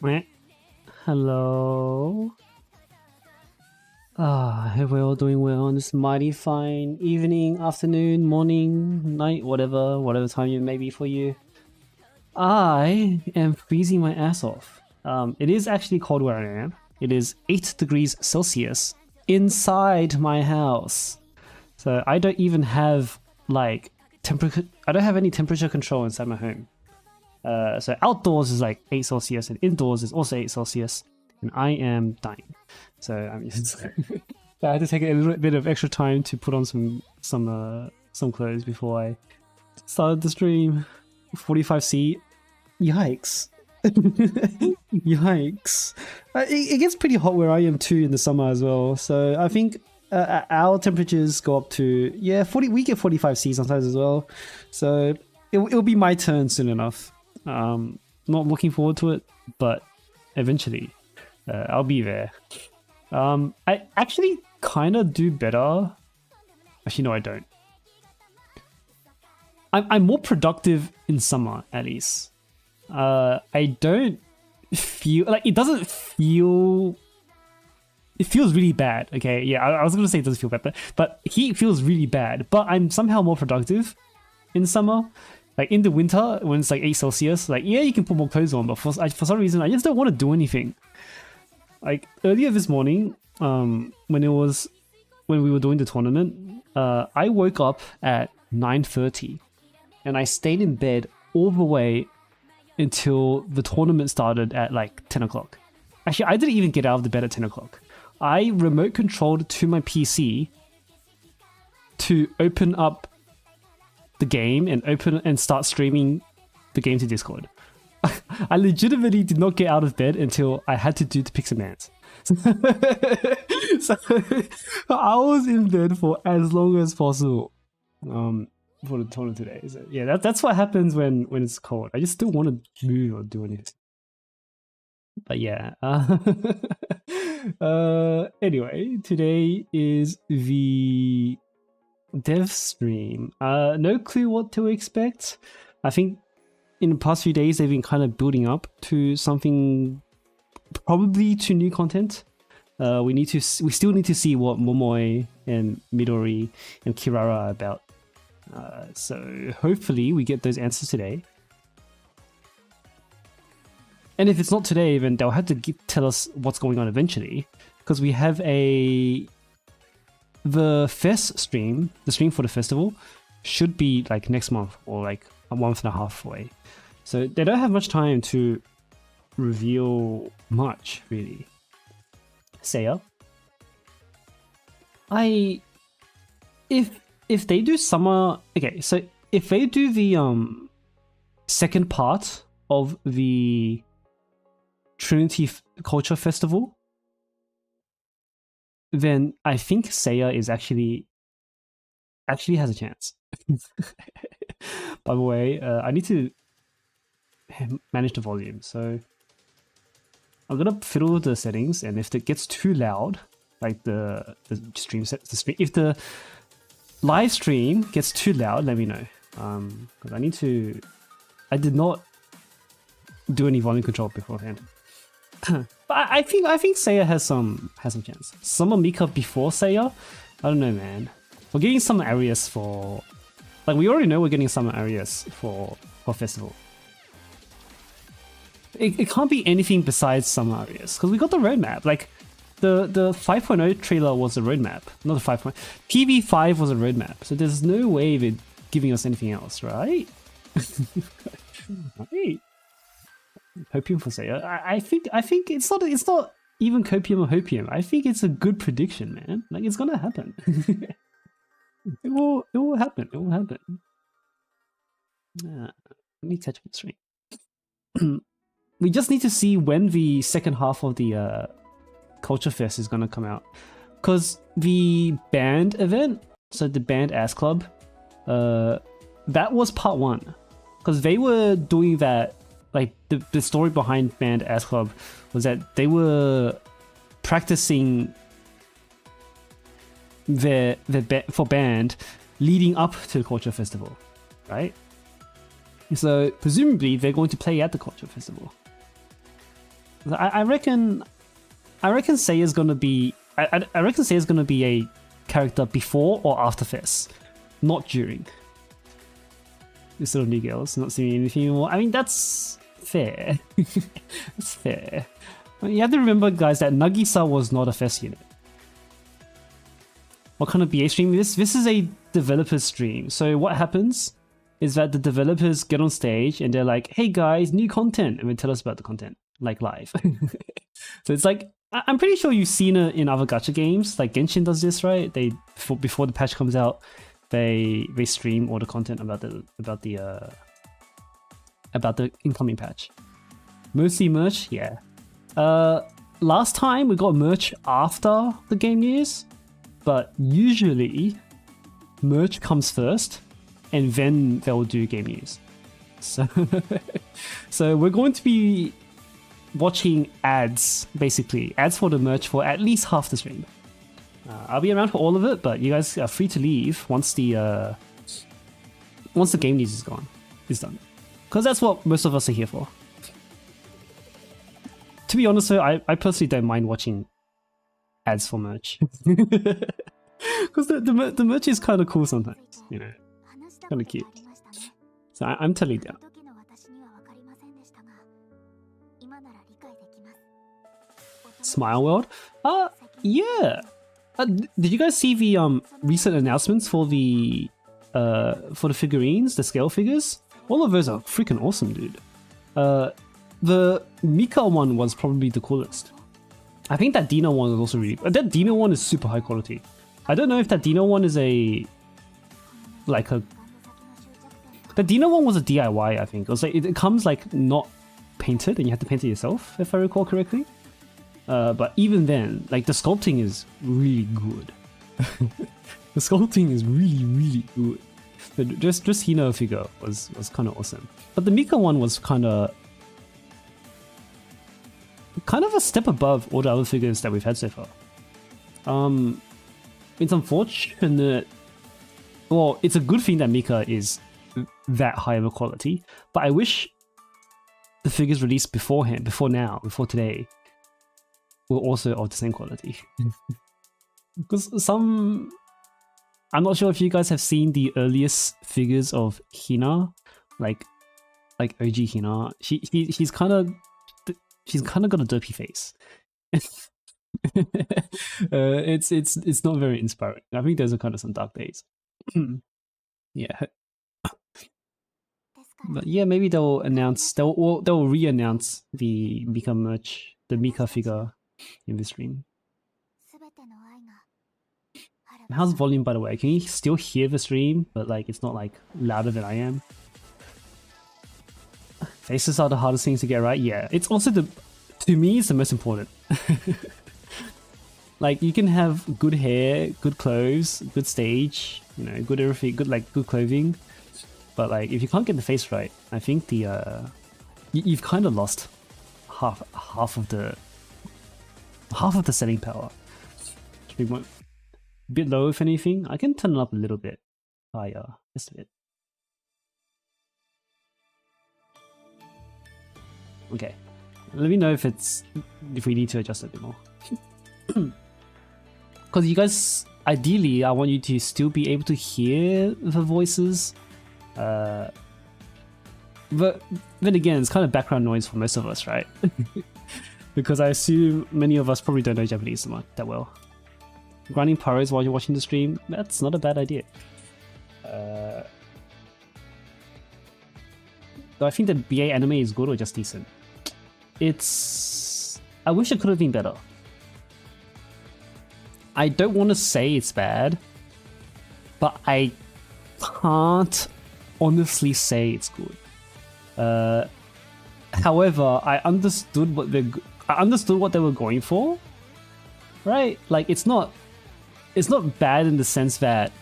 Meh. Hello. I hope we're all doing well on this mighty fine evening, afternoon, morning, night, whatever time it may be for you. I am freezing my ass off. It is actually cold where I am. It is 8 degrees Celsius inside my house. So I don't even have like temperature. I don't have any temperature control inside my home. So outdoors is like 8 Celsius and indoors is also 8 Celsius, and I am dying. So I mean, I had to take a little bit of extra time to put on some clothes before I started the stream. 45C, yikes! Yikes! It gets pretty hot where I am too in the summer as well. So I think our temperatures go up to 40. We get 45C sometimes as well. So it'll be my turn soon enough. Not looking forward to it, but eventually I'll be there. I actually kind of do better. Actually, no, I don't. I'm more productive in summer, at least. I don't feel like it doesn't feel. It feels really bad. Okay, yeah, I was gonna say it doesn't feel bad, but heat feels really bad. But I'm somehow more productive in summer. Like in the winter, when it's like 8 Celsius, like yeah, you can put more clothes on, but for some reason, I just don't want to do anything. Like earlier this morning, when we were doing the tournament, I woke up at 9:30, and I stayed in bed all the way until the tournament started at like 10 o'clock. Actually, I didn't even get out of the bed at 10 o'clock. I remote controlled to my PC to open up the game and start streaming the game to Discord. I legitimately did not get out of bed until I had to pick some ants. So I was in bed for as long as possible for the tournament today. So yeah, that's what happens when it's cold. I just still want to move or do anything. But yeah. Anyway, today is the Dev Stream. No clue what to expect. I think in the past few days they've been kind of building up to something, probably to new content. We still need to see what Momoi and Midori and Kirara are about. So hopefully we get those answers today. And if it's not today, then they'll have to tell us what's going on eventually, because we have the fest stream, the stream for the festival, should be like next month or like a month and a half away. So they don't have much time to reveal much, really. Seiya. If they do summer, okay, so if they do the second part of the Trinity Culture Festival, then I think Seiya is actually has a chance. By the way, I need to manage the volume, so I'm gonna fiddle the settings, and if it gets too loud, like the stream if the live stream gets too loud, let me know. Because I did not do any volume control beforehand. But I think Seiya has some chance. Summer Mika before Seiya? I don't know, man. We're getting some areas for, like, we already know we're getting some areas for festival. It can't be anything besides some areas, because we got the roadmap. Like the 5.0 trailer was a roadmap, not the 5. PV5 was a roadmap, so there's no way they're giving us anything else, right? Right. Hopium for Seiya. I think it's not even copium or hopium. I think it's a good prediction, man. Like, it's gonna happen. It will happen. It will happen. Let me touch my stream. We just need to see when the second half of the Culture Fest is gonna come out, because the band event, so the band Ass Club, that was part 1, because they were doing that. Like the story behind band Ass Club was that they were practicing for band leading up to the Culture Festival, right? So presumably they're going to play at the Culture Festival. I reckon Seiya's gonna be. I reckon Seiya's gonna be a character before or after Fest, not during. This little new girl's not seeing anything more. I mean, that's fair. That's fair. I mean, you have to remember, guys, that Nagisa was not a Fest unit. What kind of BA stream is this? This is a developer stream. So what happens is that the developers get on stage and they're like, "Hey guys, new content," and they tell us about the content, like live. So it's like, I'm pretty sure you've seen it in other gacha games. Like Genshin does this, right? They before the patch comes out, they stream all the content about the incoming patch. Mostly merch, yeah. Last time we got merch after the game news, but usually merch comes first, and then they'll do game news. So, so we're going to be watching ads, basically ads for the merch for at least half the stream. I'll be around for all of it, but you guys are free to leave once the game news is done, because that's what most of us are here for. To be honest, though, I personally don't mind watching ads for merch, because the merch is kind of cool sometimes, you know, kind of cute. So I'm totally down. Smile World? Yeah. Did you guys see the recent announcements for the figurines, the scale figures? All of those are freaking awesome, dude. The Mika one was probably the coolest. I think that Dino one is also really. That Dino one is super high quality. I don't know if that Dino one is the Dino one was a DIY. I think it was like it comes like not painted, and you have to paint it yourself, if I recall correctly. But even then, like the sculpting is really good. The sculpting is really good. Just Hino figure was kind of awesome. But the Mika one was kind of a step above all the other figures that we've had so far. It's unfortunate. Well, it's a good thing that Mika is that high of a quality, but I wish the figures released before today, were also of the same quality. Because I'm not sure if you guys have seen the earliest figures of Hina, like OG Hina. She's kind of got a derpy face. It's not very inspiring. I think those are kind of some dark days. Yeah. But yeah, maybe they'll re-announce the Mika merch, the Mika figure in this stream. How's volume, by the way? Can you still hear the stream, but like it's not like louder than I am? Faces are the hardest things to get right. Yeah, it's also to me it's the most important. Like you can have good hair, good clothes, good stage, you know, good everything, good clothing, but like if you can't get the face right, I think you've kind of lost half of the setting power. Should be a bit low if anything. I can turn it up a little bit higher, just a bit. Okay, let me know if we need to adjust it a bit more. Because you guys, ideally, I want you to still be able to hear the voices. But then again, it's kind of background noise for most of us, right? Because I assume many of us probably don't know Japanese that well. Grinding pyros while you're watching the stream, that's not a bad idea. Do I think the BA anime is good or just decent? I wish it could have been better. I don't want to say it's bad, but I can't honestly say it's good. However, I understood what they were going for, right? Like it's not bad in the sense that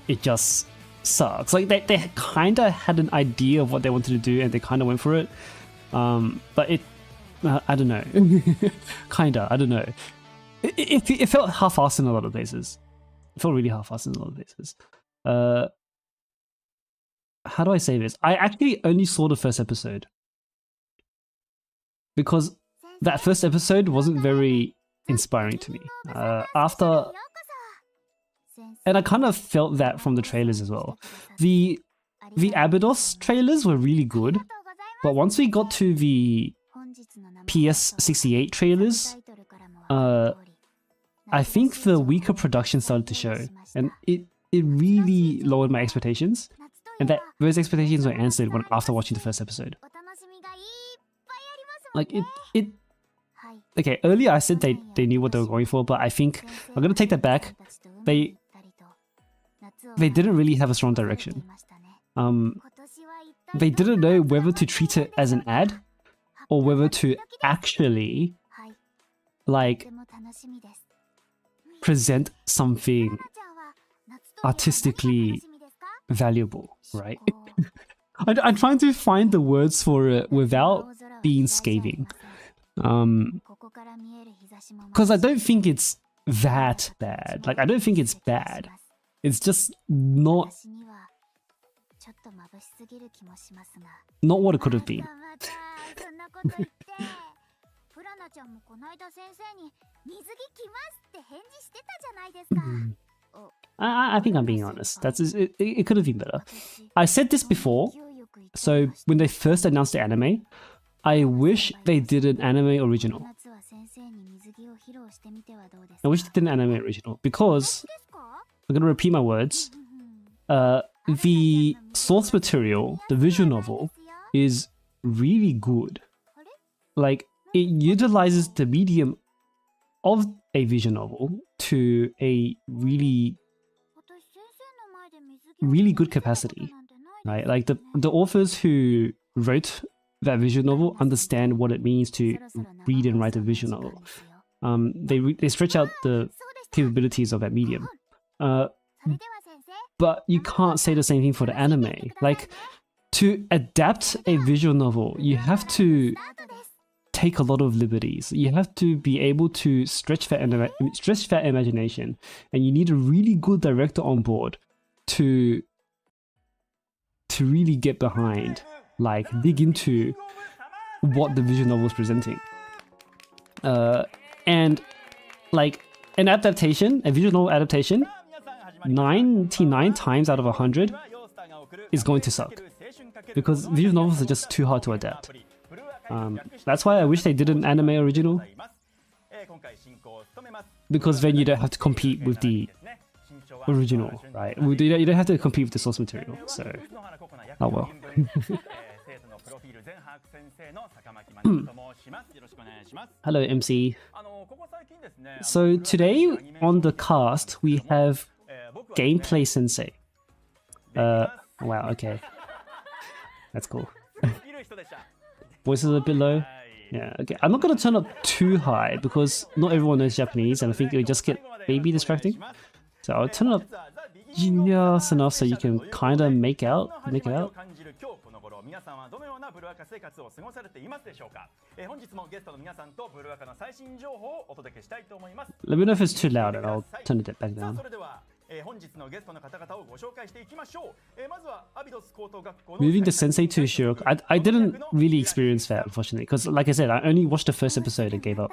it just sucks. Like they kind of had an idea of what they wanted to do and they kind of went for it. But I don't know. I don't know. It felt half-assed in a lot of places. It felt really half-assed in a lot of places. How do I say this? I actually only saw the first episode because that first episode wasn't very inspiring to me. And I kind of felt that from the trailers as well. The Abydos trailers were really good, but once we got to the PS68 trailers, I think the weaker production started to show, and it really lowered my expectations, and those expectations were answered after watching the first episode. Like okay, earlier I said they knew what they were going for, but I think I'm gonna take that back. They didn't really have a strong direction. They didn't know whether to treat it as an ad or whether to actually like present something artistically valuable, right? I'm trying to find the words for it without being scathing. Because I don't think it's that bad. Like, I don't think it's bad. It's just not what it could have been. I think I'm being honest. It could have been better. I said this before. So when they first announced the anime, I wish they did an anime original. I wish they did an anime original because I'm gonna repeat my words. The source material, the visual novel, is really good. Like, it utilizes the medium of a visual novel to a really good capacity, right? Like the authors who wrote that visual novel understand what it means to read and write a visual novel. They stretch out the capabilities of that medium. But you can't say the same thing for the anime. Like, to adapt a visual novel, you have to take a lot of liberties. You have to be able to stretch that imagination, and you need a really good director on board to really get behind, like, dig into what the visual novel is presenting. And like a visual novel adaptation, 99 times out of 100 is going to suck, because visual novels are just too hard to adapt. That's why I wish they did an anime original, because then you don't have to compete with the original, right? You don't have to compete with the source material, so oh well. Hello, MC. So today on the cast we have Gameplay Sensei. Wow, okay. That's cool. Voices are a bit low. Yeah, okay. I'm not gonna turn up too high because not everyone knows Japanese and I think it would just get maybe distracting. So I'll turn it up just enough so you can kinda make it out. Let me know if it's too loud and I'll turn it back down. Moving the sensei to Shirok, I didn't really experience that, unfortunately, because like I said, I only watched the first episode and gave up.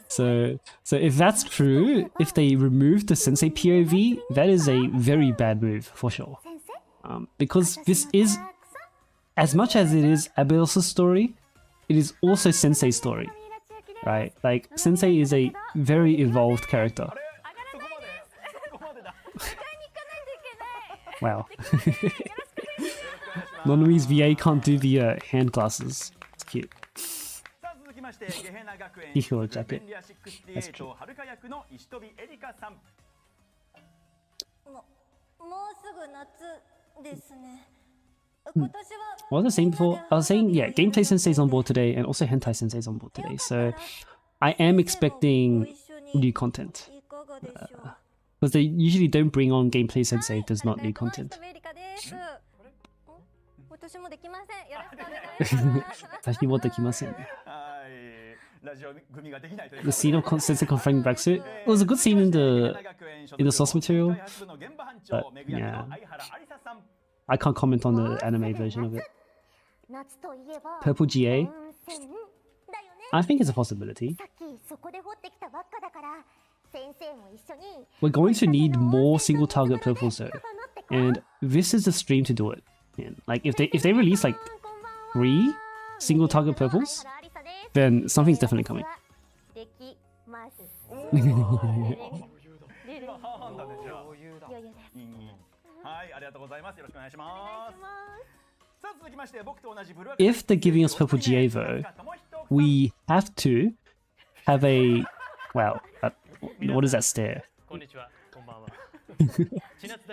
So if that's true, if they remove the sensei POV, that is a very bad move for sure. Because this is, as much as it is Abydos' story, it is also Sensei's story, right? Like, Sensei is a very evolved character. Wow. Nonomi's VA can't do the hand glasses. It's cute. Hero jacket. That's cute. What was I saying before? I was saying, yeah, Gameplay Sensei's on board today and also Hentai Sensei's on board today. So I am expecting new content. Because they usually don't bring on Gameplay Sensei if there's not new content. The scene of Sensei confronting Backsuit, it was a good scene in the source material, but yeah, I can't comment on the anime version of it. Purple GA. I think it's a possibility. We're going to need more single target purples though, and this is the stream to do it. And like if they release like 3 single target purples, then something's definitely coming. If they're giving us purple GA though, we have to have a what is that stare?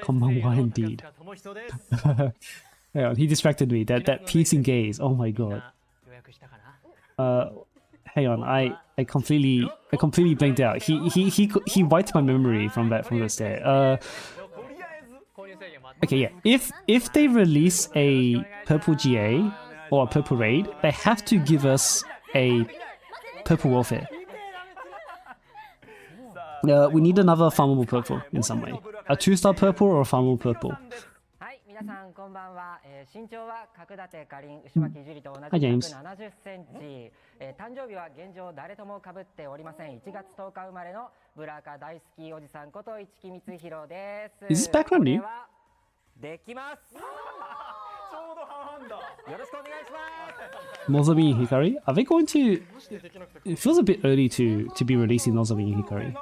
Konbanwa indeed. Hang on, he distracted me. That piercing gaze. Oh my god. Hang on, I completely blanked out. He wiped my memory from that stare. Okay, yeah. If they release a purple GA or a purple raid, they have to give us a purple welfare. We need another farmable purple in some way. A 2-star purple or a farmable purple. Hi James. Is this background new? Nozomi and Hikari? Are they going to... It feels a bit early to be releasing Nozomi and Hikari.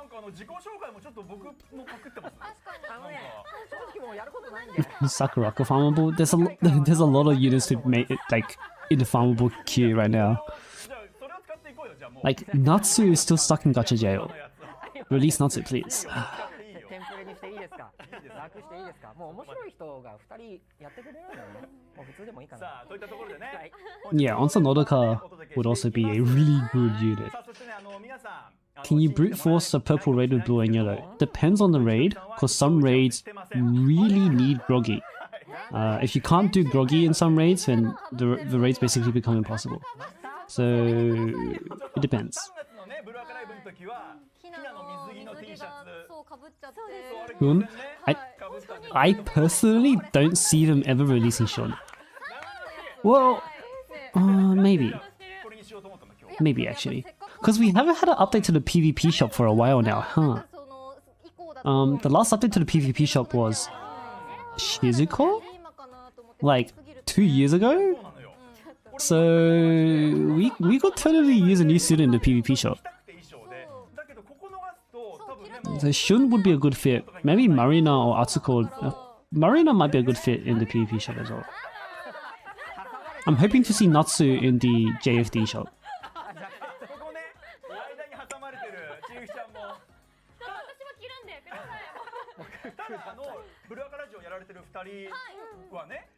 Sakuraka farmable? There's a lot of units to make it like in the farmable queue right now. Like Natsu is still stuck in gacha jail. Release Natsu, please. Yeah, Onsa Nodoka would also be a really good unit. Can you brute force a purple raid with blue and yellow? Depends on the raid, because some raids really need groggy. If you can't do groggy in some raids, then the raids basically become impossible. So it depends. I personally don't see them ever releasing Shun. Well, maybe actually, because we haven't had an update to the PvP shop for a while now, huh? The last update to the PvP shop was Shizuko, like 2 years ago. So we could totally use a new student in the PvP shop. So Shun would be a good fit. Maybe Marina or Atsuko. Marina might be a good fit in the PvP shop as well. I'm hoping to see Natsu in the JFD shop.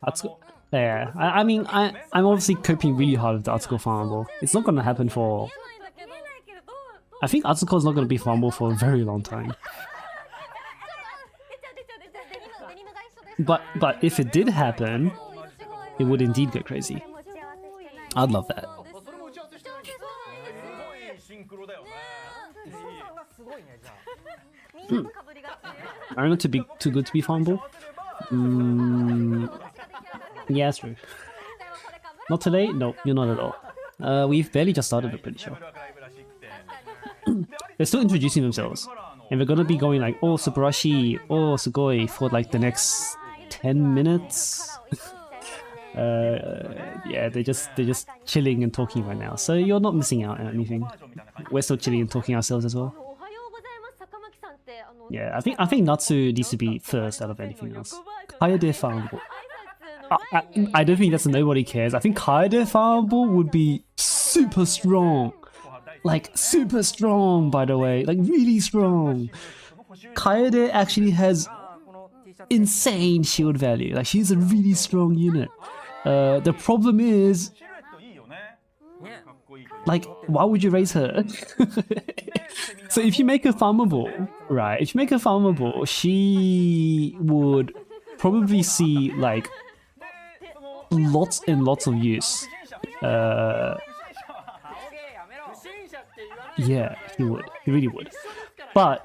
Atsuko, yeah, I mean, I'm obviously coping really hard with the Atsuko farmable. It's not gonna happen for... I think Atsuko's not gonna be farmable for a very long time. But if it did happen, it would indeed go crazy. I'd love that. Are too good to be farmable? Yeah, that's true. Not today? No, you're not at all. We've barely just started, I'm pretty sure. They're still introducing themselves. And we're gonna be going like, oh, Subarashi, oh, Sugoi, for like the next 10 minutes. Yeah, they're just chilling and talking right now. So you're not missing out on anything. We're still chilling and talking ourselves as well. Yeah, I think Natsu needs to be first out of anything else. Kaede farmable. I don't think that's nobody cares. I think Kaede farmable would be super strong. Like, super strong, by the way. Like, really strong. Kaede actually has insane shield value. Like, she's a really strong unit. The problem is... Like, why would you raise her? So if you make her farmable, right? If you make her farmable, she would probably see, like, lots and lots of use. Yeah, he would. He really would. But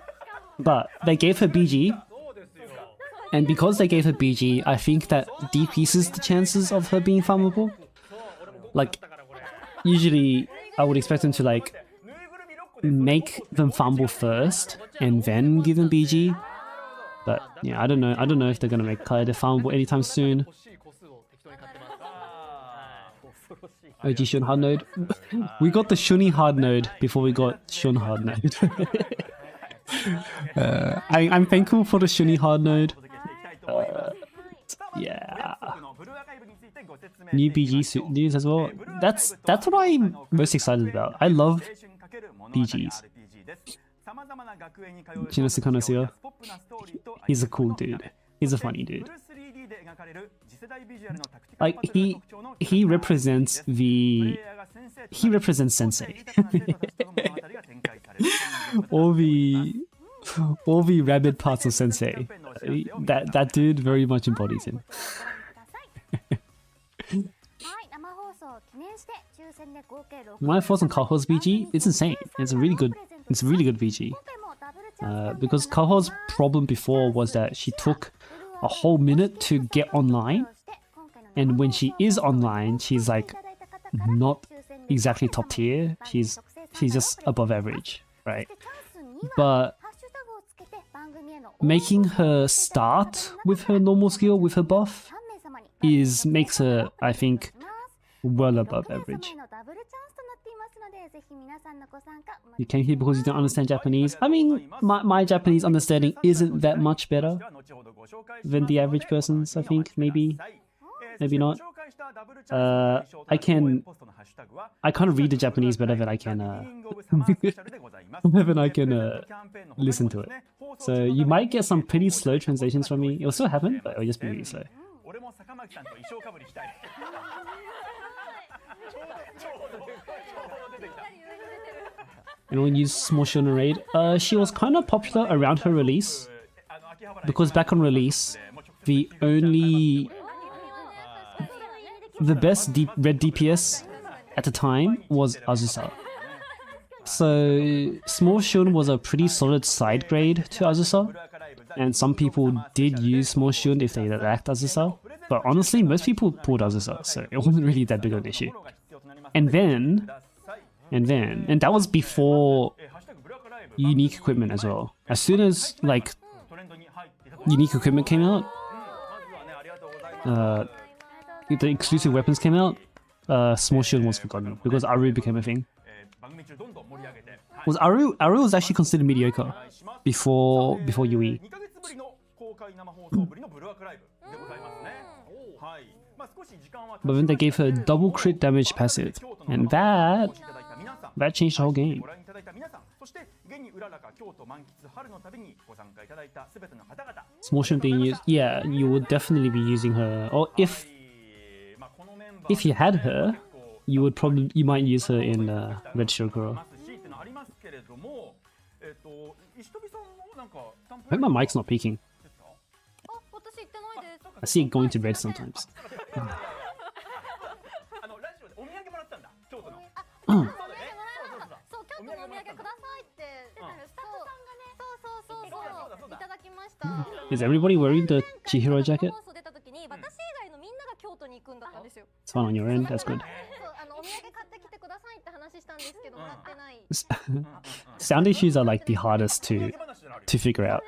they gave her BG, and because they gave her BG, I think that decreases the chances of her being farmable. Like, usually I would expect them to like make them farmable first and then give them BG. But yeah, I don't know. I don't know if they're gonna make Kaede farmable anytime soon. OG Shun hard node. We got the Shuni hard node before we got Shun hard node. I'm thankful for the Shuni hard node. Yeah. New BG news as well. That's what I'm most excited about. I love BGs. Shinosu he's a cool dude. He's a funny dude. Like he represents sensei. all the rabid parts of sensei. That dude very much embodies him. My thoughts on Kaho's BG, it's insane. It's a really good BG. Because Kaho's problem before was that she took a whole minute to get online, and when she is online, she's like not exactly top tier. She's just above average, right? But making her start with her normal skill, with her buff, makes her, I think, well above average. You came here because you don't understand Japanese. I mean, my Japanese understanding isn't that much better than the average person's, I think. Maybe not. I kind of read the Japanese better than I can listen to it. So you might get some pretty slow translations from me. It'll still happen, but it'll just be really slow. Anyone use Small Shonen Raid? She was kind of popular around her release, because back on release, the best red DPS at the time was Azusa. So Small Shun was a pretty solid side grade to Azusa, and some people did use Small Shun if they lacked Azusa, but honestly most people pulled Azusa, so it wasn't really that big of an issue. And that was before unique equipment as well. As soon as like unique equipment came out, the exclusive weapons came out, Small Shield was forgotten because Aru became a thing. Aru was actually considered mediocre before UE. But then they gave her double crit damage passive, and that changed the whole game. Small Shun being used, yeah, you would definitely be using her. Or if you had her, you might use her in Red Shirokuro. I hope my mic's not peaking. I see it going to red sometimes. Is everybody wearing the Chihiro jacket? It's fun on your end, that's good. Sound issues are like the hardest to figure out.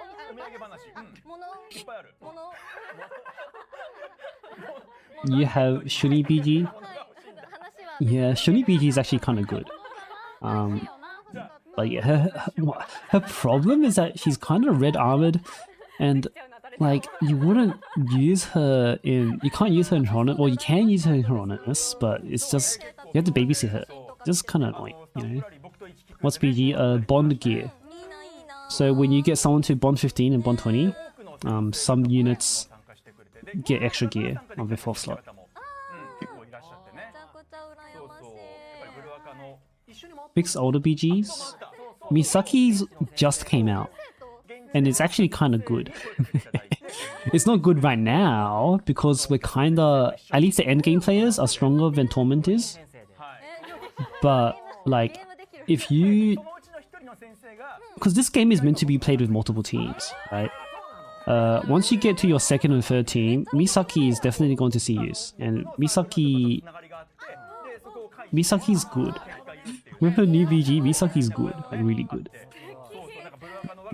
You have Shuni BG? Yeah, Shuni BG is actually kind of good. But yeah, her problem is that she's kind of red armored, and like you wouldn't use her in, you can't use her in Horonet, or you can use her in Horonet, but it's just, you have to babysit her. Just kind of annoying, you know? What's BG? Bond gear. So when you get someone to Bond 15 and Bond 20, some units get extra gear on their 4th slot. Fix older BGs. Misaki's just came out, and it's actually kind of good. It's not good right now because we're kind of, at least the endgame players are stronger than Torment is. But like, if you, because this game is meant to be played with multiple teams, right? Once you get to your 2nd and 3rd team, Misaki is definitely going to see use, and Misaki's good. with a new VG, Misaki's good, like really good.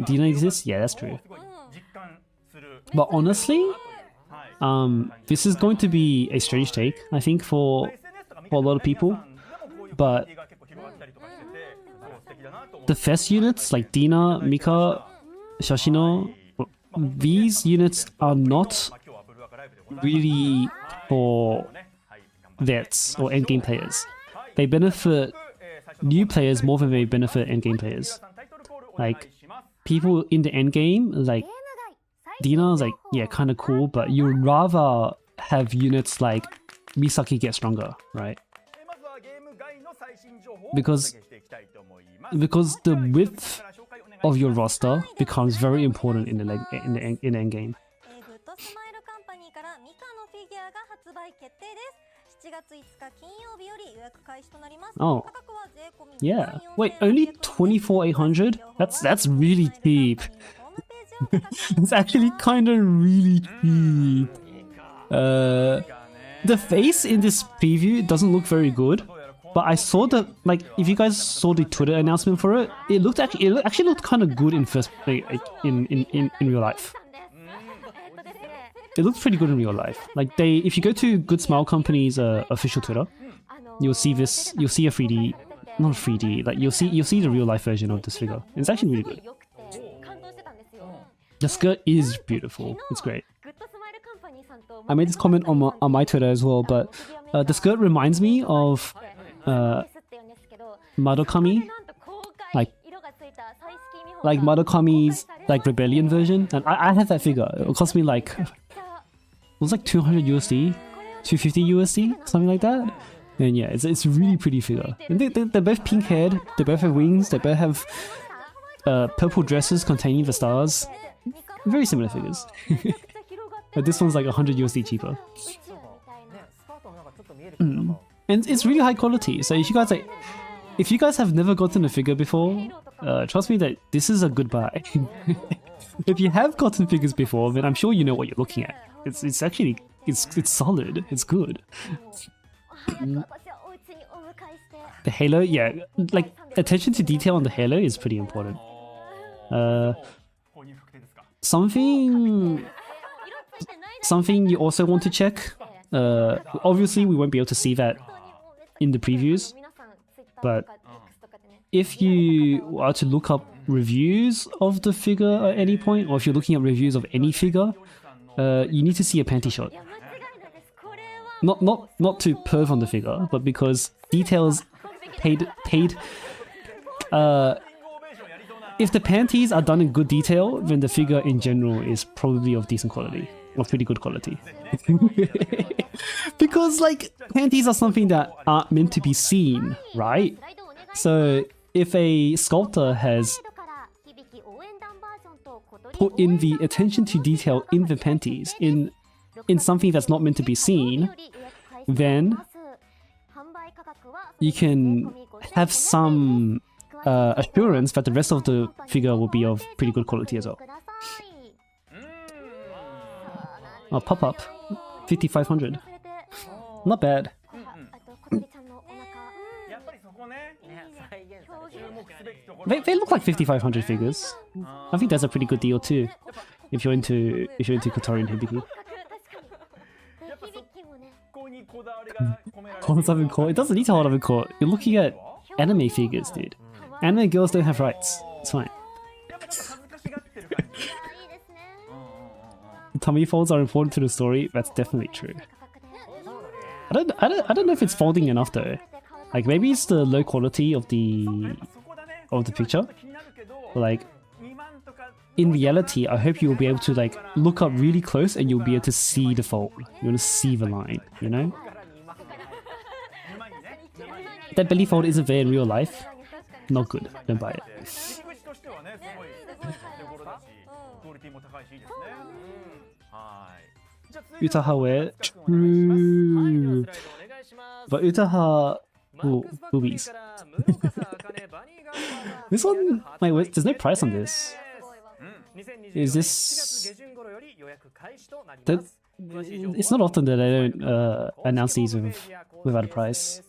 Dina exists? Yeah, that's true. But honestly, this is going to be a strange take, I think, for a lot of people. But the FES units like Dina, Mika, Shashino, these units are not really for vets or endgame players. They benefit new players more than they benefit endgame players. Like, people in the endgame, like, Dina is like, yeah, kind of cool, but you'd rather have units like Misaki get stronger, right? Because the width of your roster becomes very important in the end game. Oh, yeah. Wait, only 24,800? That's really cheap. It's actually kind of really cheap. The face in this preview doesn't look very good, but I saw the, like, if you guys saw the Twitter announcement for it, it actually looked kind of good in in real life. It looks pretty good in real life. Like, if you go to Good Smile Company's official Twitter, you'll see this. You'll see a 3D, not 3D. Like, you'll see the real life version of this figure. It's actually really good. The skirt is beautiful. It's great. I made this comment on my Twitter as well, but the skirt reminds me of Madokami, like Madokami's like Rebellion version, and I had that figure. It cost me like, it was like 200 USD, 250 USD, something like that. And yeah, it's a really pretty figure. And they're both pink haired. They both have wings. They both have purple dresses containing the stars. Very similar figures. But this one's like 100 USD cheaper. And it's really high quality. So if you guys have never gotten a figure before, trust me that this is a good buy. If you have gotten figures before, then I'm sure you know what you're looking at. It's actually it's solid. It's good. The halo, yeah, like attention to detail on the halo is pretty important. Something you also want to check. Obviously, we won't be able to see that in the previews, but if you are to look up reviews of the figure at any point, or if you're looking at reviews of any figure, you need to see a panty shot. Not to perv on the figure, but because details paid. If the panties are done in good detail, then the figure in general is probably of decent quality, or pretty good quality. Because like panties are something that aren't meant to be seen, right? So if a sculptor has put in the attention to detail in the panties in something that's not meant to be seen, then you can have some assurance that the rest of the figure will be of pretty good quality as well. Oh, pop up, 5,500. Not bad. They look like 5,500 figures. I think that's a pretty good deal too, if you're into Kotori and Hibiki. It doesn't need to hold up in court. You're looking at anime figures, dude. Anime girls don't have rights. It's fine. Tummy folds are important to the story. That's definitely true. I don't know if it's folding enough though. Like maybe it's the low quality of the picture. But like in reality, I hope you will be able to like look up really close and you'll be able to see the fold. You're gonna see the line, you know? That belly fold isn't there in real life. Not good. Don't buy it. Utaha wear? True. But Utaha... Oh, boobies. This one... Wait, there's no price on this. Is this... It's not often that I don't announce these without a price.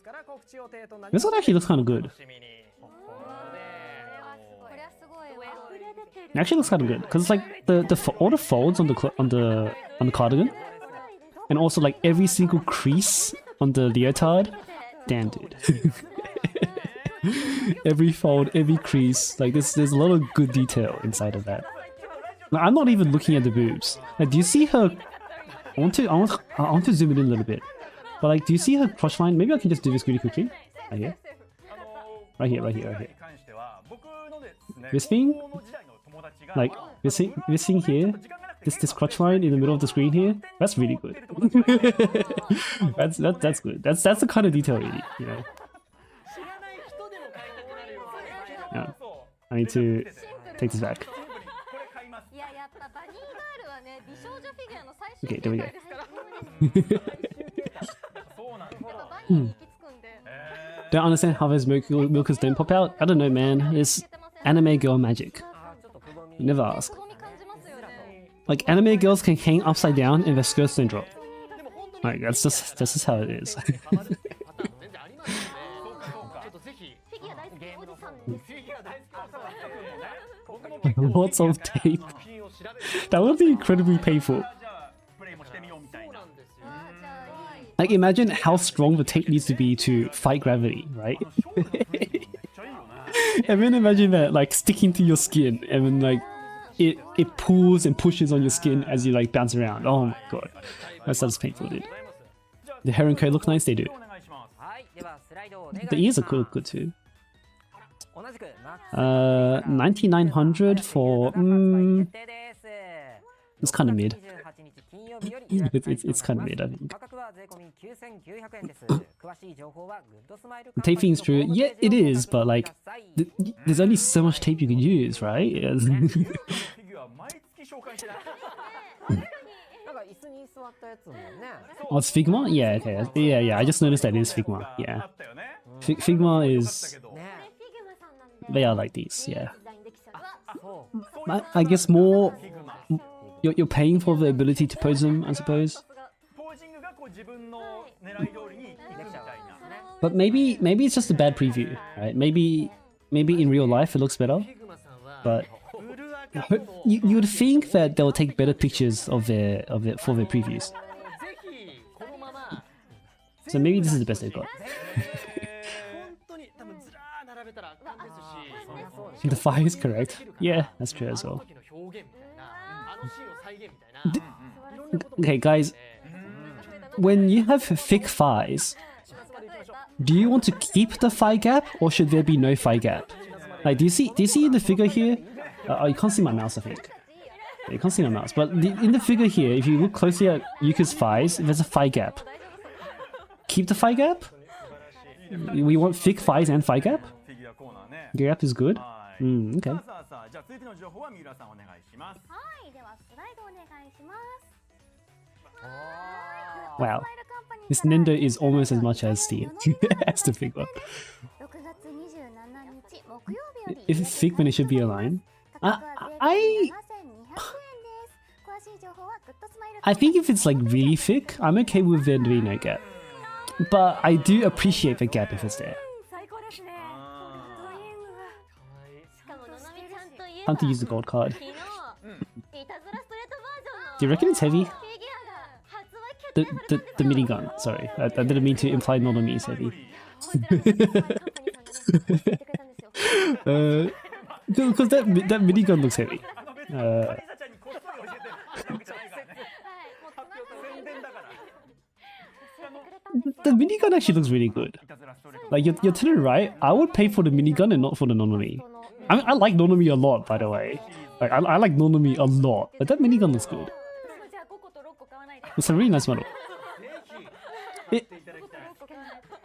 This one actually looks kind of good. It actually looks kind of good because it's like all the folds on the cardigan, and also like every single crease on the leotard. Damn, dude. Every fold, every crease, like there's a lot of good detail inside of that. Now, I'm not even looking at the boobs. Like, do you see her? I want to zoom it in a little bit, but like, do you see her crotch line? Maybe I can just do this really quickly. Right here. Right here, right here, right here. This thing, like this thing here, this crotch line in the middle of the screen here, that's really good. that's good. That's the kind of detail you need, you know. Yeah. I need to take this back. Okay, there we go. Don't understand how those milkers don't pop out. I don't know, man. It's anime girl magic. You never ask. Like, anime girls can hang upside down and their skirts don't drop. Like, that's just how it is. Lots of tape. That would be incredibly painful. Like, imagine how strong the tape needs to be to fight gravity, right? And then imagine that, like, sticking to your skin, and then, like, it pulls and pushes on your skin as you, like, bounce around. Oh my god. That sounds painful, dude. The hair and coat look nice, they do. The ears are good too. 9900 for... it's kind of mid. It's kind of mid, I think. The taping is true. Yeah, it is, but like, there's only so much tape you can use, right? Oh, it's Figma? Yeah, okay. Yeah, I just noticed that it is Figma. Yeah. Figma is... They are like these, yeah. I guess more... You're paying for the ability to pose them, I suppose. But maybe it's just a bad preview, right? Maybe in real life it looks better. But you would think that they'll take better pictures of it for their previews. So maybe this is the best they've got. The fire is correct. Yeah, that's true as well. Okay, guys. When you have thick thighs, do you want to keep the thigh gap, or should there be no thigh gap? Like, do you see in the figure here? Oh, you can't see my mouse, I think. You can't see my mouse, but in the figure here, if you look closely at Yuka's thighs, there's a thigh gap. Keep the thigh gap? We want thick thighs and thigh gap? Gap is good? Okay. Wow. This Nendo is almost as much as the figure. If it's thick, then it should be a line. I think if it's like really thick, I'm okay with there being no gap. But I do appreciate the gap if it's there. Time to use the gold card. Do you reckon it's heavy? The minigun, sorry. I didn't mean to imply Nonomi is heavy. Because that minigun looks heavy. The minigun actually looks really good. Like, you're telling right, I would pay for the minigun and not for the Nonomi. I like Nonomi a lot, by the way. Like, I like Nonomi a lot, but that minigun looks good. It's a really nice model.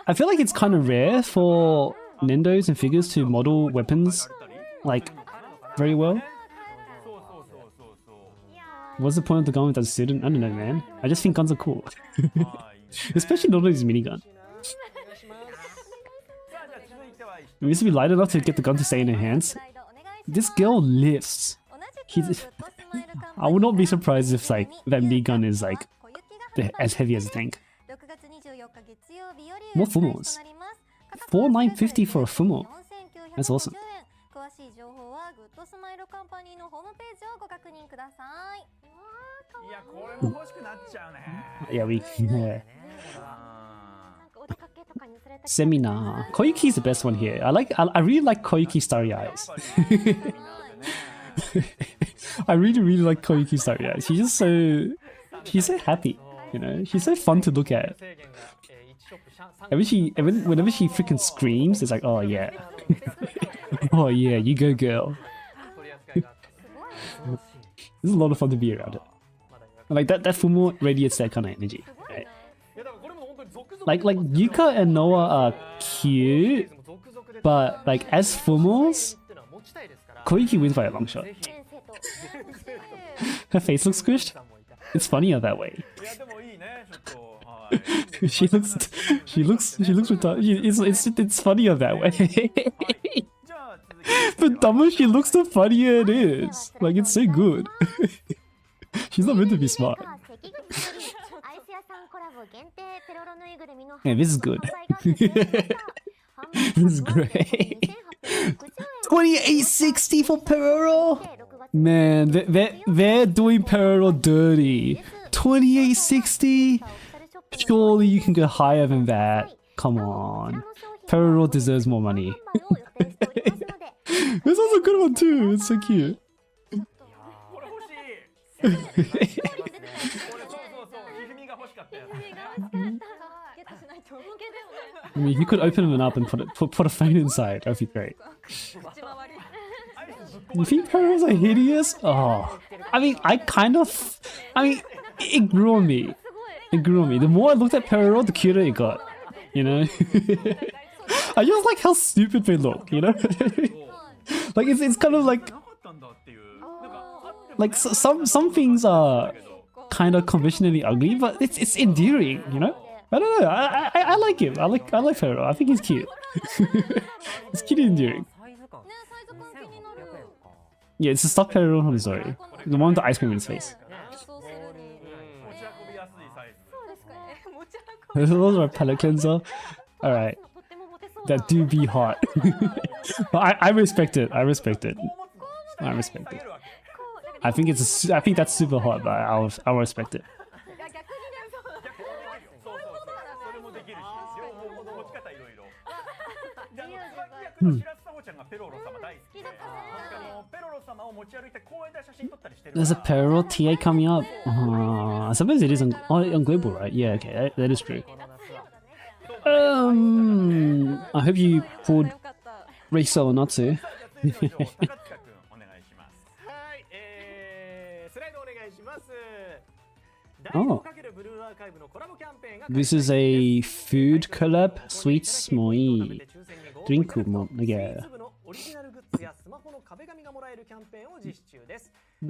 I feel like it's kind of rare for Nendos and figures to model weapons, like, very well. What's the point of the gun without a student? I don't know, man. I just think guns are cool. Especially Nonomi's minigun. It needs to be light enough to get the gun to stay in her hands. This girl lifts. I would not be surprised if, like, that minigun is, like, as heavy as a tank. More Fumos. 4950 for a Fumo. That's awesome. Yeah, we Seminar. Koyuki is the best one here. I really like Koyuki starry eyes. I really like Koyuki starry eyes. She's so happy, you know. She's so fun to look at. Whenever she freaking screams, it's like, oh yeah. Oh yeah, you go girl. It's a lot of fun to be around it. Like that Fumo radiates that kind of energy. Right? Like Yuka and Noah are cute, but like as Fumos, Koiki wins by a long shot. Her face looks squished. It's funnier that way. she looks retarded. It's funnier that way. But dumber she looks, the funnier it is. Like it's so good. She's not meant to be smart. Yeah, this is good. This is great. 2860 for Peroro. Man, they're doing Peroro dirty. 2860. Surely you can go higher than that. Come on. Peroro deserves more money. This was a good one too. It's so cute. I mean, you could open them up and put a phone inside. That'd be great. You think Peros are hideous? Oh, I mean, it grew on me. It grew on me. The more I looked at Peroro, the cuter it got. You know? I just like how stupid they look, you know? Like it's kind of like some things are kind of conventionally ugly, but it's endearing, you know? I don't know. I like him. I like Peroro. I think he's cute. It's cute and endearing. Yeah, it's a stock Peroro from the story. The one with the ice cream in his face. Those are a palette cleanser. Alright. That do be hot. But I respect it. I respect it. I respect it. I think that's super hot, but I'll respect it. There's a Peroro TA coming up. I suppose it is on Global, right? Yeah, okay, that is true. I hope you pulled Racer or Natsu. Oh. This is a food collab. Sweets moi. Drink mo. Yeah.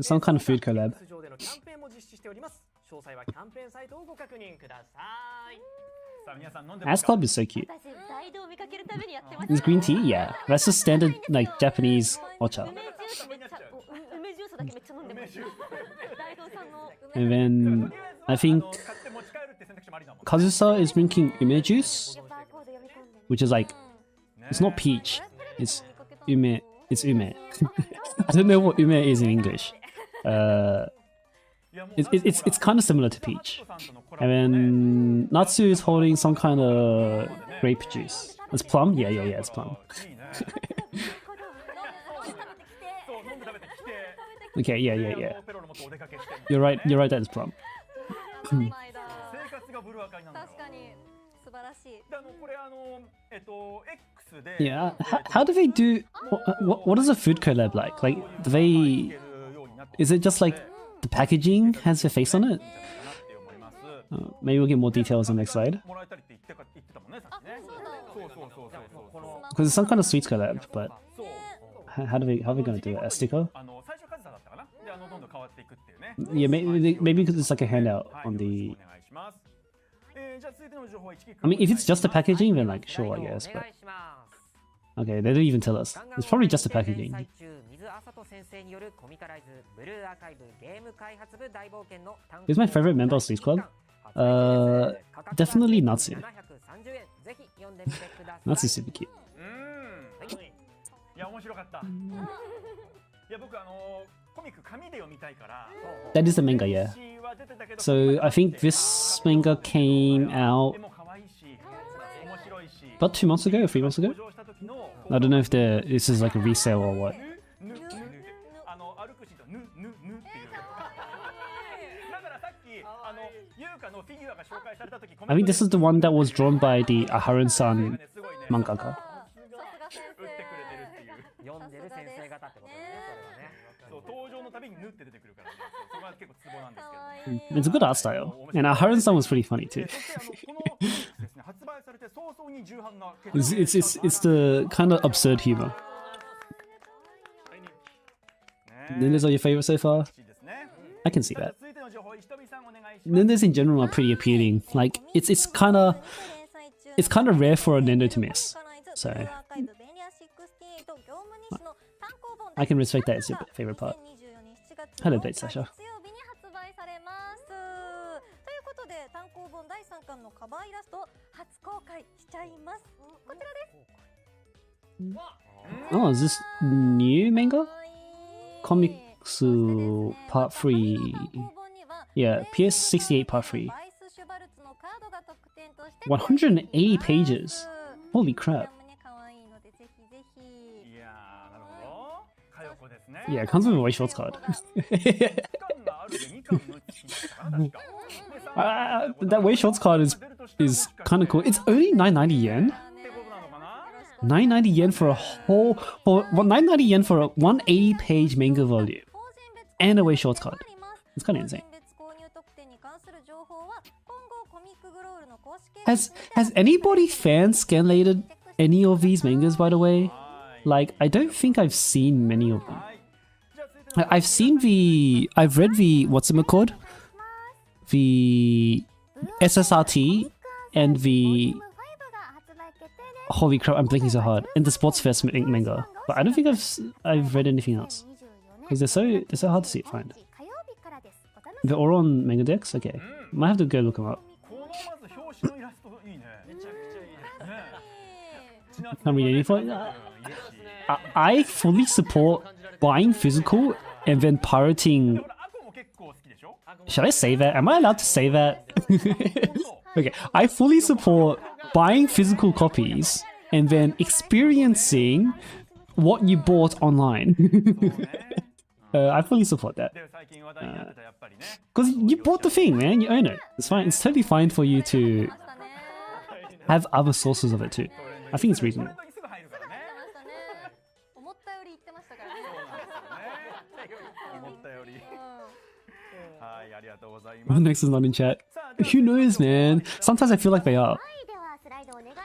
Some kind of food collab. Ass Club is so cute. Is green tea? Yeah. That's just standard like Japanese ocha. And then I think Kazusa is drinking ume juice, which is like, it's not peach, it's ume. It's ume. I don't know what ume is in English. It's kind of similar to peach. And then Natsu is holding some kind of grape juice. It's plum? Yeah, it's plum. Okay, yeah. You're right that it's plum. Yeah, how do they do... What is a food collab like? Like, do they... Is it just like the packaging has their face on it? Maybe we'll get more details on the next slide. Because it's some kind of sweets collab, but... How are they gonna do it? A sticker? Yeah, maybe because it's like a handout on the... I mean, if it's just the packaging, then like, sure, I guess, but... Okay, they didn't even tell us. It's probably just the packaging. Who's my favorite member of Sleeves Club? Definitely Natsu. Natsu's super cute. That is the manga, yeah. So I think this manga came out about 2 months ago or 3 months ago. I don't know if this is like a resale or what. I think this is the one that was drawn by the Aharon-san mangaka. It's a good art style, and Aharon-san was pretty funny too. it's the kind of absurd humor. Ninjas are your favorite so far? I can see that. Ninjas in general are pretty appealing. Like it's kind of rare for a Nendo to miss. So I can respect that as your favorite part. Hello, Date Sasha. Oh, is this new manga? Comics Part 3. Yeah, PS68 Part 3. 180 pages. Holy crap. Yeah, it comes with a way shorts card. That way shorts card is kind of cool. It's only 990 yen. 990 yen for a whole 990 yen for a 180 page manga volume and a way shorts card. It's kind of insane. Has anybody fan scanlated any of these mangas, by the way? Like, I don't think I've seen many of them. I've read the, what's it called? The SSRT and the, holy crap, I'm blinking so hard, and the Sports Fest manga. But I don't think I've read anything else. Because they're so hard to find. They're all on manga decks? Okay. Might have to go look them up. Can't read any for it. I fully support buying physical and then pirating. Should I say that? Am I allowed to say that? Okay, I fully support buying physical copies and then experiencing what you bought online. I fully support that. Because you bought the thing, man. You own it. It's fine. It's totally fine for you to have other sources of it too. I think it's reasonable. Next is not in chat. Who knows, man? Sometimes I feel like they are.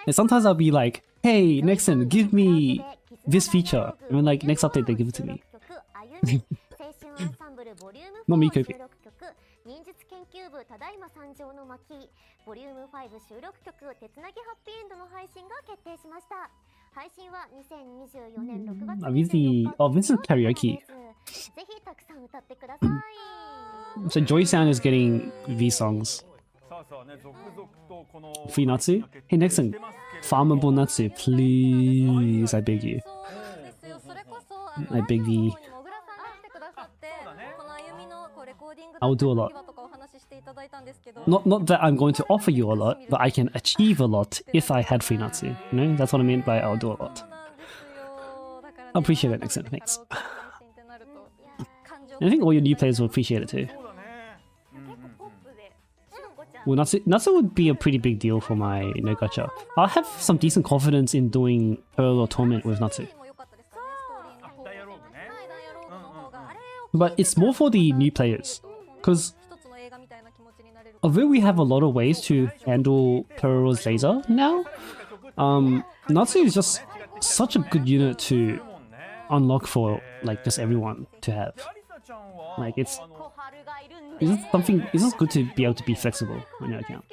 And sometimes I'll be like, hey, Nexon, give me this feature. And then like, next update they give it to me. Not me copying. Oh, this is karaoke. So Joy Sound is getting these songs. Free Natsu? Hey Nexon, farmable Natsu, please, I beg you. I beg thee. I'll do a lot. Not that I'm going to offer you a lot, but I can achieve a lot if I had free Natsu. You know, that's what I mean by I'll do a lot. I appreciate it, Nexon. Thanks. And I think all your new players will appreciate it too. Well, Natsu would be a pretty big deal for my gacha. I'll have some decent confidence in doing Pearl or Torment with Natsu. But it's more for the new players. Because although we have a lot of ways to handle Pearl's laser now, Natsu is just such a good unit to unlock for like just everyone to have. Like it's just good to be able to be flexible on your account.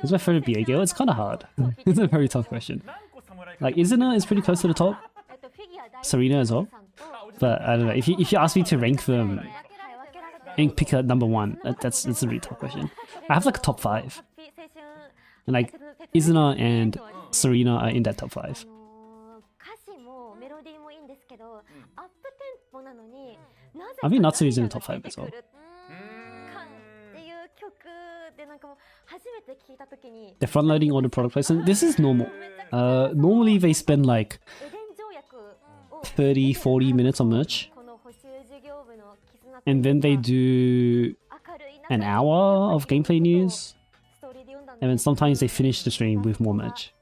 Is my favorite BA girl? It's kind of hard. It's a very tough question. Like Izuna is pretty close to the top. Serena as well. But I don't know. If you ask me to rank them and pick a number one, that's a really tough question. I have like a top 5. And like Izuna and Serena are in that top 5. I think Natsu is in the top 5 as well. They're front loading all the product placement. This is normal. Normally they spend like 30-40 minutes on merch, and then they do an hour of gameplay news, and then sometimes they finish the stream with more merch.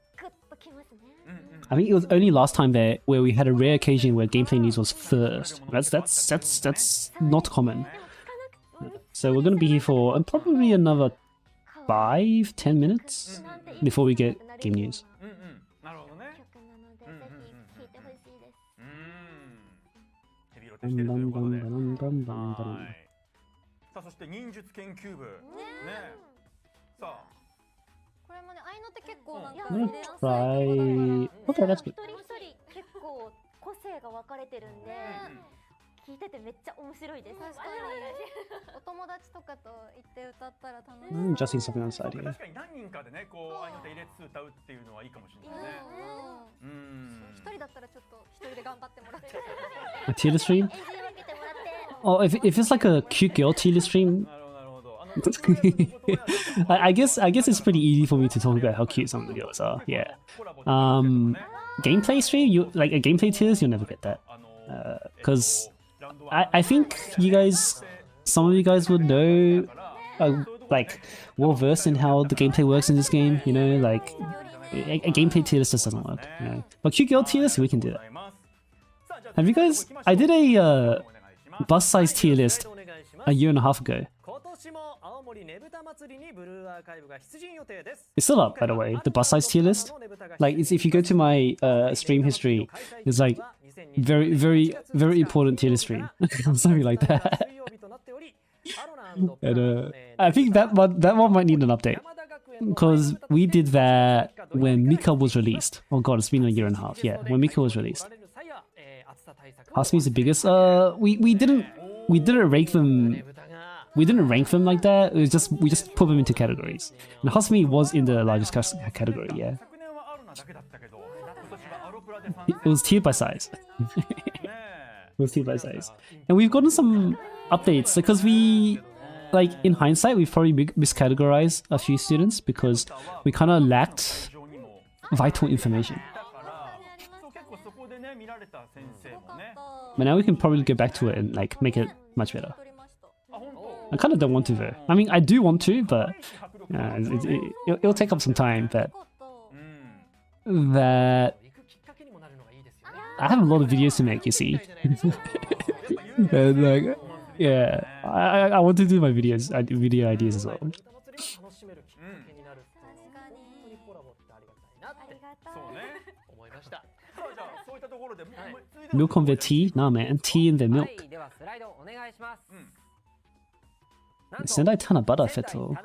I think it was only last time there where we had a rare occasion where gameplay news was first. That's not common. So we're gonna be here for probably another 5-10 minutes before we get game news. さあそして忍術研究部ね。さあ。これもね、合いの手結構なんかね。try. Okay, that's good. 一人一人結構個性が分かれてるんで、聞いててめっちゃ面白いです。確かに。お友達とかと行って歌ったら楽しい。Just see something on the side here. 確かに何人かでね、こう合いの手入れつつ歌うっていうのはいいかもしれないね。一人だったらちょっと一人で頑張ってもらって。A tier list stream? Oh, if it's like a cute girl tier list stream, I guess it's pretty easy for me to talk about how cute some of the girls are. Yeah. Gameplay stream, you like a gameplay tier list, you'll never get that. Because I think you guys, some of you guys would know, like well versed in how the gameplay works in this game. You know, like a gameplay tier list just doesn't work. You know? But cute girl tier list, we can do that. Have you guys? I did a bus size tier list a year and a half ago. It's still up, by the way. The bus size tier list. Like, if you go to my stream history, it's like very important tier list stream, something like that. And, I think that one might need an update because we did that when Mika was released. Oh god, it's been a year and a half. Yeah, when Mika was released. Hasmi is the biggest. We didn't rank them. We didn't rank them like that. It was just we just put them into categories. And Hasmi was in the largest category. Yeah. It was tiered by size. It was tiered by size. And we've gotten some updates because we, like in hindsight, we've probably miscategorized a few students because we kind of lacked vital information. But now we can probably get back to it and like make it much better. I kind of don't want to though. I mean, I do want to, but it'll take up some time. But that I have a lot of videos to make, you see. And like, yeah, I want to do my video ideas as well. Milk on their tea? Nah, man, tea in their milk. Sendai Tanabata Festival.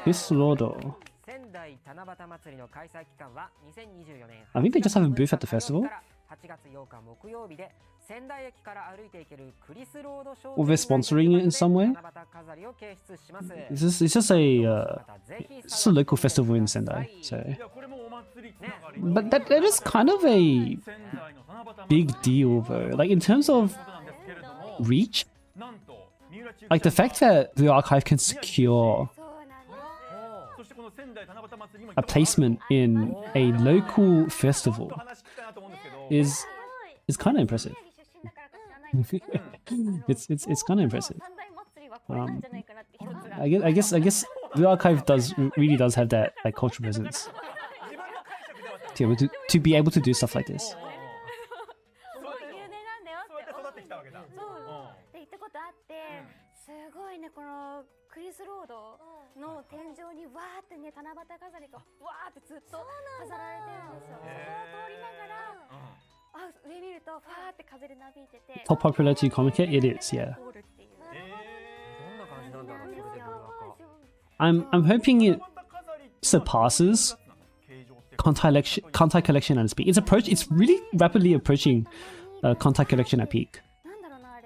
This Rodo. I think they just have a booth at the festival. Or they're sponsoring it in some way. It's just a local festival in Sendai. So, but that is kind of a big deal though. Like in terms of reach, like the fact that the archive can secure a placement in a local festival is kind of impressive. it's kind of impressive. I guess the archive really does have that like cultural presence to be able to do stuff like this. Top popularity comic kit? It is, yeah. I'm hoping it surpasses Kantai Collection at its peak. It's really rapidly approaching Kantai Collection at peak.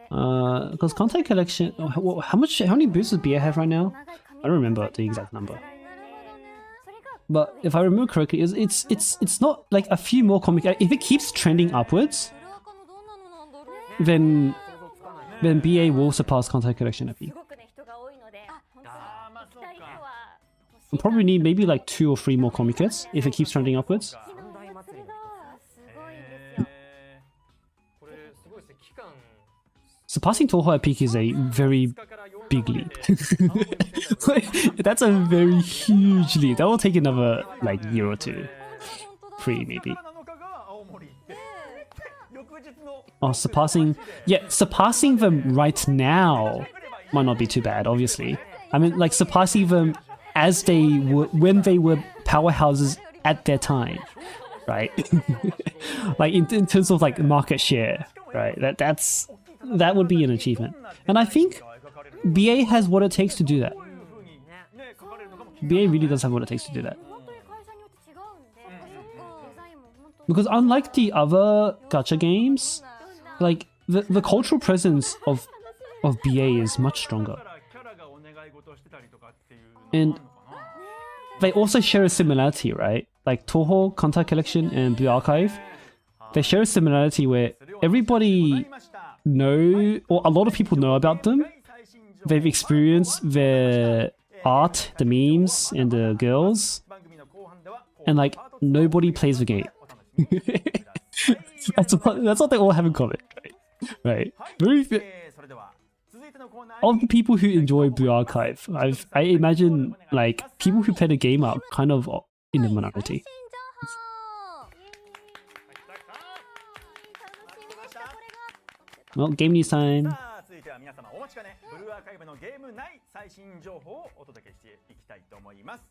Because Kantai Collection, how many booths does BA have right now? I don't remember the exact number. But if I remember correctly, it's not like a few more comic. If it keeps trending upwards, then BA will surpass Contact Collection, I think. すごくね人が多いので本当に行きたい人は We'll probably need maybe like 2 or 3 more comic kits if it keeps trending upwards. 昨日のお祭りがすごいですよ これすごいですね期間 Surpassing Toho at peak is a very big leap. That's a very huge leap. That will take another like year or two. 3 maybe. 7日が青森行って翌日の Oh, surpassing... Yeah, surpassing them right now might not be too bad, obviously. I mean, like, surpassing them as they were... when they were powerhouses at their time, right? Like, in terms of, like, market share, right? That would be an achievement. And I think BA has what it takes to do that. こういう風にね書かれるのかも BA really does have what it takes to do that. 本当に会社によって違うんでデザインも本当に Because unlike the other gacha games, like, the cultural presence of BA is much stronger. だからキャラがお願い事をしてたりとかっていうのもあ And るのかな they also share a similarity, right? Like Toho, Contact Collection, and Blue Archive. They share a similarity where everybody know, or a lot of people know about them. They've experienced their art, the memes, and the girls. 番組の後半では And like, nobody plays the game. お楽しみにしてください That's what they all have in common, right? Very few, それでは続いてのコーナー of the people who enjoy Blue Archive, I imagine like people who play the game are kind of in the minority. 最新情報 Well, game news time. さあ続いては皆様お待ちかねブルーアーカイブのゲーム内最新情報をお届けしていきたいと思います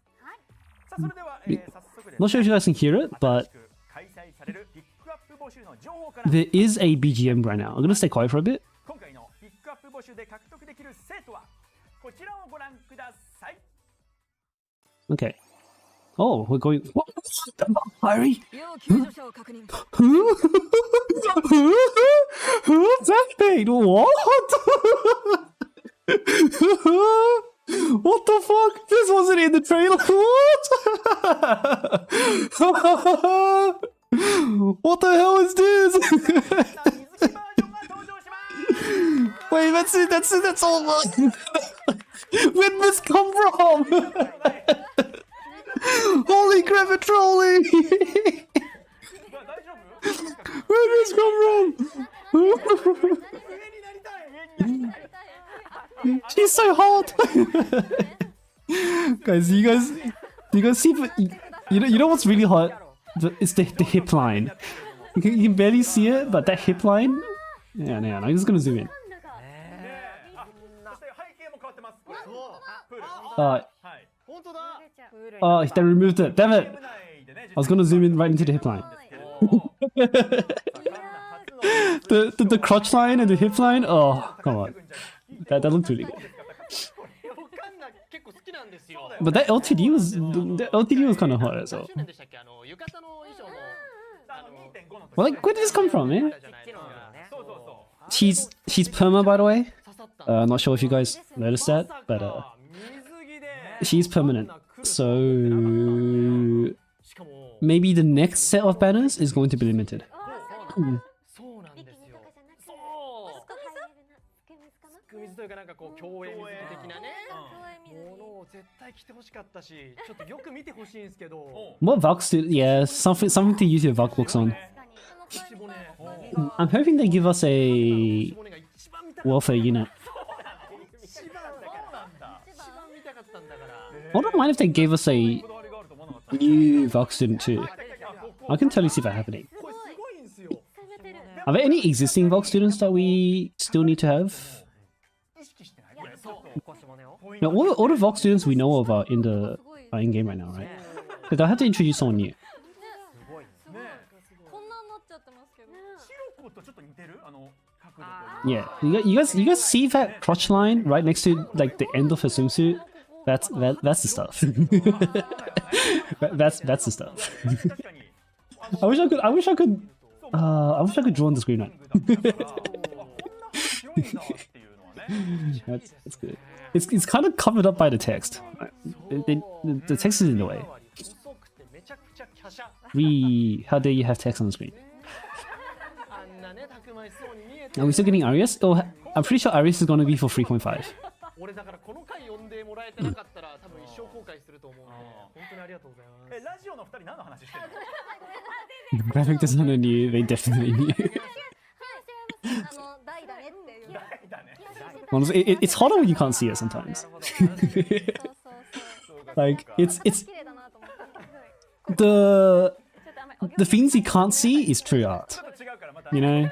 さあそれでは、早速です Not sure if you guys can hear it, 新 but しく開催されるピックアップ募集の情報から there is a BGM right now. I'm gonna stay quiet for a bit. 今回のピックアップ募集で獲得できる生徒はこちらをご覧ください Okay. Oh, we're going. What? Harry? 要救助者を確認 Who's that thing? What? What the fuck? This wasn't in the trailer. What? What the hell is this? 水着バージョンが登場します Wait, that's all. Where did this come from? Holy crap, a trolley! 大丈夫 Where did this come from? 上になりたい上になりたい She's so hot! Guys, do you guys see? You know what's really hot? It's the hip line. You can barely see it, but that hip line. Yeah, I'm just gonna zoom in. そして背景も変わってますこれプール Uh, はい oh, they removed it. Damn it! ゲーム内でね I was gonna zoom in right into the hip line. 実 The crotch line and the hip line. Oh, come on. That looked really good. 僕カンナ結構好きなんですよ But that LTD was kind of hot as well. 何周年でしたっけ浴衣の衣装も 2.5 の Well, like, where did this come from, man? じゃないですかそうそうそう She's perma, by the way. 刺さったん I'm not sure if you guys noticed that, but 水着で she's permanent. So しかも maybe the next set of banners is going to be limited. そうなんですよそ水かなう水というかなんかこう競泳水着的なね水ものを絶対着てほしかったしちょっとよく見てほしいんですけど What Valk do? Yeah, something to use your Valk books on. 口骨 I'm hoping they give us a 口骨が一番見たかっ welfare unit. た一番見たかったんだから I wouldn't mind if they gave us a こだわりがあると思わなかった new Valk student too. I can totally see that happening. これすごいんですよ Are there any existing Valk students that we still need to have? 意識してないこれ腰骨を No, all the Valk students we know of are in the in game right now, right? But I have to introduce someone new. こんなんなっちゃってますけど白子とちょっと似てるあの角度という Yeah, you guys see that crotch line right next to like the end of her swimsuit? That's the stuff. that's the stuff. 確かに I wish I could draw on the screen right. こんな強いんだっていうのはね That's good. It's kind of covered up by the text. The text is in the way. そ How dare you have text on the screen? あんなねたくましそうに見えて Are we still getting Arias? Oh, I'm pretty sure Arias is gonna be for 3.5. 俺だからこの回呼んでもらえてなかったら多分一生後悔すると思うんで本当にありがとうございますラジオの二人何の話してるの？ Graphic designer knew, they definitely knew. 大だねっていう。だね。 Honestly, it's harder when you can't see it sometimes. そうそうそう。 Like, it's 綺麗だなと思って。 the things you can't see is true art. ちょっと違うからまた。 You know? レ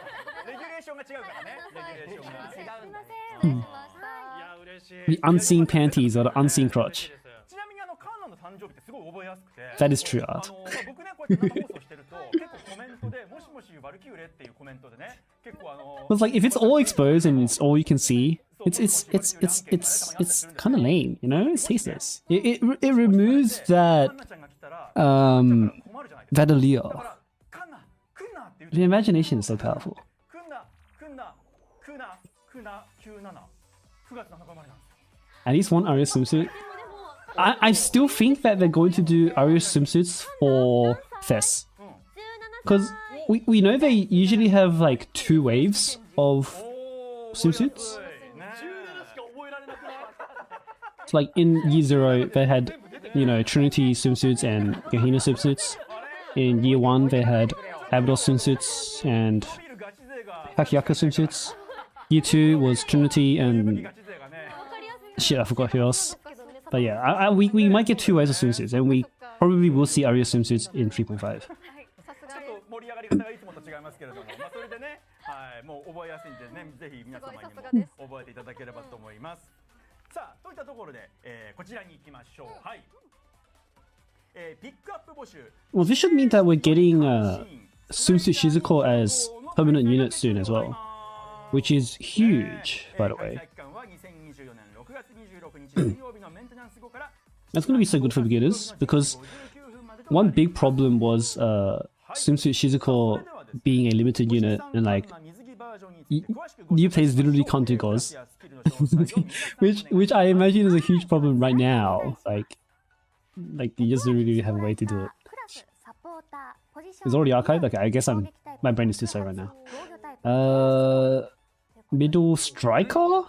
ギュレーションが違うからね。レギュレーションが。すいません、お願いしました。いや嬉しい The unseen panties or the unseen crotch. ちなみにカーナの誕生日ってすごい覚えやすくて。 That is true art. 僕ねこうやって生放送してると結構コメントでもしもしバルキューレっていうコメントでね結構It's like if it's all exposed and it's all you can see, it's kind of lame, you know? It's tasteless. It removes that ちゃんが来たら 困るじゃないですか。 that allure. だから来んな来んなっていう The imagination is so powerful. 来んな来んな来な来な97 9月7日生まれなんですよ。 At least one Aria swimsuit. I still think that they're going to do Aria swimsuits for Fest. Because we know they usually have like 2 waves of swimsuits. ね So like in year 0 they had, you know, Trinity swimsuits and Gehenna swimsuits. In year 1 they had Abydos swimsuits and ビルガチ勢が Kakiyaka swimsuits. Year 2 was Trinity and ガチ勢がね shit, I forgot who else. But yeah, we might get 2 waves of swimsuits, and we probably will see Aria swimsuits in 3.5. ちょっと盛り上がり方がいつもと違いますけれども、まあそれでね、はい、もう覚えやすいんでね、ぜひ皆様にも覚えていただければと思います。さあ、といったところで、こちらに行きましょう。はい。ピックアップ募集。 Well, this should mean that we're getting swimsuit Shizuko as permanent unit soon as well, which is huge, by the way. 開催期間は2024年6月26日水曜日のメンテナンス後から That's going to be so good for beginners because one big problem was swimsuit Shizuko being a limited unit and like new players literally can't do goals, which I imagine is a huge problem right now. Like you just don't really have a way to do it. It's already archived. Okay, I guess my brain is too slow right now. Middle striker,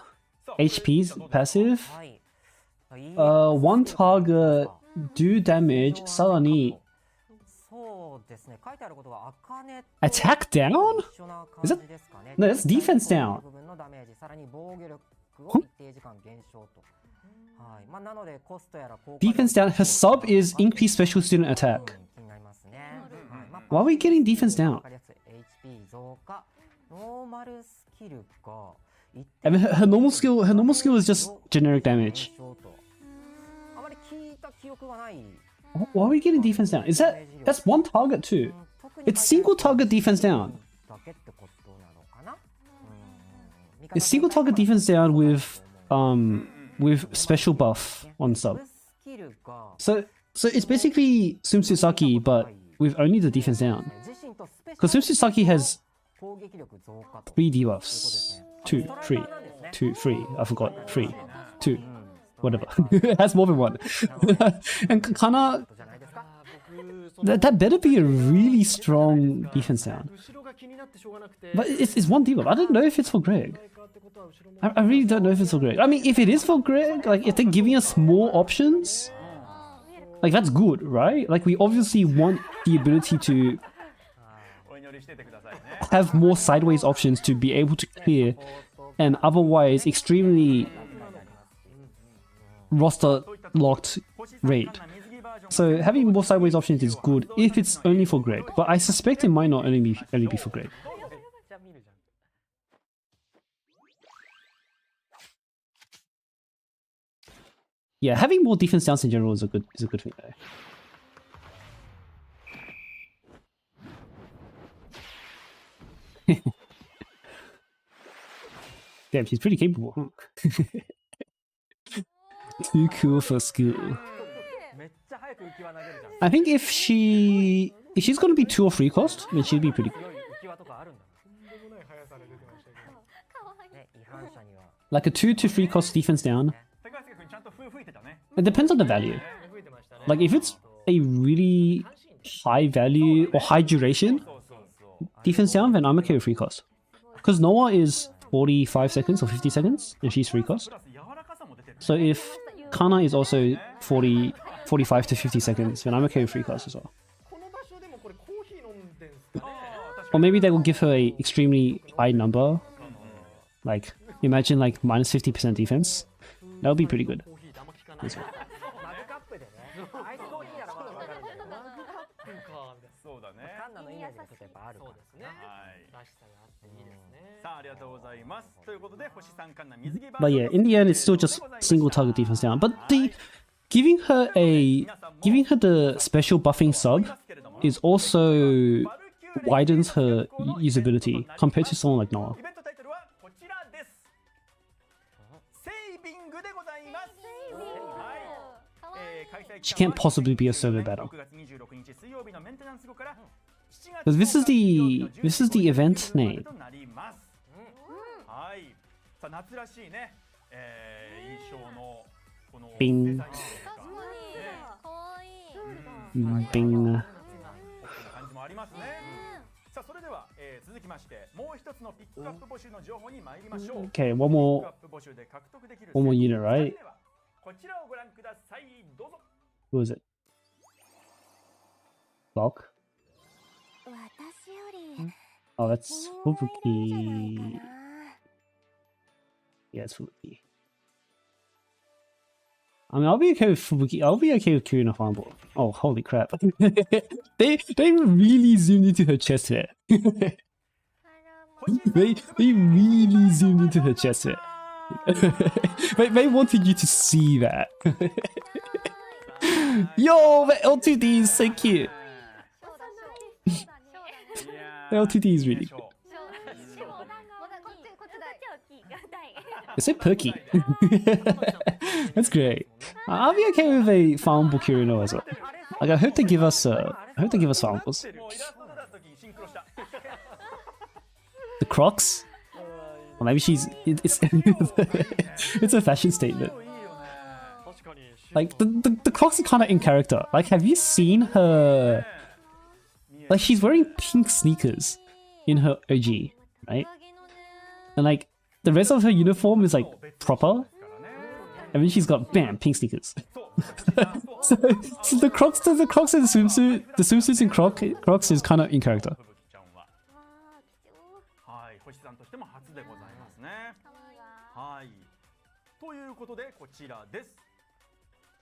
HP's passive. One target, do damage, さらに attack down? Is that... No, that's defense down. Huh? Defense down, her sub is increased special student attack. Why are we getting defense down? I mean, her normal skill is just generic damage. Why are we getting defense down? That's one target too. It's single target defense down. It's single target defense down with special buff on sub. So it's basically Swimsuit Saki but with only the defense down. Because Swimsuit Saki has 3 debuffs. 2, 3, 2, 3. I forgot. 3, 2. Whatever. It has more than one. And Kana... That better be a really strong defense down. But it's one debuff. I don't know if it's for Greg. I really don't know if it's for Greg. I mean, if it is for Greg, like if they're giving us more options, like that's good, right? Like we obviously want the ability to have more sideways options to be able to clear an otherwise extremely roster locked raid. So having more sideways options is good if it's only for Greg, but I suspect it might not only be for Greg. Yeah, having more defense downs in general is a good thing though. Damn, she's pretty capable, huh? Too cool for school. I think if she's gonna be 2 or 3 cost, then she'd be pretty good. Like a 2 to 3 cost defense down. It depends on the value. Like if it's a really high value or high duration そうそうそう。 defense down, then I'm okay with free cost. Because Noah is 45 seconds or 50 seconds, and she's free cost. プラス柔らかさも出てる。 So if Kana is also 45 to 50 seconds, then I'm okay with free cost as well. この場所でもこれコーヒー飲んでんすかね。Or maybe they will give her a extremely high number. Like, imagine like minus 50% defense. That would be pretty good. コーヒーってあんま聞かない。as well. マグカップでねアイスコーヒーならまだわかるけどマグカップかみたいな。そうだね。カンナのイメージがちょっとやっぱあるからそうですね。はい。らしさがあっていいですね。さあ、ありがとうございます。ということで、星さんかんな水着バー But ジョン yeah, in the end, it's still just single target defense down. But the giving her the special buffing sub is also widens her usability compared to someone like Noah. イベントタイトルはこちらです。セービングでございます。はい。開催 She can't possibly be a server battle. 6月26日水曜日のメンテナンス後から7 Because 月 this is the event name. となります。はい。さあ夏らしいね、印象のこの Bing. かわいい。 Bing. 感じもありますね。さあそれでは、続きましてもう一つのピックアップ募集の情報に参りましょう。 Okay, ピックアッ more プ募集で獲得できる unit, right? ではこちらをご覧ください。どうぞ。 Who is it? Block? 私より Oh, that's Fubuki. Yeah, it's Fubuki. I mean, I'll be okay with Fubuki. I'll be okay with Kirina Farmable. Oh, holy crap. they really zoomed into her chest hair. they really zoomed into her chest hair. they wanted you to see that. Yo, the LTD is so cute. The LTD is really good. It's so perky. That's great. I'll be okay with a farmable Kirino as well. Like, I hope they give us farmables. The Crocs? Or maybe it's it's a fashion statement. 確かに。 Like the Crocs are kind of in character. Like, have you seen her? Like, she's wearing pink sneakers in her OG, right? And like the rest of her uniform is like proper, and then she's got bam pink sneakers. so the Crocs and the swimsuits in Crocs is kind of in character. はい、星さんとしても初でございますね。はい。ということでこちらです。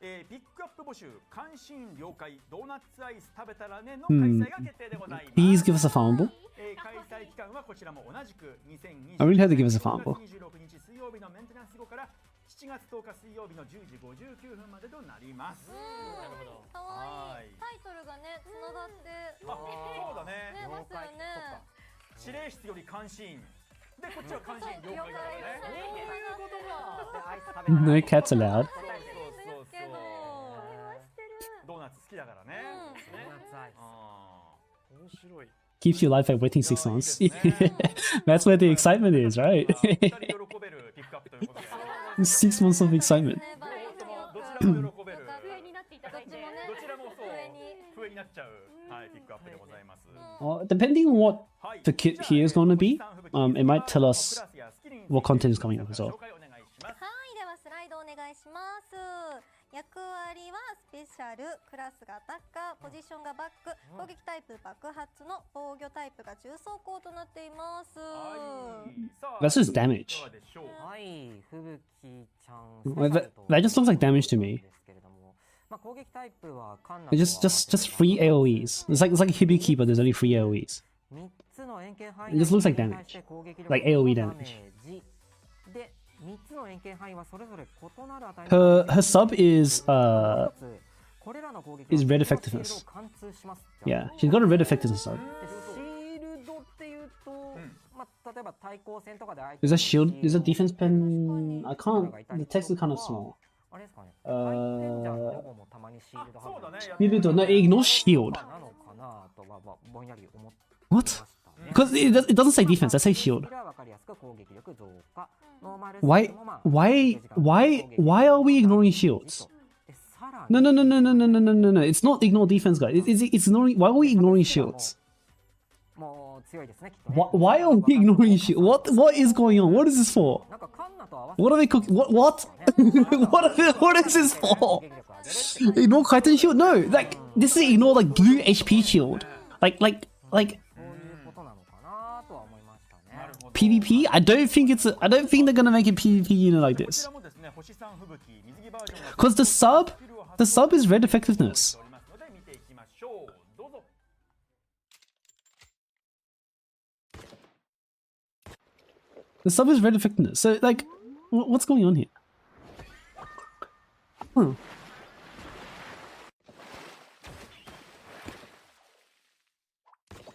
ピックアップ募集関心了解ドーナツアイス食べたらねの開催が決定でございます。 Please give us a farmable. 開催期間はこちらも同じく2020 I really had to give us a farmable. 26日水曜日のメンテナンス後から7月10日水曜日の10時59分までとなります。なるほど。かわいい。タイトルがねつながってそうだね。ねますよね。指令室より関心でこっちは関心了解だからね。No cats allowed. そうドーナツ好きだからね。面白い。 Keeps you alive by waiting 6 months. That's where the excitement is, right? 喜べるピックアップということで。 6 months of excitement. どちらも喜べる。上になっていただいて、どちらもそう笛になっちゃうはいピックアップでございます。 Well, depending on what the kit here is going to be, it might tell us what content is coming up as well. はい、ではスライドお願いします。役割はスペシャル、クラスがアタッカー、ポジションがバック、攻撃タイプ爆発の、防御タイプが重装甲となっています。 That's just damage. はい吹雪ちゃん That just looks like damage to me. ですけれどもまあ攻撃タイプはカンナ It's just free AoEs. It's like Hibiki, but there's only free AoEs. 3つの円形範囲 It just looks like に対して攻撃力 Like AoE ダ damage. メージで3つの円形範囲はそれぞれ異なる値 Her sub is これらの攻撃 is は red シールド effectiveness. を貫通します Yeah, she's got a red effectiveness sub. でシールドっていうと、まあ、例えば対抗戦とかで相手 Is that shield? Is that defense pen? I can't. The text is kind of small. あれですかねファイトレンジャーの方もたまにシールドそうだね。 Shield, no, ignore shield. なのかなとはぼんやり思ってま What? したね Because it doesn't say defense. That says shield. これは分かりやすく攻撃力増加ノーマル Why? ステージもまあ Why are we ignoring shields? で No, no, no, no, no, no, no, no, no, no. It's not ignore defense, guys. It's ignoring. Why are we ignoring shields? もう強いですねきっとね。 Why are we ignoring shields? What is going on? What is this for? なんかカンナと合わせて What are they cooking? What? What is this for? Ignore Kaiten shield? No, like this is ignore like blue HP shield. Like そういうことなのかなとは思いましたね。 PvP? I don't think they're gonna make it PvP unit like this. こちらもですね、星さん吹雪水着バージョンが Cause the sub is red effectiveness. おりますので見ていきましょう。どうぞ。 The sub is red effectiveness. So like, what's going on here? Hmm.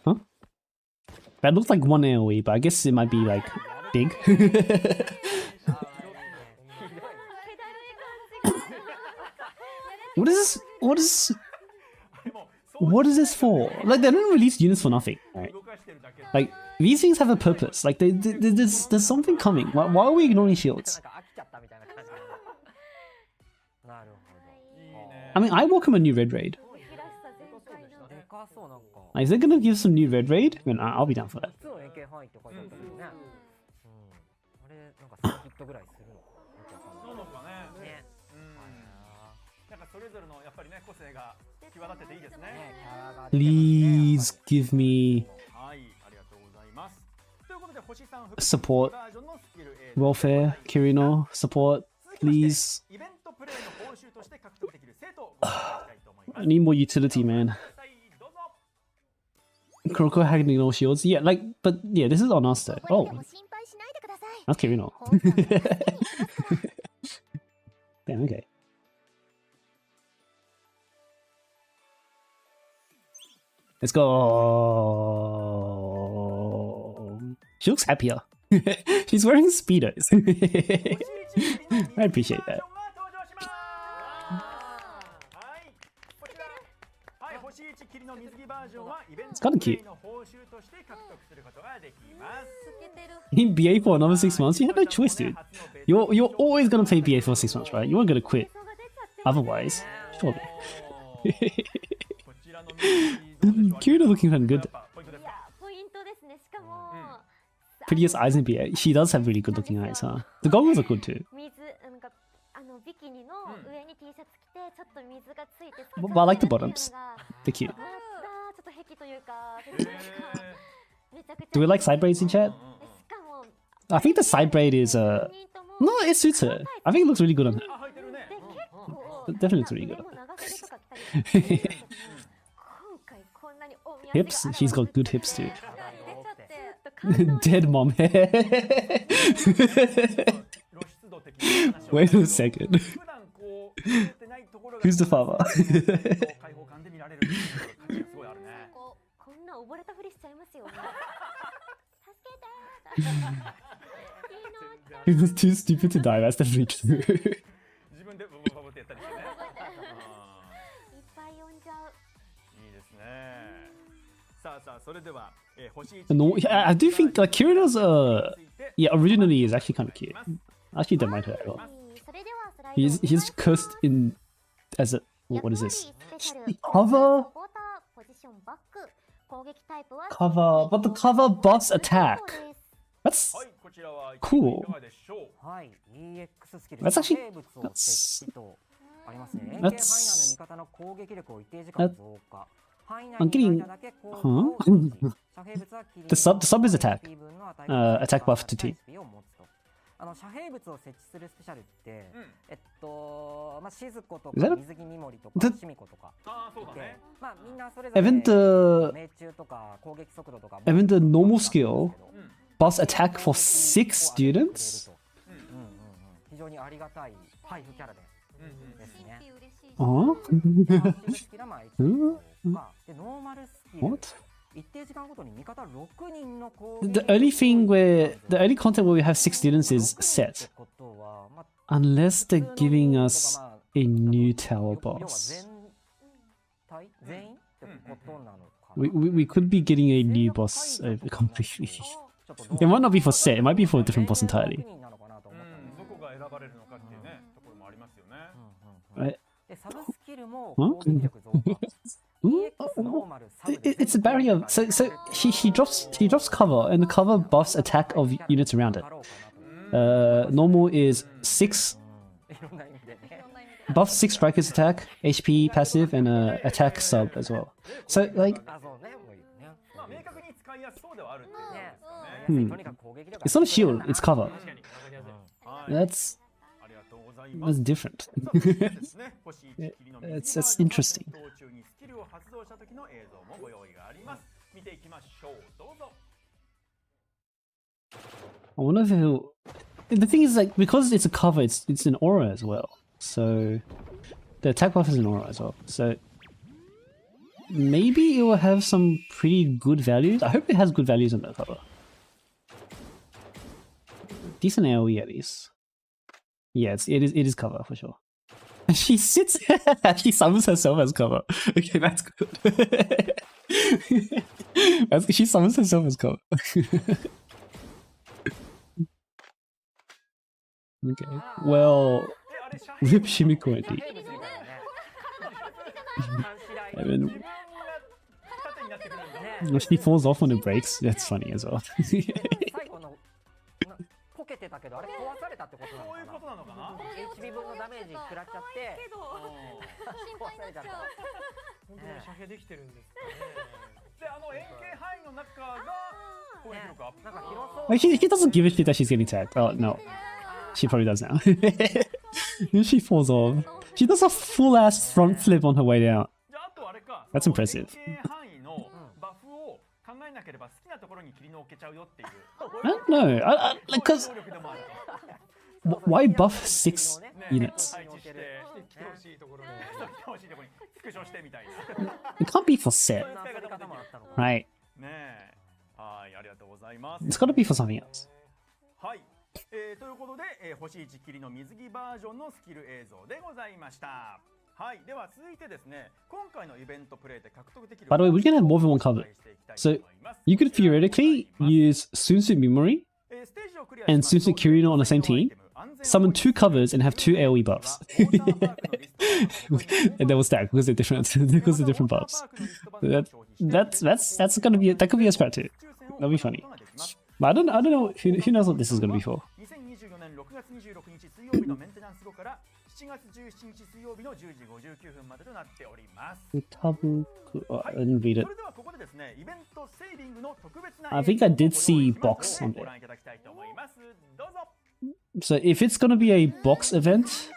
Huh? That looks like one AoE, but I guess it might be like big. What is this? What is this for? Like they don't release units for nothing, right? 動かしてるだけ。 Like these things have a purpose. Like there's something coming. Why are we ignoring shields? なんか飽きちゃったみたいな感じ。なるほど。いいね。 I mean, I welcome a new red raid. でかそうなんか。 Like, is it gonna give some new red raid? I mean, I'll be down for that. 普通の AK 範囲って書いてあったけどね。あれなんか3ヒットぐらいするのかなのかね。な。ね。なんかそれぞれのやっぱりね個性が際立ってていいですね。 Please give me はい、ありがとうございます。ということで星さん support バージョンのスキル welfare, Kirino, support, 続きまして please. イベントプレイの報酬として獲得できる生徒をご紹介したいと思いま I す。 need more utility, man. どうぞ。 Kuroko hacking ignore shields. Yeah, like, but yeah, this is on us though. Oh, that's Kirino. Damn, okay. Let's go. She looks happier. She's wearing speedos. I appreciate that. はい、星1霧の水着バージョンはイベント It's kinda プレ cute. イの報酬として獲得することができます。 In BA for another 6 months, you had no choice, dude. You're always gonna play BA for 6 months, right? You weren't gonna quit. Otherwise, surely. こちらの水着 Kirino looking kind of good. ポイントですか？ポイントですね。しかも、 Prettiest eyes in BA. She does have really good looking eyes, huh? The goggles are good too. 水なんかビキニの上に T シャツ着てちょっと水がついて But I like the bottoms. They're cute. ちょっと壁というかめちゃくちゃ Do we like side braids in chat? しかも I think the side braid is No, it suits her. I think it looks really good on her. あ、履いてるね。 It definitely looks really good on 長 her. 袖とか着たりして今回こんなにおみ Hips? She's got good hips too. 出ちゃって Dead mom hair. 露出度的な話を Wait a second. 普段こう触れてないところが Who's the father? 開放感で見られるっていう価値がすごいあるね。こんな溺れたふりしちゃいますよね助けて He was too stupid to die. That's definitely true. 自分でブブブブってやったりしてね。いっぱい呼んじゃういいですね。さあそれでは星1 No, I do think like Kirino's yeah, originally is actually kind of cute. I actually don't mind her at all. それではスライド He's cursed in as a what is this? cover Cover ポジションバック攻撃タイプは cover, but the cover buffs attack. That's はい、こちらは Cool. いかがでしょう。はい、EX スキル That's actually- 生物を設置とありますね。連 That's- 携範囲内の味方の攻撃力を一定時間増加。範囲内 I'm に getting- いる間だけ攻撃を設置遮蔽物はキリン The sub is attack. 分の値 Attack buff to T. を持つと遮蔽物を設置するスペシャルって、まあ静子と Is that か a- 水着ミモリと The- かシミコとかああ、そうだでね。まあみんなそれぞれ Even the 命中とか攻撃速度とか even the normal skill うん。 buffs attack for 6 students. 非常にありがたい配布キャラでうんですね。嬉しい Huh? スキルはまあうんでノーマルスキル What? 一定時間ごとに味方6人の攻 The only thing where the only content where we have 6 students is って set ことはまあ unless they're 普通の giving 要 us はまあ a new tower 要は boss. 全員ってことなのかな We could be getting a new boss completely. ちょっと It might not be for set. It might be for a different boss entirely. 6人なのかなと思ったんですどこが選ばれるのかっていうね、ところもありますよね。うんうんうん Right? でサブスキルも攻撃力増加。EX ノーマルサブで It's a barrier. So he drops cover, and the cover buffs attack of units around it. Normal is 6 いろんな意味でね。 buffs 6 strikers attack, HP passive, and attack sub as well. So like あ、そうね。もういいね。まあ明確に使いやすそうではあるっていうことねですよね。とにかく攻撃力 it's not a shield, it's cover. 確かにわかりやすい。はい、 That's ありがとうございます。 that's different. さあそしてですね、星1切りの右 That's 側 interesting. 戦闘中にスキルを発動した時の映像もご用意があります。見ていきましょう。どうぞ。 I wonder if it'll... The thing is, like, because it's a cover, it's an aura as well. So the attack buff is an aura as well. So maybe it will have some pretty good values. I hope it has good values on the cover. Decent AoE at least. Yeah, it is cover for sure. She sits. She summons herself as cover. Okay, that's good. She summons herself as cover. Okay. Well, rip Shimiko indeed. I mean, when she falls off when it breaks, that's funny as well. 最後のこけてたけどあれ壊されたってことなのそういうかことなのかな。な。HP 分のダメージ食らっちゃって壊されちゃった。本当に遮蔽できてるんですかね。で、円形範囲の中が攻撃力アップ。なんか広そう。 Like, she doesn't give a shit that she's getting tagged. Oh no, she probably does now. Then she falls off. She does a full ass front flip on her way down. じゃああとあれか。 That's impressive. 円形範囲のバフを考えなければ好きなところに切り抜けちゃうよっていう。 I don't know. Like, cause 能力でもある。 why buff 6 units? 配置して、来てほしいところに。来てほしいところにスクショしてみたいな。 It can't be for set, そんな遊び方もあったのか。 right? ねえ。はい、ありがとうございます。 It's gotta be for something else. はい、ということで、星1切りの水着バージョンのスキル映像でございました。はい、では続いてですね、今回のイベントプレイで獲得できる By the way, we can have more than one cover. So you could theoretically use Sunsu Mimori and Sunsu Kirino on the same team, summon 2 covers, and have 2 AoE buffs. And they will stack because they're different because they're different buffs. That's gonna be that could be a strat too. That'll be funny. But I don't know who knows what this is gonna be for. 2024年6月26日水曜日のメンテナンス後から7月17日水曜日の10時59分までとなっております。 Oh, I didn't read it. それではここでですね、イベントセービングの特別な I think I did see box on ご there. 覧いただきたいと思います。どうぞ。 So if it's gonna be a box event,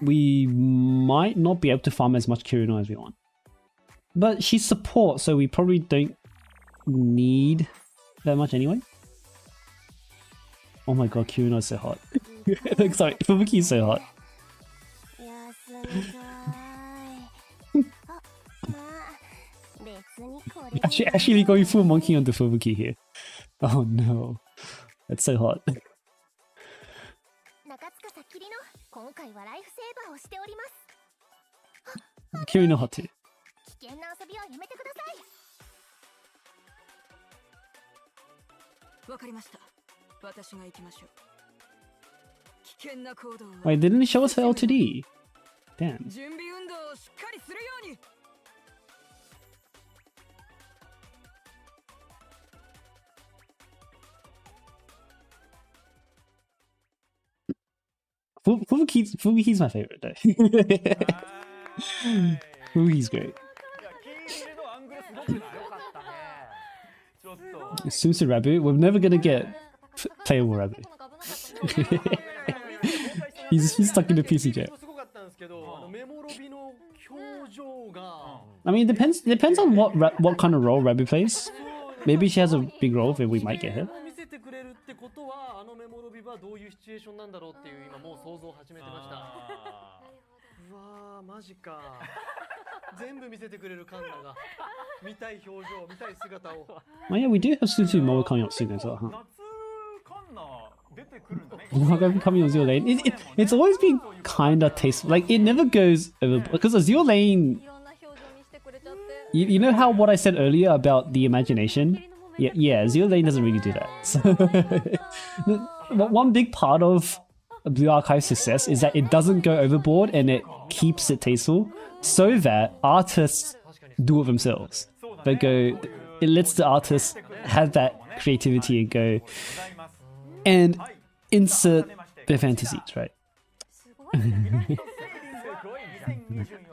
we might not be able to farm as much Kirino as we want. But she's support, so we probably don't need that much anyway. Oh my god, Kirino is so hot. Like, sorry, Fubuki is so hot. Actually going full monkey on the Fubuki here. Oh no. That's so hot. 中塚さきりの今回はライフセーバーをしております。 Kirino hot too. 危険な遊びはやめてください。わかりました。私が行きましょう。危険な行動は Wait, didn't it show us her LTD? Damn. 準備運動をしっかりするように。Fubuki's my favorite though. Fubuki's great. いや、キールのアングルすごくない？よかったね。ちょっと。 Susu Rabu, we're never gonna get playable Rabu. He's stuck in the PC jet. すごかったんですけど、メモロビの表情が。 I mean, depends on what kind of role Rabu plays. Maybe she has a big role, then we might get her. 見せてくれるってことは、メモロビはどういうシチュエーションなんだろうっていう今もう想像を始めてました。うわー、マジか。全部見せてくれるカンナが見たい表情、見たい姿を。 Oh yeah, we do have Susu Moa coming up soon as well, huh? 夏カンナ出てくるんだね。 Moa coming on Zero Lane. It's always been kinda tasteful. Like, it never goes over... Because Zero Lane... いろんな表情見せてくれちゃって。 You know how what I said earlier about the imagination? Yeah, Zero Lane doesn't really do that. So, one big part of Blue Archive's success is that it doesn't go overboard and it keeps it tasteful, so that artists do it themselves. They go, it lets the artists have that creativity and go and insert their fantasies, right?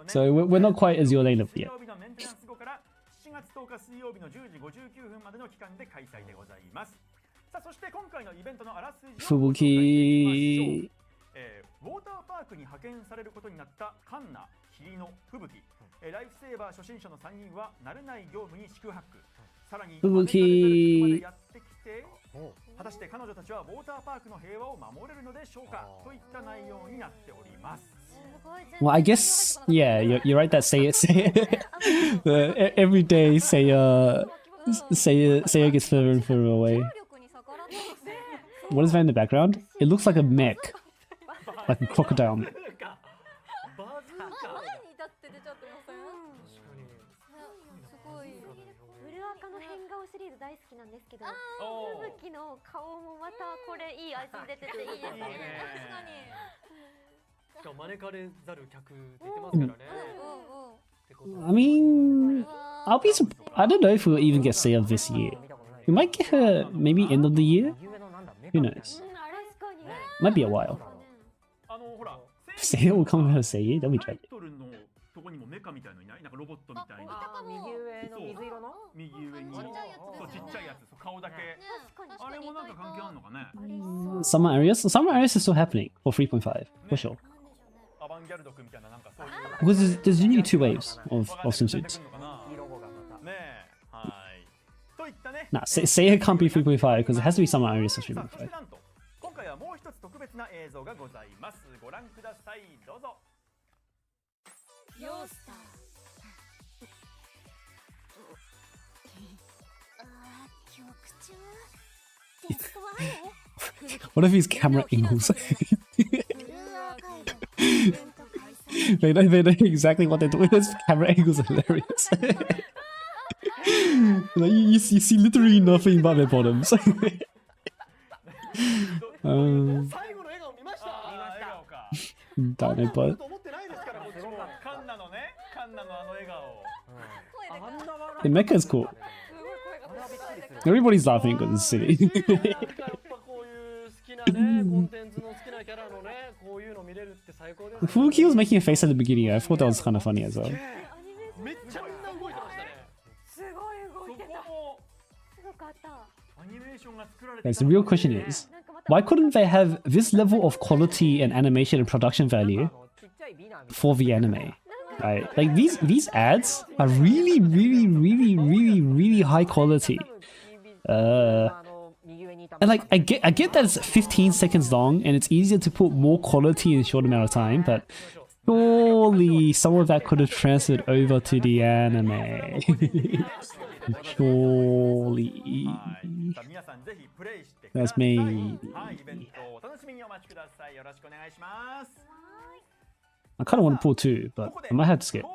So we're not quite as your lane up yet. 7月10日水曜日の10時59分までの期間で開催でございます。さあそして今回のイベントのあらすじをご紹介していきましょう。ウォーターパークに派遣されることになったカンナ、霧の吹雪、ライフセーバー初心者の3人は慣れない業務に四苦八苦。さらに吹雪までやってきて、果たして彼女たちはウォーターパークの平和を守れるのでしょうかといった内容になっております。Well, I guess, yeah, you're right that say it. Every day, Seiya gets further and further away. What is that in the background? It looks like a mech, like a crocodile mech. シリーズ大好きなんですけど、吹雪の顔もまたこれいい味出てていいですね。確かに。しかも招かれざる客って言ってますからね。I mean, I don't know if we'll even get Seiya this year. We might get her maybe end of the year. Who knows? Might be a while. Seiya will come out of Seiya. That'll be tragic. そこにもメカみたいのいない？なんかロボットみたいな。右上の水色の？右上に。そうちっちゃいやつ。顔だけ。あれもなんか関係あるのかね。Summer areas is still happening for 3.5 for sure. アバンギャルド君みたいななんかそういう。Because there's usually 2 waves of swimsuits. ねえ。はい。といったね。Nah, Seiya can't be 3.5 because it has to be Summer areas for 3.5. 今回はもう一つ特別な映像がございます。ご覧ください。どうぞ。ヨースター曲中テストはね What if his camera angles? They know exactly what they're doing. His camera angles are hilarious. Like, you see literally nothing but their bottoms. 最後の笑顔見ました。笑顔か。だね、but と思ってないですからこっちも。カンナのね、カンナのあの笑顔。the mecha is cool. Everybody's laughing because it's silly. やっぱこういう好きなねコンテンツの好きなキャラのねこういうの見れるって最高です。Fuki was making a face at the beginning. I thought that was kind of funny as well. めっちゃみんな動いてましたね。すごい動いてた。すごかった。 Guys, the real question is, why couldn't they have this level of quality and animation and production value for the anime? Right? Like these ads are really, really, really, really, really high quality. And like I get that it's 15 seconds long and it's easier to put more quality in a short amount of time, but surely some of that could have transferred over to the anime. Surely. That's me. I kind of want to pull two, but I might have to skip.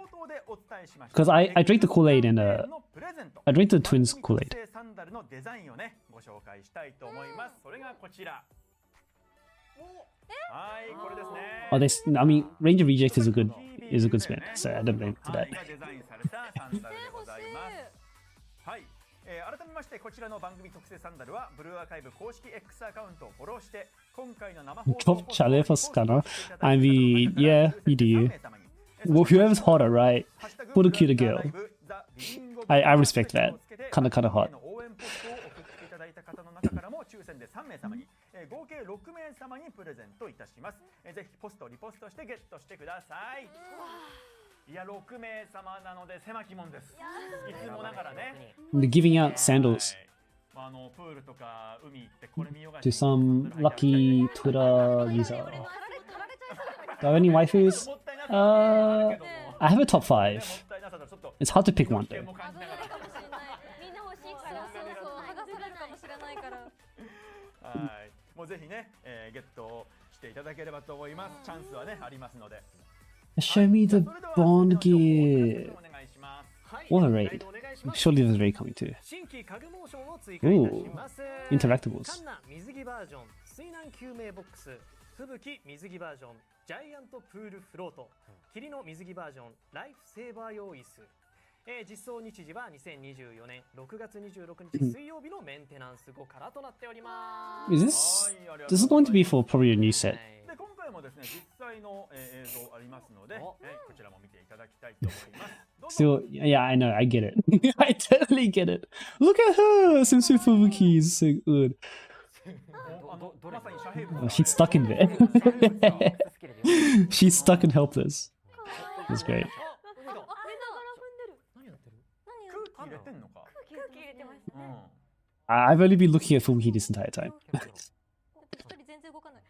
Because I drank the Kool-Aid and I drank the twins Kool-Aid. Oh, this. I mean, Ranger Reject is a good spin. So I don't blame for that. 改めましてこちらの番組特製サンダルはブルーアーカイブ公式 X アカウントをフォローして今回の生放送 Drop Chalefos Scanner. I mean, yeah, you do. Well, whoever's hotter, right? Put a cuter girl. I respect that. Kinda hot. 抽選で3名様に、合計6名様にプレゼントいたします。ぜひポストリポストしてゲットしてください。いや6名様なので狭き門です。いつもながらね。They're giving out sandals. プールとか海行ってこれ見よがし to some lucky Twitter user. Do I have any waifus? I have a top 5. It's hard to pick one though. もうぜひね、ゲットしていただければと思います。チャンスはねありますので。Show me the Bond gear. What a raid. Surely there's a raid coming too. Ooh, interactables. 吹雪水着バージョンジャイアントプールフロート、霧の水着バージョンライフセーバー用椅子。実装日時は2024年6月26日水曜日のメンテナンス後からとなっております。 This is going to be for probably a new set. で今回もですね実際の映像ありますので、こちらも見ていただきたいと思います。 Still, yeah, I know, I get it. I totally get it. Look at her! Sensu Fubuki is so good. Oh, she's stuck in there. She's stuck and helpless. That's great. 空気入れてんのか。空気入れてますね。 I've only been looking at Fubuki this entire time. 一人全然動かない。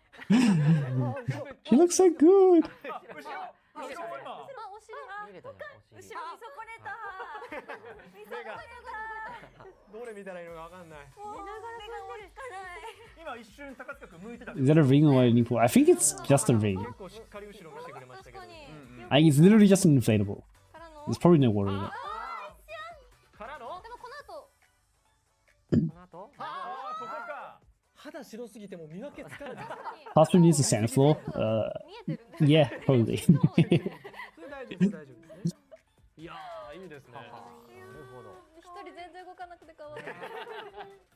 She looks so good. あ、お尻。後ろ見損ねた。見損ねた。どれ見たらいいのかわかんない。目が追いつかない。今一瞬高塚君向いてた。 Is that a ring or an inflatable? I think it's just a ring. 結構しっかり後ろ見せてくれましたけど。 It's literally just an inflatable. There's probably no water in it. からの？でもこの後。この後ああここか。肌白すぎても見分けつかない。 Bathroom needs a sand floor. 見えてるね。 Yeah, probably. それ大丈夫です。いやーいいですね。なるほど。一人全然動かなくて可愛い。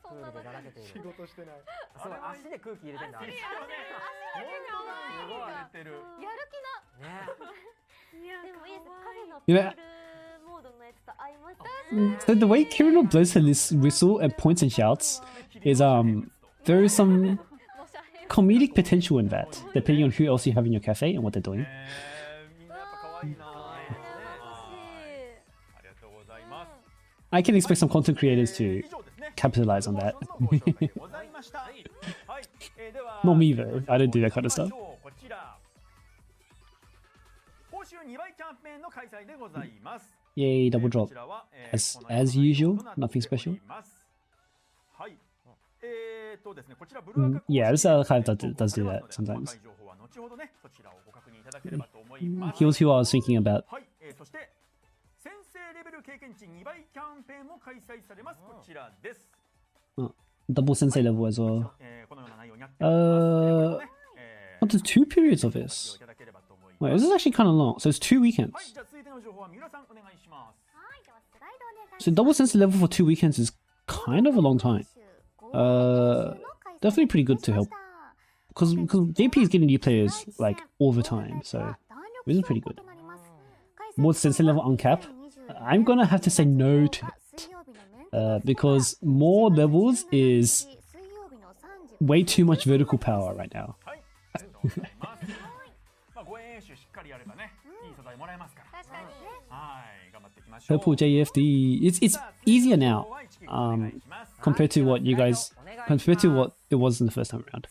そんな中で。仕事してない。すごい足で空気入れてんだ。すごい入れてる。やる気な。ね。でもいいです。カフェの You プ know, ールモードのやつと合います。 so the way Kirino blows her whistle and points and shouts is there is some comedic potential in that, depending on who else you have in your cafe and what they're doing. みんなやっぱ可愛いな。ありがとうございます。 I can expect some content creators to capitalize on that. Not me though. I don't do that kind of stuff. こちら報酬2倍キャンペーンの開催でございます。 Yay, double drop. こちらは As usual, nothing special. はい。ですね、こちらブルーアカ Yeah, this archive does do that sometimes. 情報は後ほどね、そちらをご確認いただければと思います。 Here's who I was thinking about. はい、そして先生レベル経験値2倍キャンペーンも開催されます。こちらです。 Double sensei level as well. このような内容になっております。 What the 2 periods of this? いただければと思います。 Wait, this is actually kind of long. So it's 2 weekends. はい、じゃあ続いての情報は三浦さんお願いします。 はい、ではスライドお願い So double sensei level for 2 weekends is kind of a long time. Definitely pretty good to help. Because JP is getting new players like all the time, so this is pretty good. More sensei level uncap. I'm gonna have to say no to it. Because more levels is way too much vertical power right now. はい、ありがとうございます。まあご演習しっかりやればね、いい素材もらえますから。確かにね。はい、頑張っていきましょう。 Purple JFD. It's easier now. Compared to what you guys compared to what it was in the first time around.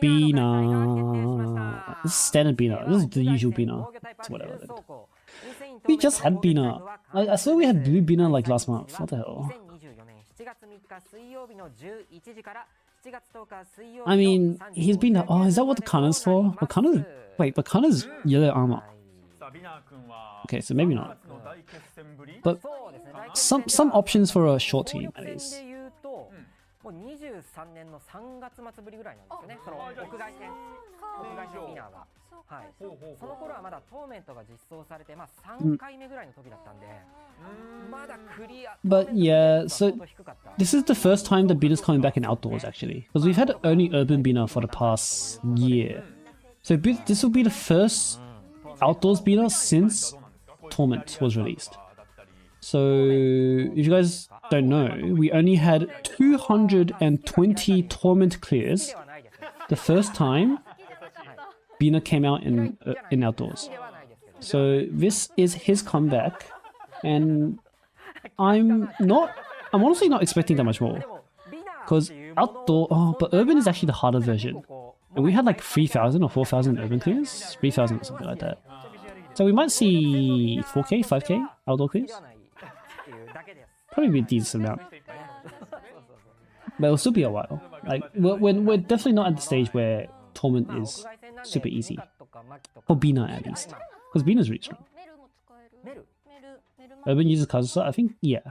Bina. This is standard Bina. This is the usual Bina. It's whatever. We just had Bina. I saw we had blue Bina like last month. What the hell? I mean, he's been. Oh, is that what the Kana's for? But Kana's. Wait, but Kana's yellow armor. Okay, so maybe not. But some options for a short team at least. もう23年の3月末ぶりぐらいなんですよね。その屋外戦、屋外戦ビナーが。はい。その頃はまだトーメントが実装されて、まあ3回目ぐらいの時だったんで、まだクリア。But yeah, so this is the first time that Bina's coming back in outdoors actually, because we've had only urban Bina for the past year. So this will be the first outdoors Bina since Torment was released. So if you guys don't know, we only had 220 Torment clears the first time Bina came out in outdoors. So this is his comeback, and I'm honestly not expecting that much more, because outdoor. Oh, but urban is actually the harder version, and we had like 3,000 or 4,000 urban clears, 3,000 or something like that. So we might see 4K, 5K outdoor clears. Probably be a decent amount, but it'll still be a while. Like we're definitely not at the stage where Torment is super easy for Bina at least, because Bina's really strong. Urban uses Kazusa, I think. Yeah.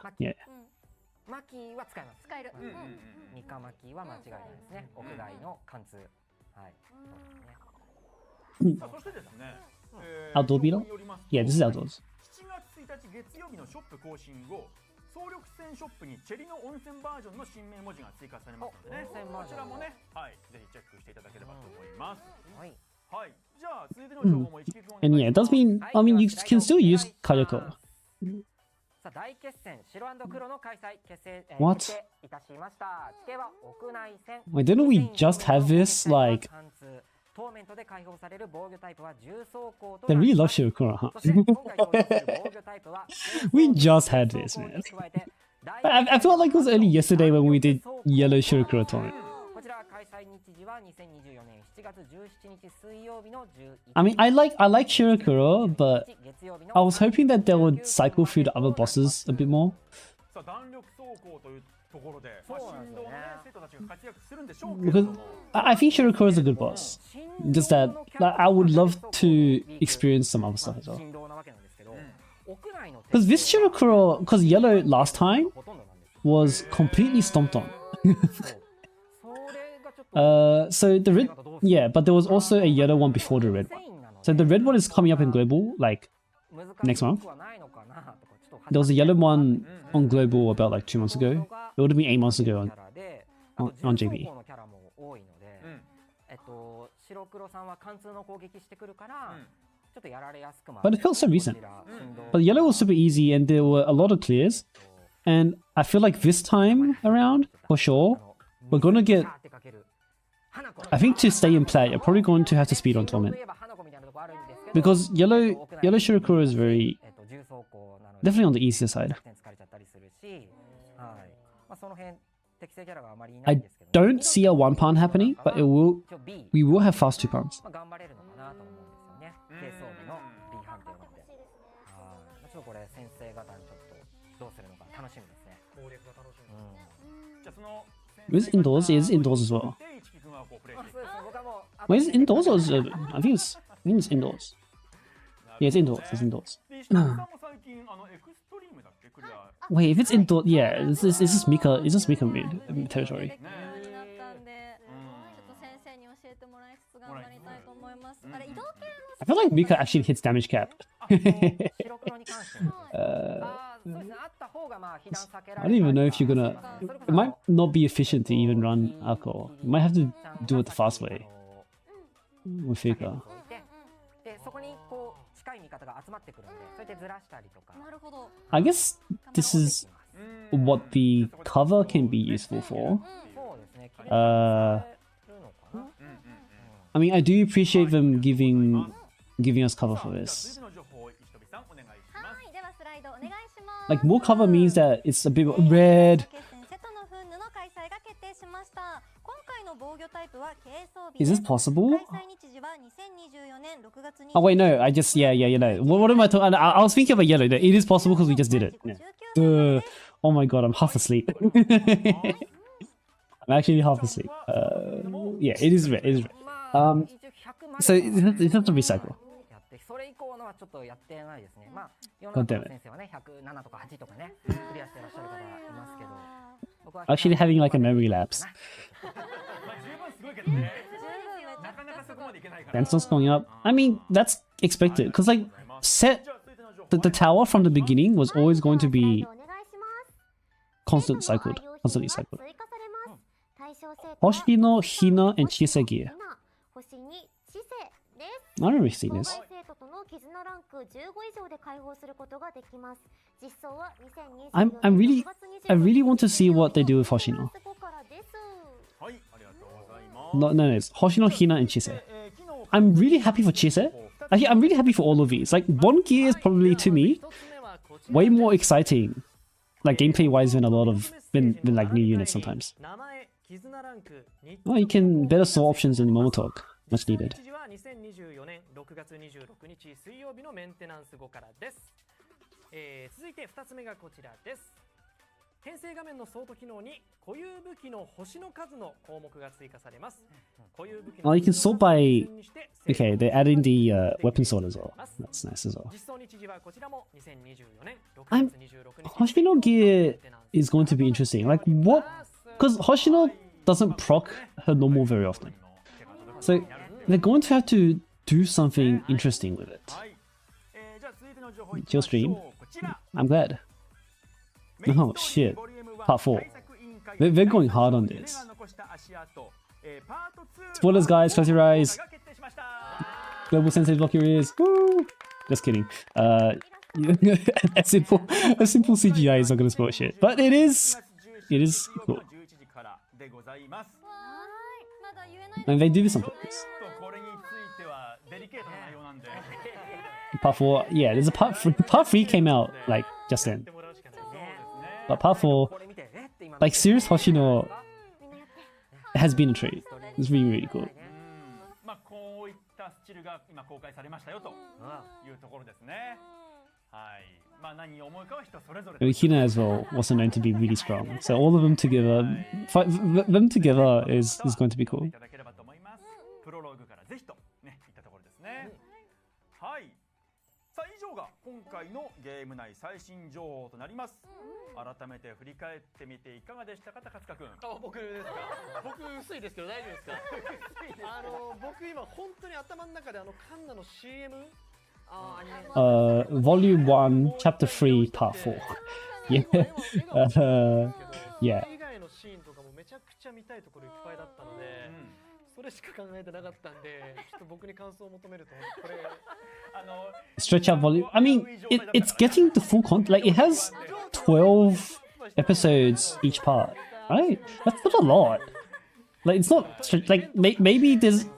マキは使えます。使える。ニカマキは間違いないですね。屋外の貫通。はい。さあそしてですね、Outdoor beetle? 情報によりますと Yeah, this is outdoors. 7月1日月曜日のショップ更新後、総力戦ショップにチェリの温泉バージョンの新名文字が追加されますのでね、お温泉バこちージョンらもね、はい、ぜひチェックしていただければと思います。はい。はい、じゃあ続いての情報も一木君お And 願 yeah, い it し does ます。 mean, I mean, you can still use Kayako. さあ大決戦白黒の開催決定、What? 決定いたしました。地形は屋内戦。 Wait, didn't we just have this, like... トーメントで解放される防御タイプは重装甲と They な really り love ます。 Shirokuro, huh? そして今回登場する防御タイプは We just had this, man. I felt like it was only yesterday when we did Yellow Shirokuro tournament. こちら開催日時は2024年7月17日水曜日の11 I mean, I like Shirokuro, but 月曜日の I was hoping that they would cycle through the other bosses a bit more. さあ弾力走行というところで、まあ、そうなんですよね振動のね生徒たちが活躍するんでしょうけれど Because も、 I think Shirokuro is a good boss. Just that, like, I would love to experience some other stuff as well. 振動なわけなんですけど、屋内の Because this Shirokuro, because Yellow last time ほとんどなんです。 was completely stomped on. それがちょっと So the red, yeah, but there was also a yellow one before the red one. So the red one is coming up in global, like next month. There was a yellow one on global about like 2 months ago. It would have been 8 months ago on JP. 白黒さんは貫通の攻撃してくるからちょっとやられやすくもあ But る it felt so recent. But yellow was super easy and there were a lot of clears. And I feel like this time around, for sure, we're gonna get... I think to stay in play, you're probably going to have to speed on Torment. Because yellow Shirokuro is very... definitely on the easier side. I don't see a 1-pound happening, but we will have fast 2-pounds. 頑張れるのかなと思うんですよね。軽装備の B 判定なので。ちょっとこれ先生方にちょっとどうするのか楽しみですね。攻略が楽しみです。じゃあその Is it indoors? It is indoors as well. で一木君はこうプレイしていく。そうですね。僕はもう Wait, is it indoors or is it... I think it's indoors. Yeah, it's indoors. It's indoors. で石木さんも最近エクストリームだっけクリア。 Wait, if it's indoor... Yeah, this is Mika... Is this Mika territory? になったんで、ちょっと先生に教えてもらいつつ頑張りたいと思います。あれ移動系 I feel like Mika actually hits damage cap. 白黒に関しては。そうですね。あった方がまあ被弾避けら I れ don't る。 even know if you're gonna... It might not be efficient to even run alcohol. You might have to do it the fast way. With Fika. でそこにこう近い味方が集まってくるんで、それでずらしたりとか。なるほど。 I guess this is what the cover can be useful for. そうですね。 I mean, I do appreciate them giving us cover for this. 続いての情報を石飛さんお願いします。はい、ではスライドお願いします。 Like, more cover means that it's a bit red. 決戦セトのフンヌの開催が決定しました。今回の防御タイプは軽装備 Is this possible? 開催日時は2024年6月20日。 Oh, wait, no. I just... Yeah, you know. What am I talking... I was thinking about yellow. No, it is possible because we just did it. Yeah. Duh. Oh my god, I'm half asleep. I'm actually half asleep. Yeah, it is red. It is red. So it has to recycle. それ以降のはちょっとやってないですね。まあ世の中の先生はね、107とか8とかね、クリアしてらっしゃる方いますけど、僕は Actually having like a memory lapse. まあ十分すごいけどね。なかなかそこまでいけないから。 Fences going up. I mean, that's expected. Because like, the tower from the beginning was always going to be constantly cycled. Hoshino, Hina, and Chisagi. I don't really see this. I really want to see what they do with Hoshino. はい、ありがとうございます。 No, it's Hoshino, Hina, and Chise. I'm really happy for Chise. Actually, I'm really happy for all of these. Like, one gear is probably, to me, way more exciting, like gameplay-wise than a lot of, than like new units sometimes. Well, you can better saw options in Momotalk. Much needed. 2024年6月26日水曜日のメンテナンス後からです。続いて2つ目がこちらです。編成画面のソート機能に固有武器の星の数の項目が追加されます。固有武器の Oh, you can sort by... Okay, they're adding the weapon sort as well. That's nice as well. 実装日時はこちらも2024年6月26日。 Hoshino gear is going to be interesting. Like, what? Because Hoshino doesn't proc her normal very often. So they're going to have to do something interesting with it. はい、じゃあ続いての情報い Chill stream. こちら I'm glad. Oh shit. Part 4. 対策委員会 They're going hard on this. が残した足跡パート2 Spoilers, guys. Close your eyes. が決定しました Global Sensei, block your ears. Woo! Just kidding. A simple CGI is not gonna spoil shit, but it is cool. 11時からでございます。まだ言えない And they do this on purpose. これについてはデリケートな内容なんで Part 4, yeah, there's a part 3. Part 3 came out like just then, もらうしかないね。 but Part 4, これ見てえって今 like Serious Hoshino, has been a treat. It's really really cool. まあこういったスチルが今公開されましたよというところですね。はい。まあ何を思うかは人それぞれ。 Hina as well, also known to be really strong. So all of them together, them together is going to be cool. いただければと思います。プロローグからぜひとねいったところですね。はい。さあ以上が今回のゲーム内最新情報となります。改めて振り返ってみていかがでしたか高塚くん。あ、僕ですか。僕薄いですけど大丈夫ですか。僕今本当に頭の中でカンナの CM。Volume 1, Chapter 3, Part 4. Yeah. Yeah. 以外のシーンとかもめちゃくちゃ見たいところいっぱいだったので、それしか考えてなかったんで、ちょっと僕に感想を求めるとこれ Stretch out volume. I mean, it's getting the full content. Like, it has 12 episodes each part, right? That's not a lot. Like, it's not like maybe there's.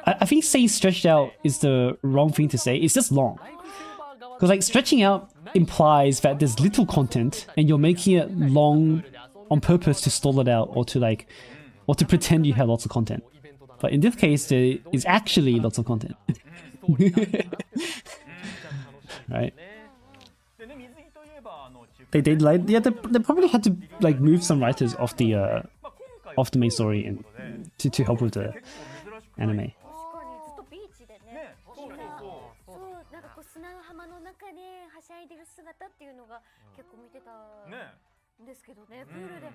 I think saying stretched out is the wrong thing to say. It's just long. Because like stretching out implies that there's little content and you're making it long on purpose to stall it out or to pretend you have lots of content. But in this case, there is actually lots of content. Right? They probably had to like move some writers off the main story and to help with the anime. なんかこう砂の浜の中ではしゃいでる姿っていうのが結構見てたんですけどね。プールでプ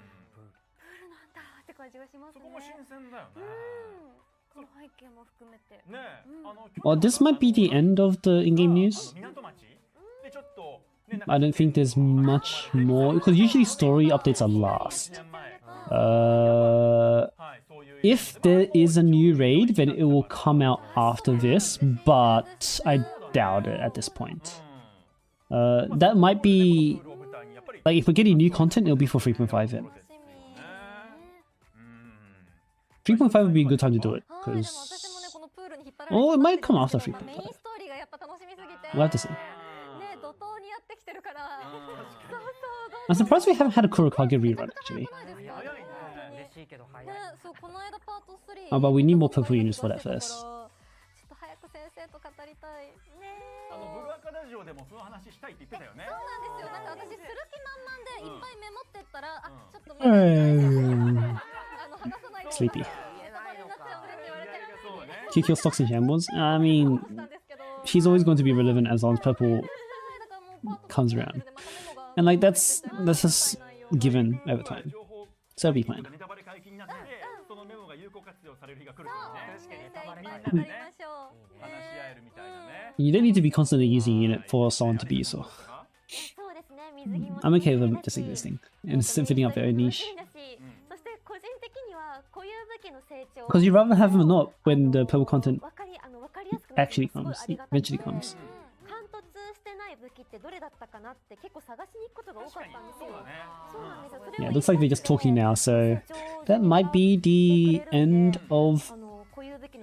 ールなんだって感じがしますね。そこも新鮮だよね。この背景も含めて。ね、Well, this might be the end of the in-game news. I don't think there's much more because usually story updates are last. If there is a new raid, then it will come out after this, but I doubt it at this point. That might be like if we're getting new content, it'll be for 3.5 then. 3.5 would be a good time to do it because oh, it might come after 3.5. We'll have to see. I'm surprised we haven't had a Kurokage rerun actually. But we need more purple units for that first. ブルアカラジオでもその話したいって言ってたよね。そうなんですよ。なんか私する気満々でいっぱいメモってったら、あ、ちょっと話さないで。Sleepy. QQ stocks in shambles. I mean, she's always going to be relevant as long as purple comes around, and like that's just given over time. So it'll be fine. You don't need to be constantly using unit for someone to be useful. I'm okay with them just existing and filling up their own niche. Because you'd rather have them or not when the purple content actually comes, eventually comes. Yeah, it looks like they're just talking now, so that might be the end of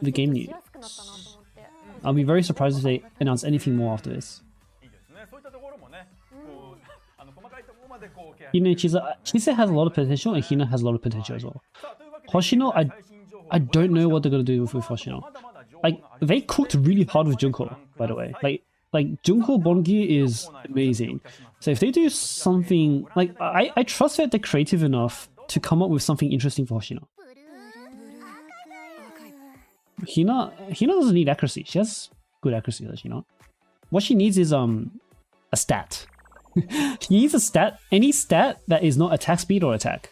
the game news. I'll be very surprised if they announce anything more after this. Hina and Chise has a lot of potential and Hina has a lot of potential as well. Hoshino, I don't know what they're gonna do with Hoshino. Like, they cooked really hard with Junko, by the way. Like Junko Bongi is amazing. So if they do something like I trust that they're creative enough to come up with something interesting for Hoshino. Hina doesn't need accuracy. She has good accuracy, does she not? What she needs is a stat. She needs a stat, any stat that is not attack speed or attack.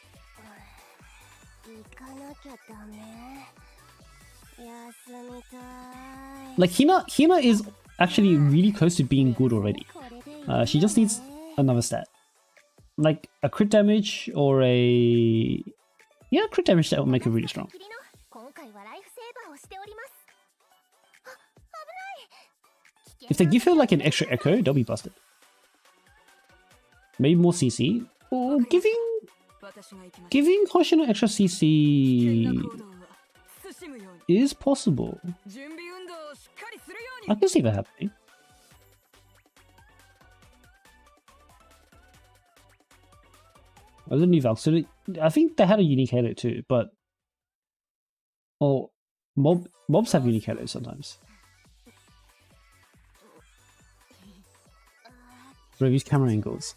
like Hina is actually really close to being good already. She just needs another stat, like a crit damage or a crit damage that will make her really strong. If they give her like an extra echo, they'll be busted. Maybe more CC. Or giving Hoshino extra CC is possible. I can see that happening. I didn't even so I think they had a unique halo too, but mobs have unique halos sometimes. Reviews camera angles.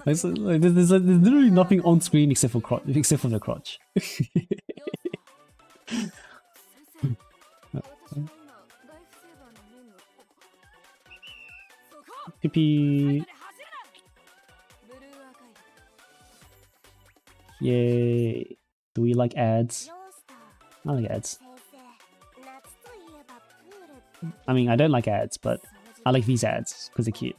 There's literally nothing on screen except for the crotch. Pee. Yay. Do we like ads? I like ads. I mean, I don't like ads, but I like these ads because they're cute.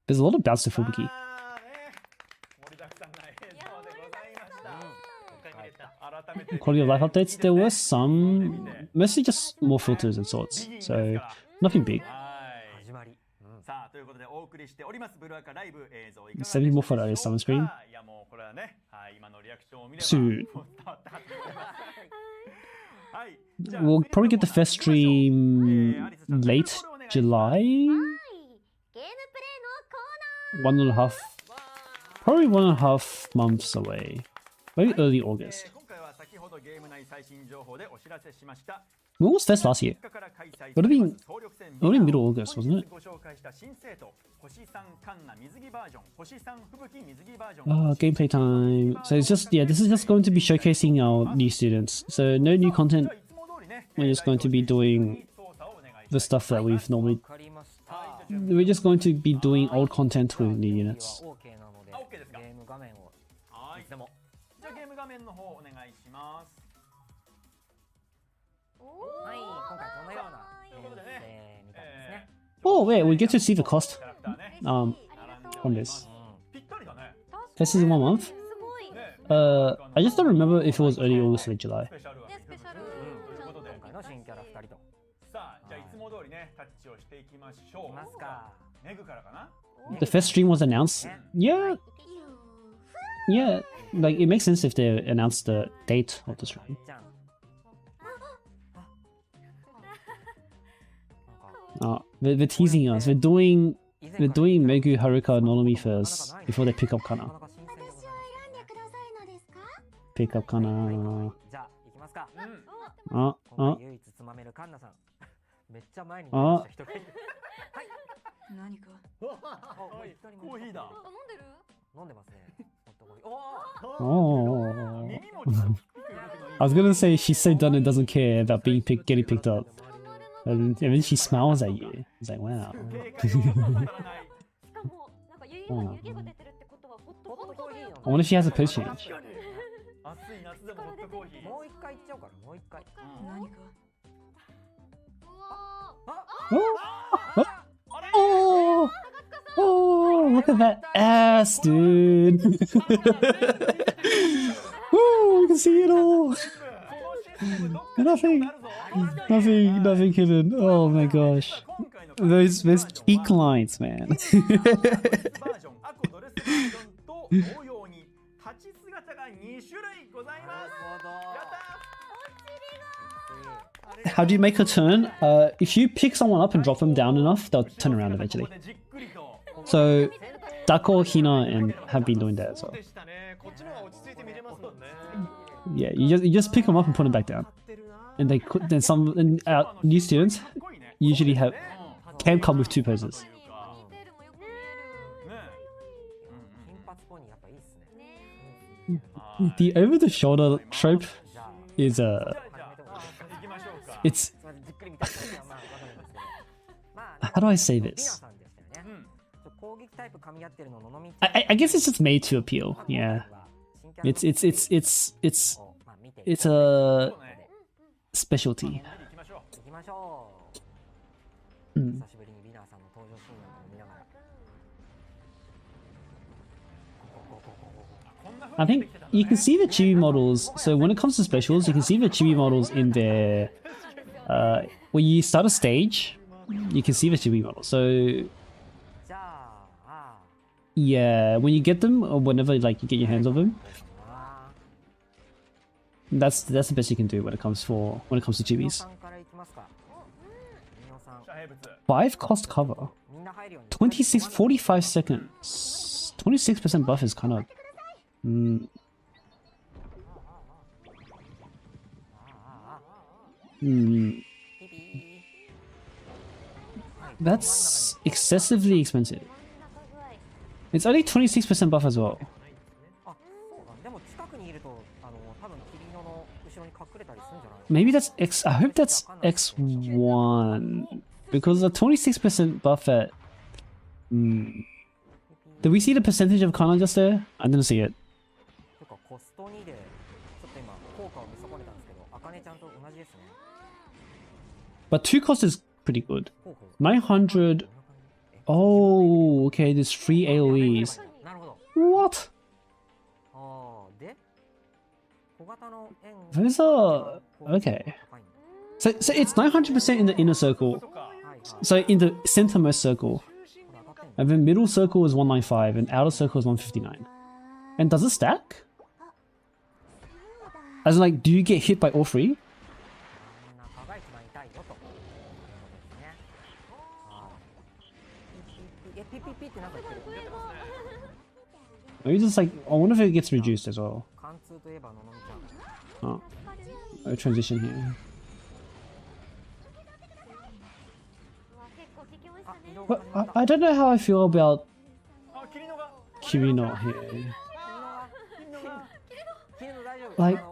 There's a lot of bounce to Fubuki. Quality of life updates, there were some, mostly just more filters and sorts, so nothing big. 70 more photos on the screen. Soon. We'll probably get the first stream late July? 1.5, probably 1.5 months away. Maybe early August. When was first last year? Would have been only middle August, wasn't it? Gameplay time. So it's just, this is just going to be showcasing our new students. So no new content. We're just going to be doing the stuff that we've normally. We're just going to be doing old content with new units. Oh wait, we get to see the cost on this. This is 1 month. I just don't remember if it was early August or late July. The first stream was announced. Yeah, like it makes sense if they announce the date of the stream. They're teasing us. They're doing Megu, Haruka, Nonomi first before they pick up Kana. Pick up Kana. Oh. I was gonna say she's so done and doesn't care about getting picked up. And then she smiles at you. It's like, wow. Oh. I wonder if she has a post change. Oh, look at that ass, dude. Oh, you can see it all. Nothing hidden. Oh my gosh. Those cheek lines, man. How do you make a turn? If you pick someone up and drop them down enough, they'll turn around eventually. So, Dako, Hina, and have been doing that as well. Yeah, you just pick them up and put them back down, and then some new students usually can come with 2 poses. The over the shoulder trope is it's how do I say this? I guess it's just made to appeal. Yeah, it's a specialty. 行きましょう。 Mm. 久しぶりにビナーさんの登場シーンなんかも見ながら。 I think you can see the chibi models. So when it comes to specials, you can see the chibi models in their when you start a stage, you can see the chibi model. So じゃあ、 yeah, when you get them or whenever like you get your hands on them, あ that's the best you can do when it comes to ー chibis. さんからいきますか。ミノさん、 5 cost cover, みんな入るように。 26 45 seconds, 26% buff is kind of that's excessively expensive. It's only 26% buff as well. あ、そうだ。でも近くにいると、多分キリノの後ろに隠れたりするんじゃない？ Maybe that's X. I hope that's X1 because the 26% buff at. Did we see the percentage of Kana just there? I didn't see it. というかコスト2でちょっと今効果を見損ねたんですけど、あかねちゃんと同じですね。 But 2 cost is pretty good. ほうほう。 900. Oh, okay. There's 3 AoEs. なるほど。 What? ああ、で小型の円 Those are okay. So it's 900% in the inner circle. So in the centermost circle, and then middle circle is 195, and outer circle is 159. And does it stack? As in, like, do you get hit by all three? 中が一番痛いよということですね。あーピピピってなんか言ってる。 Maybe just like I wonder if it gets reduced as well. 貫通といえばののみちゃん。 Oh, no transition here. 結構聞きましたね。 But I don't know how I feel about Kirino here. キリノ大丈夫。 Like-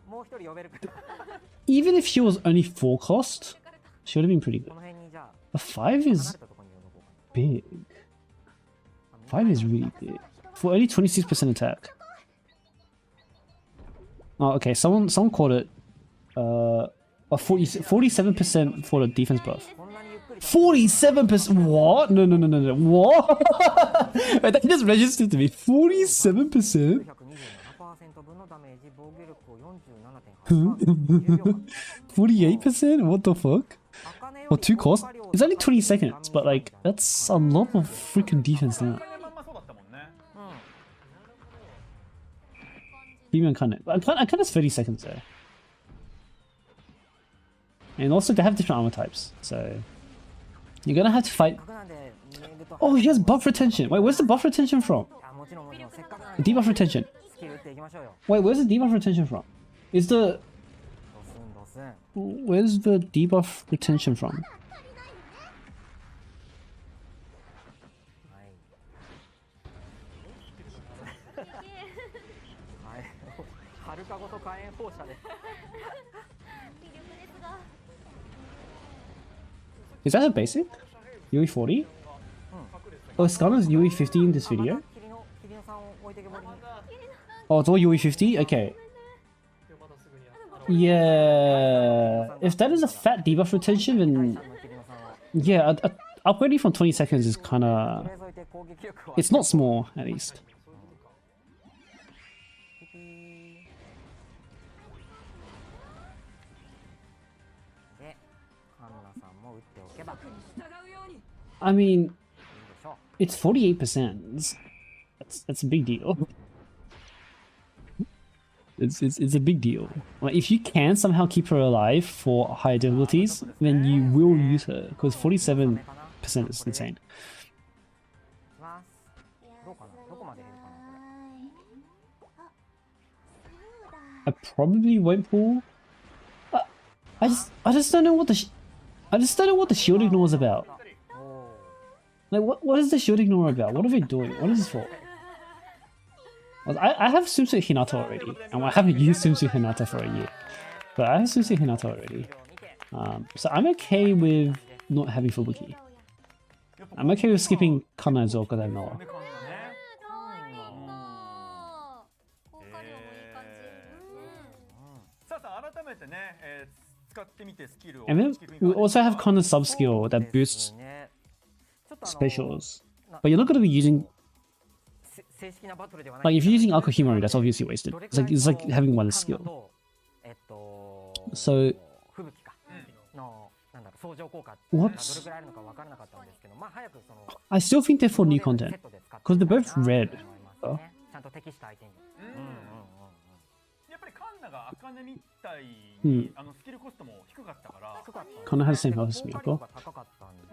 もう一人呼べるから。 Even if she was only 4 cost, she would have been pretty こ good. の辺にじゃあ But 5離れ is たところに呼ぼうか。 big. 5 is really big for only 26% attack. Oh, okay. Someone called it. A 47% for the defense buff. こんなにゆっくり 47%? What? No. What? That just registered to me. 47%? 127% 分のダメージ、防御力を 47.8%。 48%? What the fuck? For 2 cost? It's only 20 seconds, but like, that's a lot of freaking defense now. まんまそうだったもんね。 Even kind of, I kind of 30 seconds there. And also they have different armor types, so you're gonna have to fight. なんでメグと Oh, he has buff retention. Wait, where's the buff retention from? あ、もちろんせっかくなんで Debuff retention. スキル打っていきましょうよ。 Wait, where's the debuff retention from? Is the ドスン。 where's the debuff retention from? はい。はい。はるかごと火炎放射で。 魅力ですが。 Is that a basic? UE 40? Oh, Scarlet's UE 50 in this video. キリノさんを置いてけぼりに。 Oh, it's all UE 50? Okay. Yeah. If that is a fat debuff retention, then キリノさんを yeah, upgrading from 20 seconds is kind of. とりあえず置いて攻撃力を。 It's not small, at least. ピピーで、カンナさんも打っておけばいい I mean, でしょう。 it's 48%. That's a big deal. It's a big deal. Like, if you can somehow keep her alive for higher difficulties, then you will use her because 47% is insane. いきます。どうかな、どこまで減るかな、これ。 I probably won't pull. I just don't know what I just don't know what the shield ignore is about. お Like, what is the shield ignore about? What are they doing? What is this for? I have Swimsuit Hinata already, and I haven't used Swimsuit Hinata for a year. But I have Swimsuit Hinata already. So I'm okay with not having Fubuki. やっぱ I'm okay with skipping Kana as well because I know. ね、カンナね。かわいいな。効果量もいい感じ。さあさあ改めてね、使ってみてスキルを。 And then we also have Kana sub skill that boosts ねちょっとspecials. But you're not going to be using 正式なバトルではない like if you're using Aqua Himari, that's obviously wasted. It's like having one skill. So 吹雪かのなんだろう相乗効果 What? がどれぐらいあるのかわからなかったんですけど、まあ早くその I still think they're for new content because they're both red. ちゃんと適した相手に。やっぱりカンナが茜みたいに、スキルコストも低かったから。 Kana has the same health as me, 高かったんで。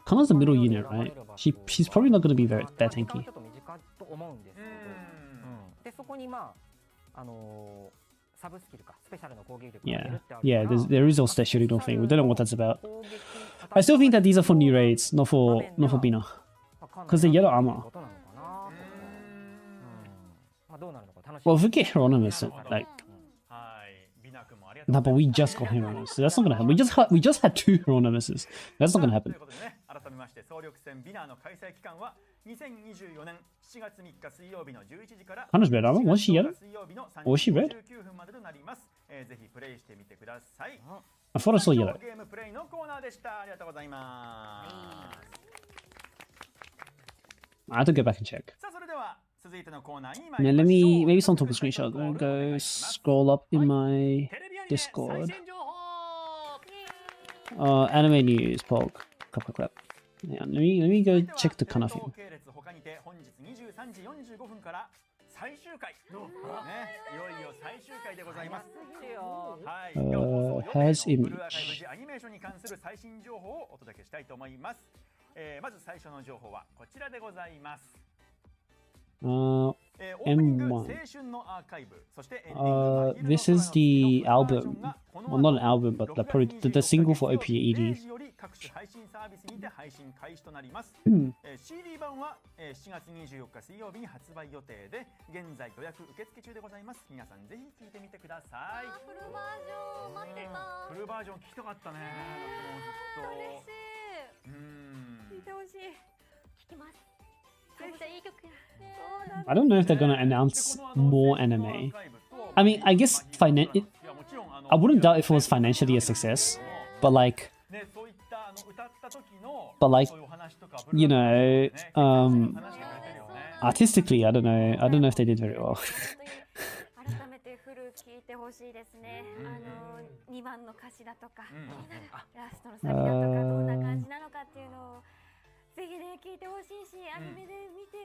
Kana's the middle unit, right? She's probably not going to be very that tanky. ちょっと短いと思うんですけど、でそこにまあサブスキルかスペシャルの攻撃力が出るってある Yeah, there is also that shooting thing. We don't know what that's about. I still think that these are for new raids, not for Bina. Because they're yellow armor. Well, if we get Hieronymus, like, no, but we just got Hieronymus, so that's not gonna happen. We just had 2 Hieronymuses. That's not gonna happen. 改めまして総力戦ビナーの開催期間は2024年7月3日水曜日の11時から Hannah's red armor? Was she yellow? 水曜日の Was she red? 39分までとなります。ぜひプレイしてみてください。 I thought I saw yellow. ゲームプレイのコーナーでした。ありがとうございます。 I have to go back and check. さあそれでは続いてのコーナーに Now let me maybe someone took a screenshot. I'm gonna go scroll up in my Discord. Anime news, Pog. Clap. Yeah, let me go check the Kana thing. 他にて本日23時45分から最終回ね、いよいよ最終回でございます。はい、has image. ブルーアーカイブ時アニメーションに関する最新情報をお届けしたいと思います。まず最初の情報はこちらでございます。M1. This is the album. Well, not an album, but the single for OPED. CD 版は7月24日水曜日に発売予定で、現在予約受付中でございます。皆さんぜひ聞いてみてください。フルバージョン待ってた。フルバージョン聞きたかったね。嬉しい。聞いてほしい。聞きます。I don't know if they're gonna announce more anime. I mean, I guess I wouldn't doubt if it was financially a success, but like, you know, artistically, I don't know if they did very well. 改めてフル聞いてほしいですね。2番の歌詞だとか、ラストのサビだとかどんな感じなのかっていうのをぜひね聞いてほしいし、アニメで見て、こ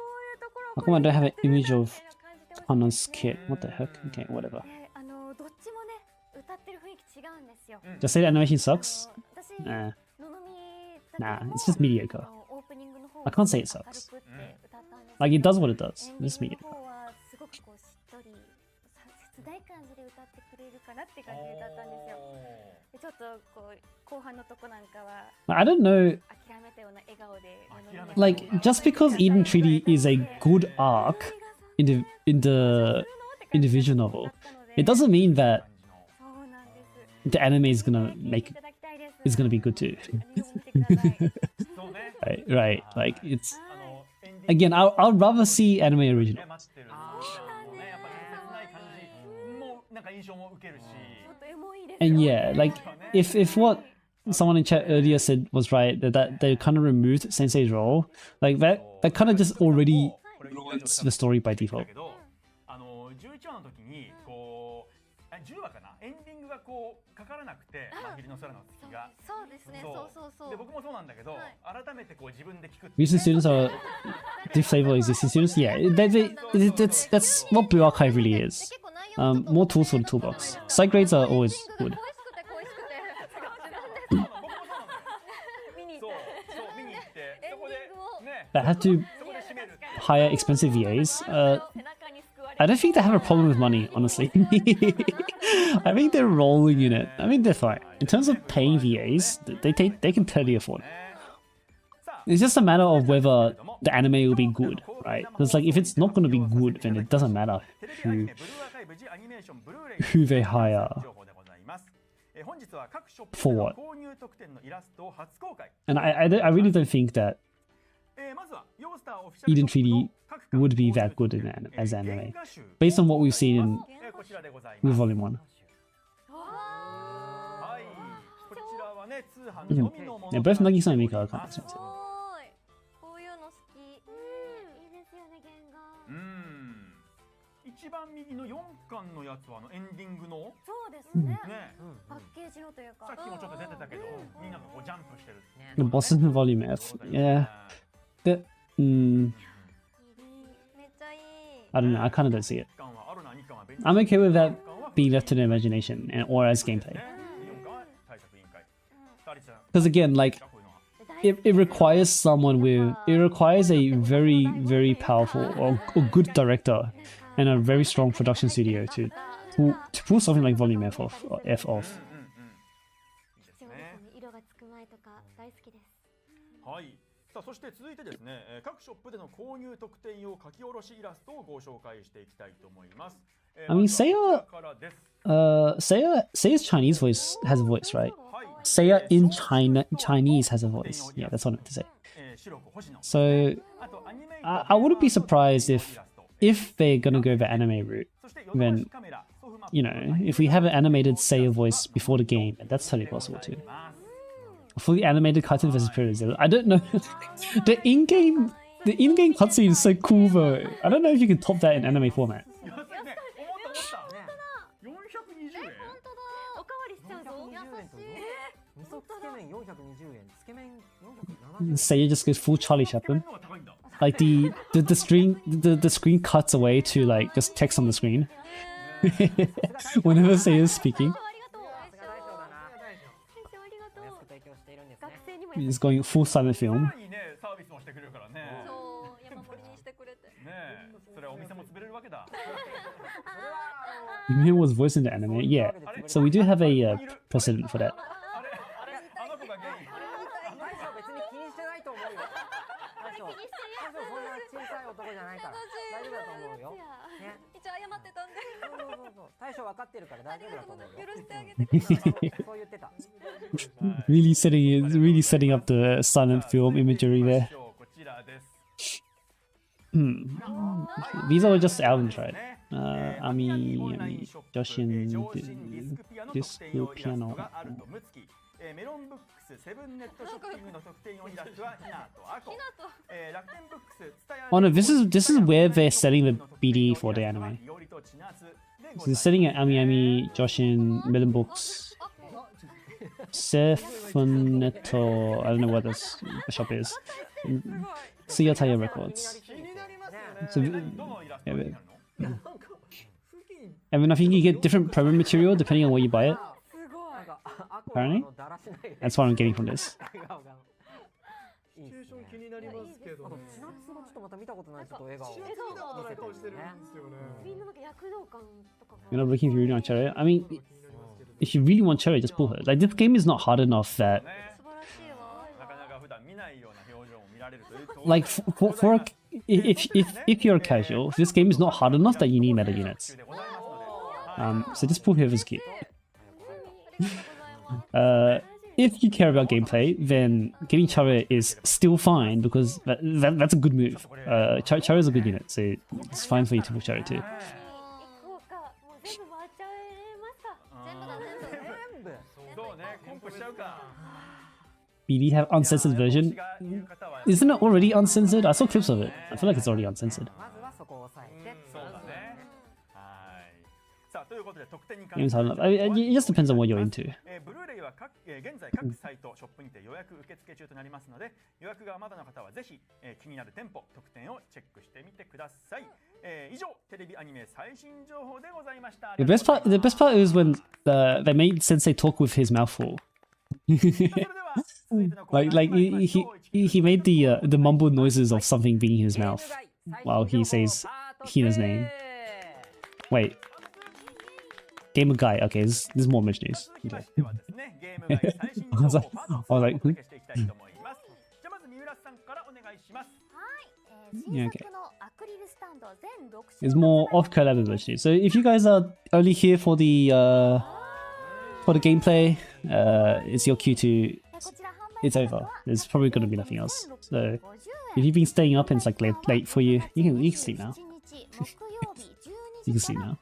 ういうところ。 How come I don't have an image of Hana's kit? What the heck? Okay, whatever. どっちもね歌ってる雰囲気違うんですよ。 Just say the animation sucks? 私 Nah. ののみ Nah, it's just mediocre. オープニングの方 I can't say it sucks. Like, it does what it does. It's mediocre. すごくこうしっとり切ない感じで歌ってくれるかなって感じで歌ったんですよ。でちょっとこう後半のとこなんかは I don't know. 諦めたような笑顔で Like, just because Eden Treaty is a good arc in the visual novel, it doesn't mean that the anime is gonna be good too. Right. Like, it's again, I'd rather see anime original. And yeah, like if what someone in chat earlier said was right, that they kind of removed Sensei's role, like that kind of just already ruins the story by default. 11話の時にこう10話かな、エンディングがこうかからなくて、真昼の空の月が。そうですね。そう。で僕もそうなんだけど、改めてこう自分で聞く。Recent students are disabled existing students. Yeah, that's what Blue Archive really is. More tools for the toolbox. Side grades are always good. I had to hire expensive VAs. I don't think they have a problem with money, honestly. I think they're rolling in it. I mean, they're fine. In terms of paying VAs, they can totally afford. It's just a matter of whether the anime will be good, right? Because like, if it's not going to be good, then it doesn't matter who they hire. 本日は各ショップ For での what? 購入特典のイラストを初公開。 And I really don't think that まずはヨースターオフィシャル Eden ショップの 3D 各巻 would be 購入 that good 特 in 典 as 原 anime, 画集 based on what we've seen in こちらでござい with ます。 Volume 1. はい、こちらはね、通販のみのもの Yeah, both Nagisa and Mika are kind of す expensive. ごい。こういうの好き。いいですよね原画。一番右の4巻のやつはエンディングのそうですね。ね、パッケージのというか。さっきもちょっと出てたけど、みんながこうジャンプしてる。 The bosses in Volume F. Yeah. The, めっちゃいい。 I don't know. I kind of don't see it. 1巻はあるな、2巻は別 I'm okay with that being left to the imagination or as gameplay. ね、4巻は対策委員会。さあリチさん、 Because again, like こういうのは it requires someone with it requires a very powerful or good director and a very strong production studio to pull something like Volume F off. いいですね。色がつく前とか大好きです。はい。さあそして続いてですね、各ショップでの購入特典用書き下ろしイラストをご紹介していきたいと思います。 I mean, まずはこちらからです。 Seiya's Chinese voice has a voice, right? はい。 Seiya in Chinese has a voice. Yeah, that's what I meant to say. 白く星野。 So あとアニメ I wouldn't be surprised if they're gonna go the anime route. そして then, You know, if we have an animated Seiya voice before the game, that's totally possible too. A fully animated cartoon versus Pyramids. I don't know. the in-game cutscene is so cool though. I don't know if you can top that in anime format. 420円。おかわりしちゃうぞ。優しい。味噌つけ麺420円、つけ麺470円。 Seiya just goes full Charlie Chaplin. のが高いんだ。 Like the screen cuts away to like just text on the screen. Whenever Seiya is speaking, さすが大将だな。ありがとう。安く提供しているんですね。学生にも he's going full silent さ film. らにね、サービスもしてくれるからね。そう、山盛りにしてくれて。ね、それはお店も潰れるわけだ。 Yumio was voiced in the anime, yeah. So we do have a precedent for that. あれ、あの子が原因。大将別に気にしてないと思うよ。大将、大将そんな小さい男じゃないから大丈夫だと思うよ。ね。一応謝ってたんで。そう。大将分かってるから大丈夫だと思うよ。許してあげてください。そう言ってた。 really setting up the silent film imagery there. こちらです。 These are just albums, right? Ami, Joshin, Disc Piano. メロンブックス、セブンネットショッピングの特典用イラストはヒナとアコ。楽天ブックス、ツタヤ Oh no, this is where they're setting the BD for the anime. So they're setting at Ami, Joshin, Melon Books, Sephoneto, I don't know what this shop is. Suyataya Records. So, yeah, I mean, I think you get different promo material depending on where you buy it. Apparently? That's what I'm getting from this. シチュエーション気になりますけどね。ちなつもちょっとまた見たことないちょっと笑顔。笑顔してるんですよね。みんななんか躍動感とかも。 You're not looking for really on Cherry? I mean, if you really want Cherry, just pull her. Like, this game is not hard enough that, 素晴らしいわ。 なかなか普段見ないような表情も見られるという。 like, if you're a casual, this game is not hard enough that you need meta units. So just pull whoever's cute. If you care about gameplay, then getting Chara is still fine because that's a good move. Chara is a good unit, so it's fine for you to pull Chara too. 行こうか。もう全部回っちゃえますか。全部だ全部。そうね、コンプしちゃうか。 BD have uncensored version? Isn't it already uncensored? I saw clips of it. I feel like it's already uncensored. まずはそこを押さえて。そうだね。はい。さあということで特典に関 Games して hard enough. I mean, it just depends on what you're into. ブルーレイは現在各サイトショップにて予約受付中となりますので、予約がまだの方はぜひ気になる店舗特典をチェックしてみてください。以上テレビアニメ最新情報でございました。 The best part is when they made Sensei talk with his mouth full. like he made the mumbled noises of something being in his mouth while he says Hina's name. Wait. Gamer guy. Okay, there's more Mitch news. Okay. I was like, who? Yeah, okay. There's more off collab Mitch news. So if you guys are only here for the for the gameplay. It's your Q2. It's over. There's probably gonna be nothing else. So if you've been staying up and it's like late for you, you can sleep now. You can sleep now.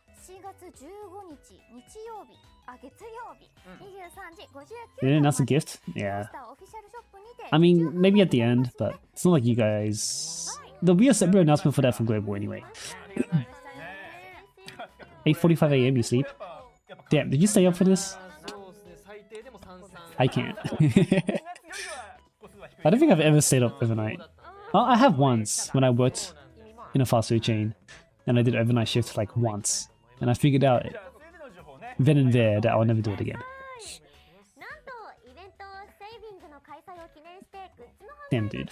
Yeah, that's a gift. Yeah. I mean, maybe at the end, but it's not like you guys. There'll be a separate announcement for that from Global anyway. 8:45 a.m. you sleep? Damn, did you stay up for this? I can't. I don't think I've ever stayed up overnight. Oh, I have once when I worked in a fast food chain and I did overnight shift like once, and I figured out then and there that I'll never do it again. Damn, dude.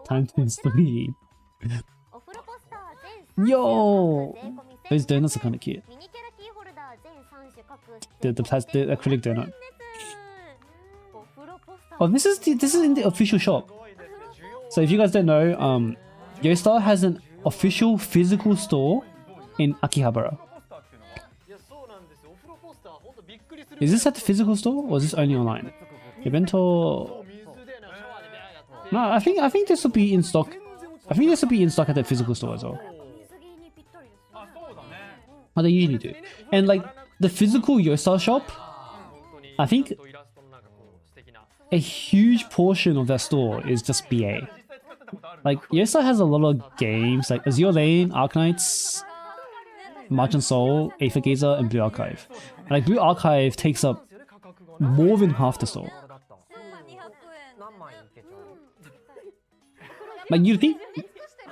Time to sleep. Yo! Those donuts are kind of cute. The acrylic donut. Oh, this is in the official shop. So if you guys don't know, Yostar has an official physical store in Akihabara. Is this at the physical store or is this only online? Evento. No, I think this will be in stock. I think this will be in stock at the physical store as well. Oh, they usually do. And like the physical Yostar shop, I think a huge portion of that store is just BA. Like Yostar has a lot of games like Azure Lane, Arknights, March & Soul, Aether Gazer, and Blue Archive. And like Blue Archive takes up more than half the store. Like you think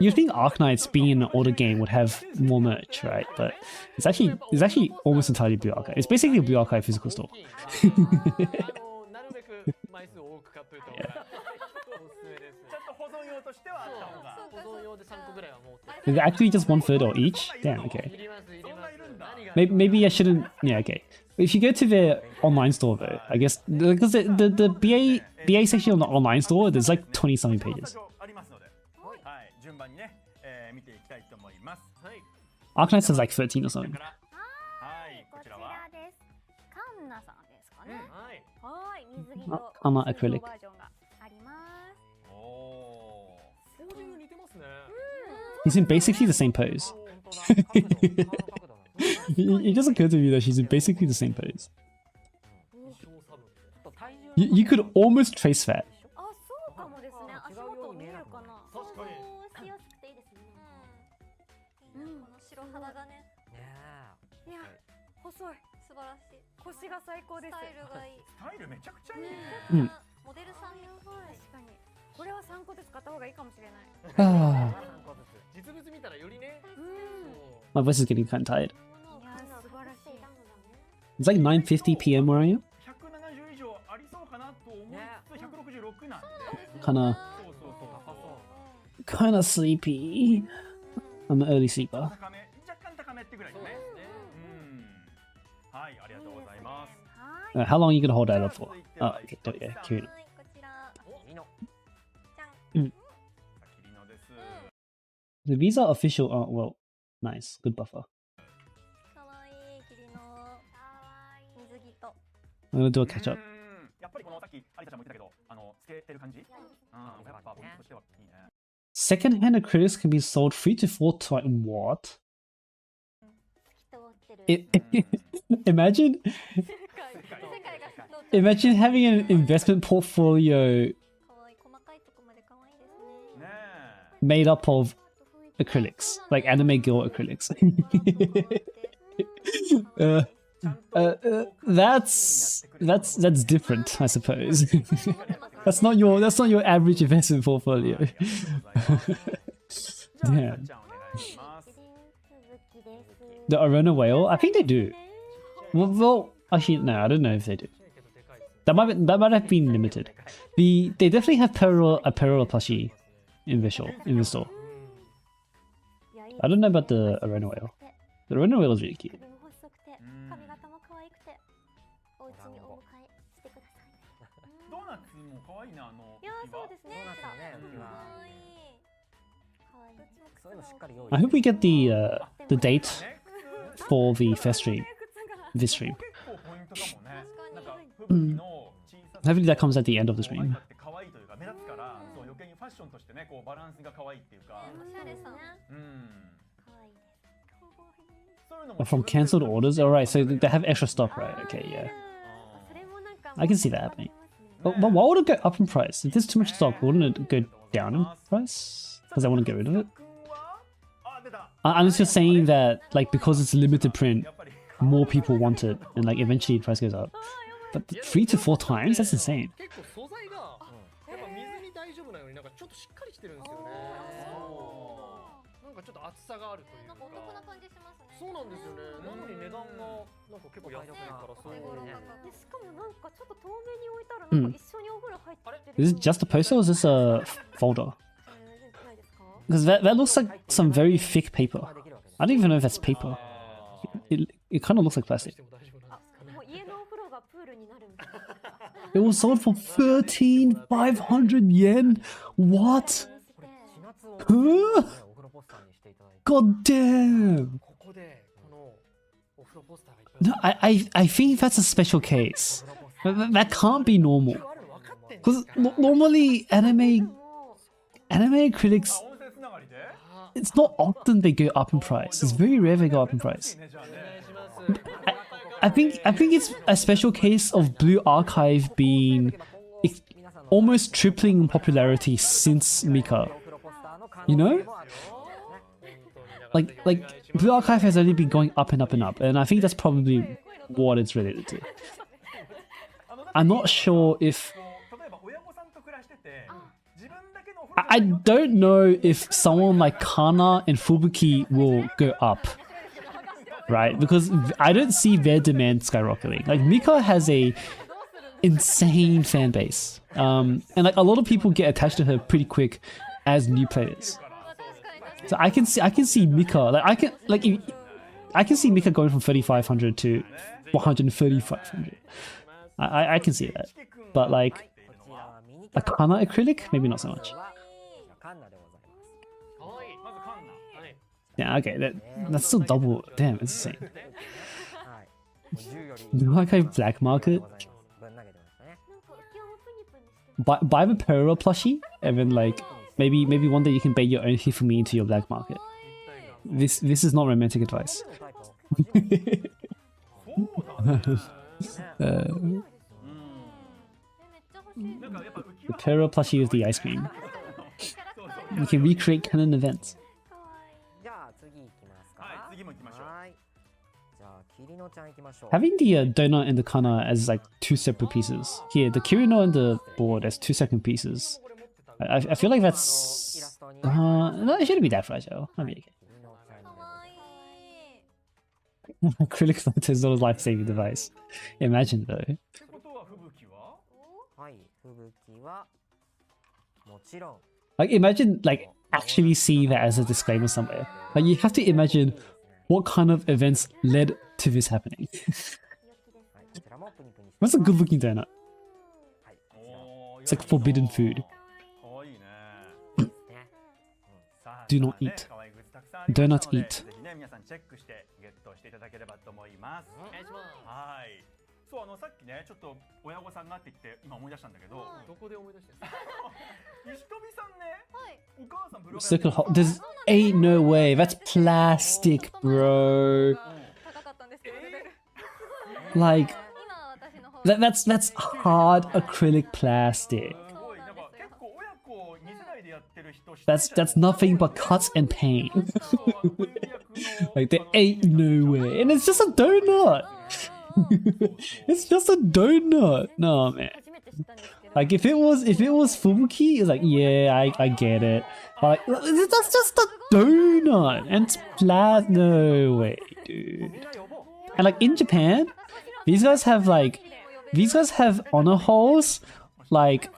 Arknights being an older game would have more merch, right? But it's actually almost entirely Blue Archive. It's basically a Blue Archive physical store. Is it actually just 1/3 or each? Damn, okay. Maybe I shouldn't. Yeah, okay. If you go to their online store though, I guess because the BA section on the online store, there's like 20 something pages. Arknights has like 13 or something. I'm not acrylic. He's in basically the same pose. It just occurred to me that she's in basically the same pose. You could almost trace that. My voice is getting kind of tired. It's like 9:50 p.m. where I am. Kinda sleepy. I'm an early sleeper. How long are you gonna hold that up for? Oh, okay, yeah, cute. These are official. Oh, well, nice, good buffer. I'm gonna do a catch up. Second-hand acrylics can be sold 3 to 4 times. What? Imagine having an investment portfolio made up of acrylics, like anime girl acrylics. That's different, I suppose. that's not your average investment portfolio. Damn. The Arona whale? I think they do. Well, actually, no, I don't know if they do. That might have been limited. They definitely have a parallel plushie in the store. I don't know about the Arona whale. The Arona whale is really cute. I hope we get the date for the fest stream. This stream. とかもね、なんか吹雪の小ささ Hopefully that comes at the end of the stream. 可愛いというか目立つから、そう余計にファッションとしてね、こうバランスが可愛いっていうか、おしゃれさん。うん。 From cancelled orders? Alright, so they have extra stock, right? Okay, yeah. I can see that happening. But why would it go up in price? If there's too much stock, wouldn't it go down in price? Because they want to get rid of it? Unless you're saying that, like, because it's limited print, more people want it, and like eventually the price goes up. But 3 to 4 times? That's insane. 結構素材がやっぱ水に大丈夫なようになんかちょっとしっかりしてるんですよね。なんかちょっと厚さがあるというか。なんかお得な感じしますね。そうなんですよね。なのに値段がなんか結構安いからそう。でしかもなんかちょっと遠目に置いたらなんか一緒にお風呂入ってる。 Is it just a poster or is this a folder? Because that looks like some very thick paper. I don't even know if that's paper. It kind of looks like plastic. もう家のお風呂がプールになるみたいな。 It was sold for 13,500 yen? What? Huh? God damn! ここでこのお風呂ポスターがいっぱい No, I think that's a special case. That can't be normal. あるの分かってん Because normally anime critics, 音声つながりで it's not often they go up in price. It's very rare they go up in price. ね、じゃあね。 I think it's a special case of Blue Archive being almost tripling in popularity since Mika. You know? Like Blue Archive has only been going up and up and up, and I think that's probably what it's related to. I'm not sure if 例えば親御さんと暮らしてて、自分だけのお風呂 I don't know if someone like Kana and Fubuki will go up. Right? Because I don't see their demand skyrocketing. Like Mika has a insane fan base. And like a lot of people get attached to her pretty quick as new players. So I can see Mika, I can see Mika going from 3,500 to 13500. I can see that. But like a Kana acrylic, maybe not so much. 可愛い。まずカンナ。はい。 Yeah, okay, that's still double. Damn, it's insane. Blue Archive Black Market. Buy the Pearl plushie, and then like maybe one day you can bait your own Hifumi into your black market. This is not romantic advice. The Pearl plushie with the ice cream. You can recreate canon events. じゃあ次行きますか。はい、次も行きましょう。はい。じゃあキリノちゃん行きましょう。 Having the donut and the kana as like 2 separate pieces. Here, the Kirino and the board as 2 separate pieces. I feel like that's... no, it shouldn't be that fragile. I mean, okay. かわいい。 Acrylic filter is not a life-saving device. Imagine though. ってことは吹雪は？はい、吹雪はもちろん。 Like imagine like actually see that as a disclaimer somewhere. Like you have to imagine what kind of events led to this happening. はい、こちらもプニプニして That's a good looking donut. はい、こちら おー It's like forbidden food. かわいいね。ね。さあ Do not ね eat. 可愛いグッズたくさんありましたの Do not で eat. ぜひね、皆さんチェックしてゲットしていただければと思います。お願いします。はい。そう、さっきね、ちょっと親御さんがって言って今思い出したんだけど、どこで思い出してるんですか。石飛さんね、はい。お母さんブログ Circle hole. There's ain't no way. That's plastic, bro. 高かったんですけどレベル。 Like 今私の方。 that's hard acrylic plastic. すごいなんか結構親子2世代でやってる人 That's nothing but cuts and pain. Like there ain't no way. And it's just a donut. It's just a donut. No man. 初めて知ったんですけど。 Like if it was Fubuki, it's like yeah, I get it. But like that's just a donut and it's no way, dude. And like in Japan, these guys have honor holes like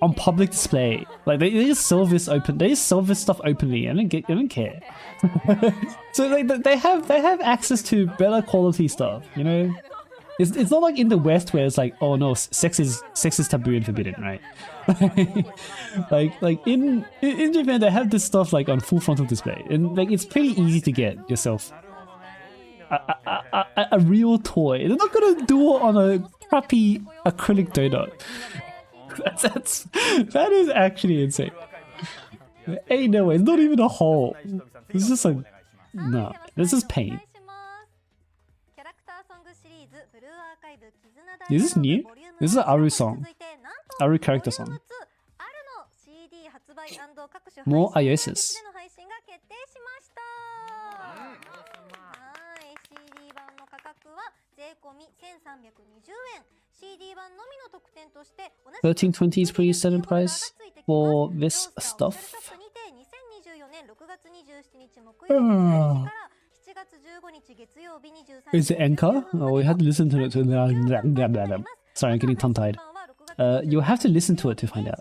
on public display. Like they just sell this open. They just sell this stuff openly. I don't care. So like they have access to better quality stuff. You know, it's not like in the West where it's like oh no, sex is taboo and forbidden, right? like in Japan they have this stuff like on full frontal display, and like it's pretty easy to get yourself a real toy. They're not gonna do it on a crappy acrylic donut. That is actually insane. Ain't no way. It's not even a hole. It's just like no. This is paint. Is this new? This is an Aru song. Aru character song. More Iosis. $13.20 is pretty standard price for this stuff. Is it Enka? Oh, we had to listen to it. Sorry, I'm getting tongue-tied. You have to listen to it to find out.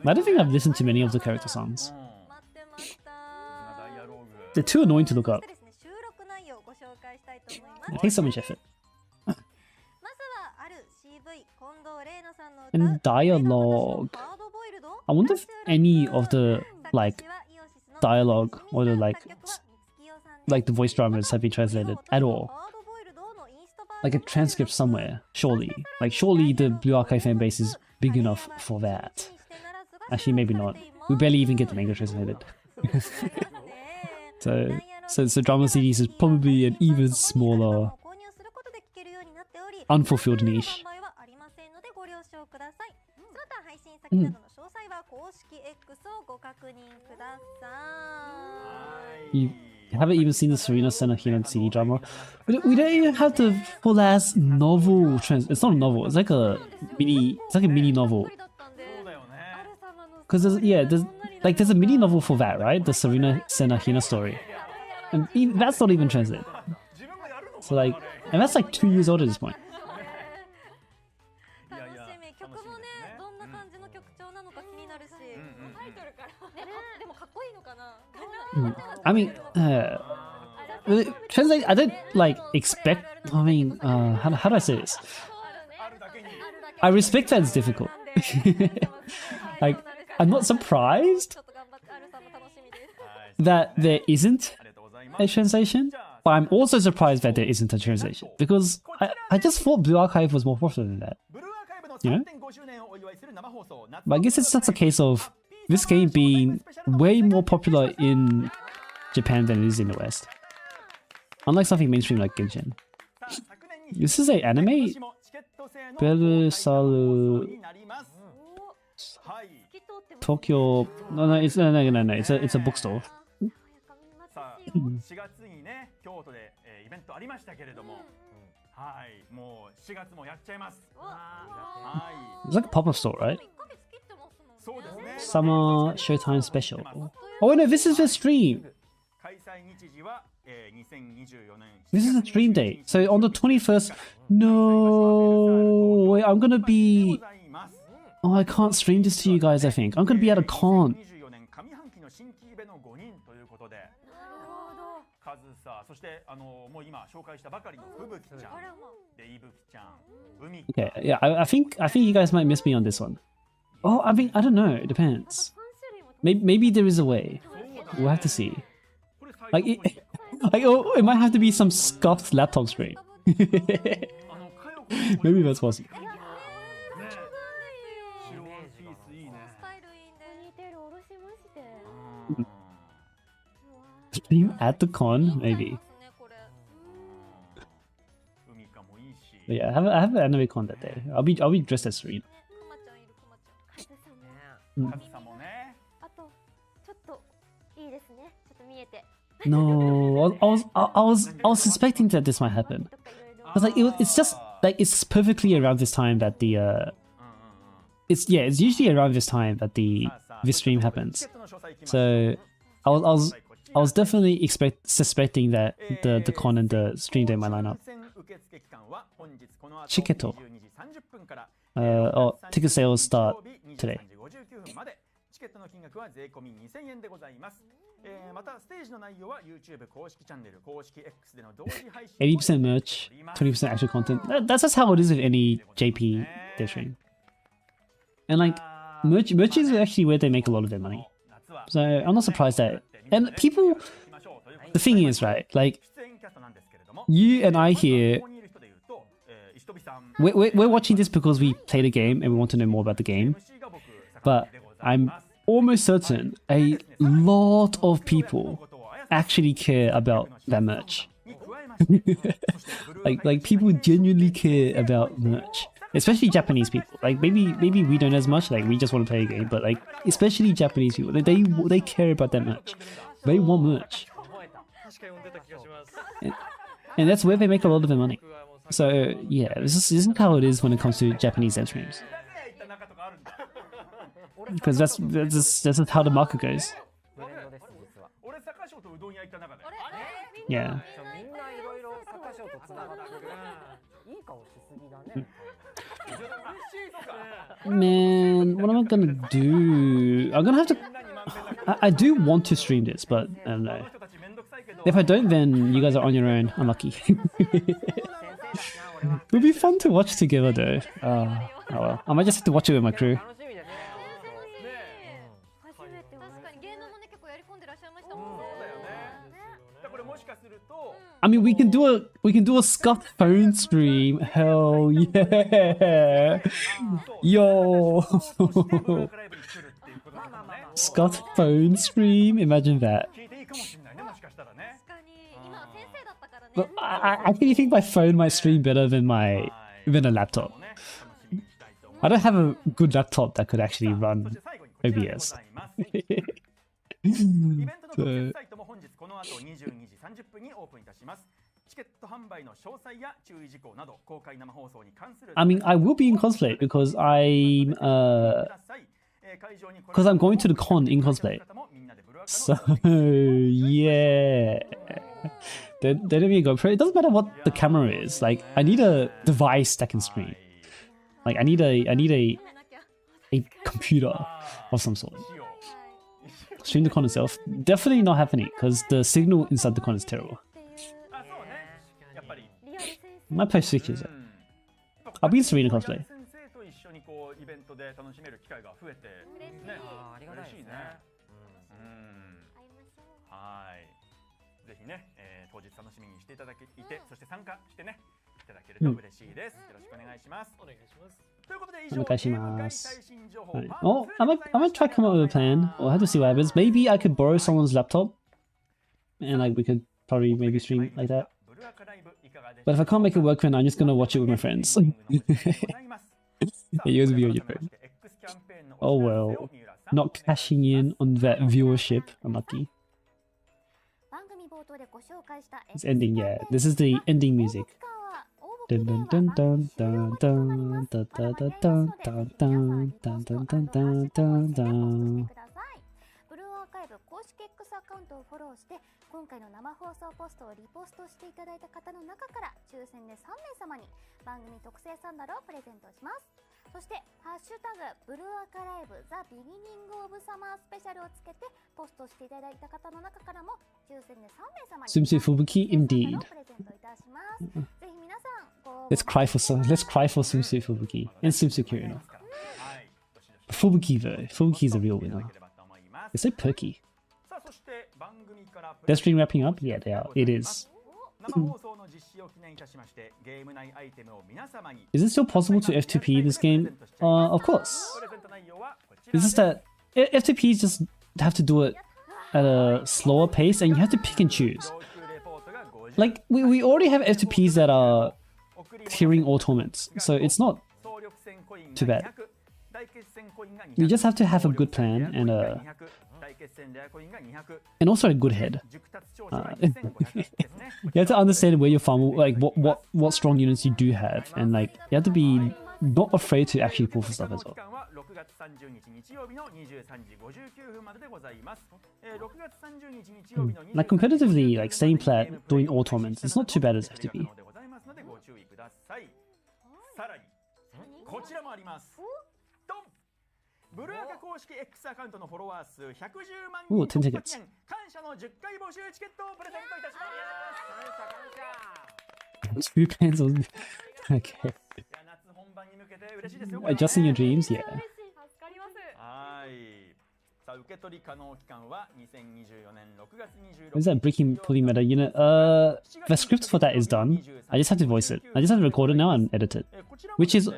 I don't think I've listened to many of the character songs. They're too annoying to look up. It takes so much effort. And dialogue. I wonder if any of the like dialogue or the like the voice dramas have been translated at all. Like a transcript somewhere, surely. Like surely the Blue Archive fan base is big enough for that. Actually, maybe not. We barely even get the manga translated. So drama CDs is probably an even smaller, unfulfilled niche. You haven't even seen the Serena Senahina CD drama. We don't even have the full ass novel it's not a novel, it's like a mini novel. Cause there's a mini novel for that, right? The Serena Senahina story. And that's not even translated. So like, and that's like 2 years old at this point. I mean, translate. I don't like expect. I mean, how do I say this? I respect that it's difficult. Like, I'm not surprised that there isn't a translation, but I'm also surprised that there isn't a translation because I just thought Blue Archive was more popular than that. You know? But I guess it's just a case of this game being way more popular in Japan than it is in the West. Unlike something mainstream like Genshin. This is an anime? Berusaru Tokyo. No, it's it's a bookstore. It's like a pop-up store, right? Summer Showtime special. Oh no, this is the stream. This is the stream date. So on the 21st. No, wait, I'm gonna be. Oh, I can't stream this to you guys. I think I'm gonna be at a con. Okay, yeah, I think you guys might miss me on this one. Oh, I mean, I don't know. It depends. Maybe there is a way. We'll have to see. Like, it might have to be some scuffed laptop screen. Maybe that's possible. Stream at the con, maybe. But yeah, I have an anime con that day. I'll be dressed as Serena. No, I was suspecting that this might happen. Cause like it's just like it's perfectly around this time that the it's usually around this time that this stream happens. So I was definitely suspecting that the con and the stream day might line up. Chiketo. Ticket sales start today. 80% merch, 20% actual content. That's just how it is with any JP Dev Stream. And like merch is actually where they make a lot of their money. So I'm not surprised that. And people, the thing is, right? Like, you and I here, we're watching this because we play the game and we want to know more about the game. But I'm almost certain a lot of people actually care about that merch. like people genuinely care about merch, especially Japanese people. Like maybe we don't as much. Like we just want to play a game, but like especially Japanese people, they care about that merch. They want merch, and that's where they make a lot of their money. So yeah, this is how it is when it comes to Japanese Dev streams. Because that's just how the market goes. Yeah. Man, what am I gonna do? I'm gonna have to. I do want to stream this, but I don't know. If I don't, then you guys are on your own. Unlucky. It would be fun to watch together, though. Oh well, I might just have to watch it with my crew. I mean, we can do a scuffed phone stream. Hell yeah, yo, scuffed phone stream. Imagine that. But I actually think my phone might stream better than a laptop. I don't have a good laptop that could actually run OBS. So, I mean, I will be in cosplay because I'm going to the con in cosplay. So yeah. Then let me go. It doesn't matter what the camera is. Like, I need a device that can stream. Like, I need a computer of some sort. Stream the con itself, definitely not happening because the signal inside the con is terrible. My play switches it. I'll be in Serena cosplay. Oh, I might try come up with a plan. We'll have to see what happens. Maybe I could borrow someone's laptop and like we could probably maybe stream like that. But if I can't make it work, then I'm just gonna watch it with my friends. Yeah, you guys will be on your phone. Oh well, not cashing in on that viewership. Unlucky. It's ending, yeah. This is the ending music. Dun dun dun dun dun dun dun dun dun dun dun dun dun dun dun dun. 公式 X アカウントをフォローして今回の生放送ポストをリポストしていただいた方の中から抽選で3名様に番組特製サンダルをプレゼントします。そしてハッシュタグブルーアカライブザビギニングオブサマースペシャルをつけてポストしていただいた方の中からも抽選で3名様に Swimsuit Fubuki indeed. プレゼントいたします。ぜひ皆さんLet's cry for Swimsuit Fubuki and Swimsuit Kirino. Fubuki though, Fubuki is a real winner. It's so perky. Dev Stream wrapping up? Yeah, they are. It is. Is it still possible to F2P this game? Of course. It's just that F2Ps just have to do it at a slower pace and you have to pick and choose. Like, we already have F2Ps that are clearing all torments, so it's not too bad. You just have to have a good plan and also a good head. You have to understand where your farm, like what strong units you do have, and like you have to be not afraid to actually pull for stuff as well. Like competitively, like staying flat, doing all torments, it's not too bad as FTP. Ooh, 10 tickets. Two pencils. Okay. Adjusting your dreams, yeah. さあ受け取り可能期間は2024年6月26 Is that breaking pulling meta unit? The script for that is done. I just have to voice it. I just have to record it now and edit it. Which is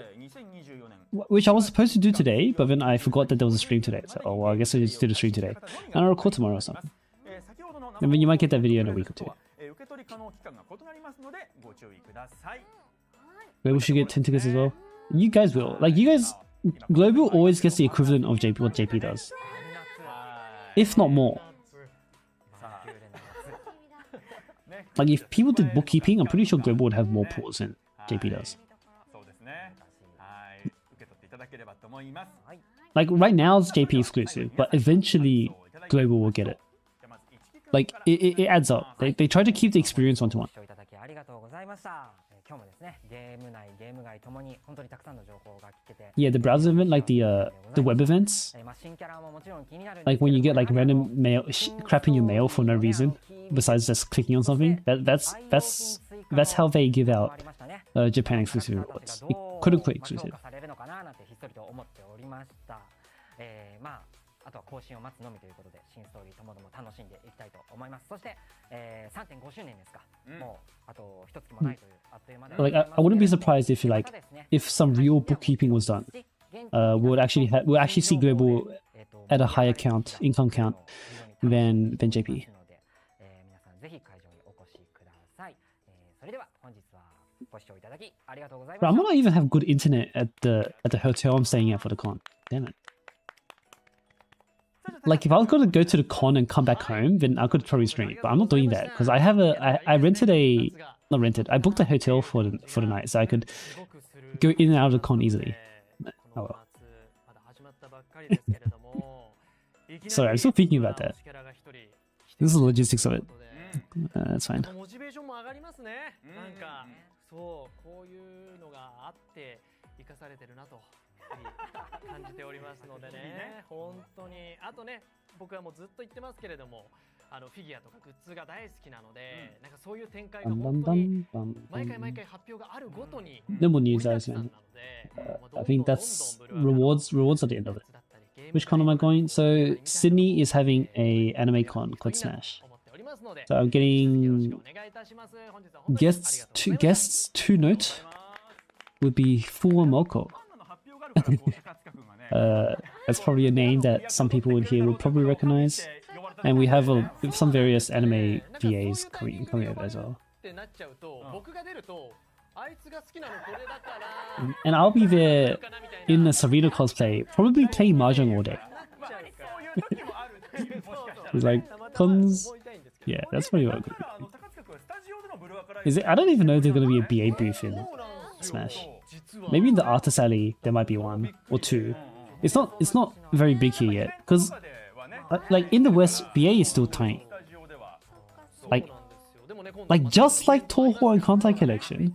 which I was supposed to do today, but then I forgot that there was a stream today. So, oh well, I guess I just do the stream today. And I'll record tomorrow or something. And then you might get that video in a week or two. 受け取り可能期間が異なりますのでご注意ください。 Maybe we should get 10 tickets as well. You guys will. Like, you guys... Global always gets the equivalent of JP, what JP does. If not more. Like, if people did bookkeeping, I'm pretty sure Global would have more pools than JP does. そうですね。はい、受け取っていただければと思います。 Like, right now it's JP exclusive, but eventually Global will get it. Like, it adds up. They try to keep the experience one-to-one. ご視聴いただきありがとうございました今日もですねゲーム内ゲーム外ともに本当にたくさんの情報が聞けて Yeah, the browser event, like the web events. まあ新キャラももちろん気になるんです Like when you get like random mail, crap in your mail for no reason, besides just clicking on something. That's how they give out Japan exclusive rewards. Quote unquote exclusive. されるのかななんてひっそりと思っておりましたまああとは更新を待つのみということで新ストーリーともども楽しんでいきたいと思いますそして、3.5 周年ですか、もうあと一月もないというあっという間で Like I wouldn't be surprised if if some real bookkeeping was done. We'll actually see Global at a higher income count than JP. 皆さんぜひ会場にお越しくださいそれでは本日はご視聴いただきありがとうございま But し I'm た gonna even have good internet at the hotel I'm staying at for the con. Damn it. Like if I was gonna go to the con and come back home, then I could probably stream. But I'm not doing that because I booked a hotel for the night so I could go in and out of the con easily. Oh well. Sorry, I'm still thinking about that. This is the logistics of it. That's fine. モチベーションも上がりますね。なんかそうこういうのがあって生かされてるなと感じておりますのでね。本当にあとね僕はもうずっと言ってますけれども。フィギュアとかグッズが大好きなので、なんかそういう展開が本当に毎回発表があるごとに No more news, I think that's rewards at the end of it. Which con am I going? So Sydney is having a anime con called Smash. So I'm getting guests to note would be Fuwa Moko. That's probably a name that some people in here would probably recognize. And we have some various anime VAs coming over as well. And I'll be there in the Sarita cosplay, probably playing Mahjong all day. Like, cons... Yeah, that's pretty well good. Is it? I don't even know if there's going to be a BA booth in Smash. Maybe in the Artist Alley there might be one or two. It's not very big here yet, because like in the West, BA is still tiny. Like just like Toho and Kantai Collection,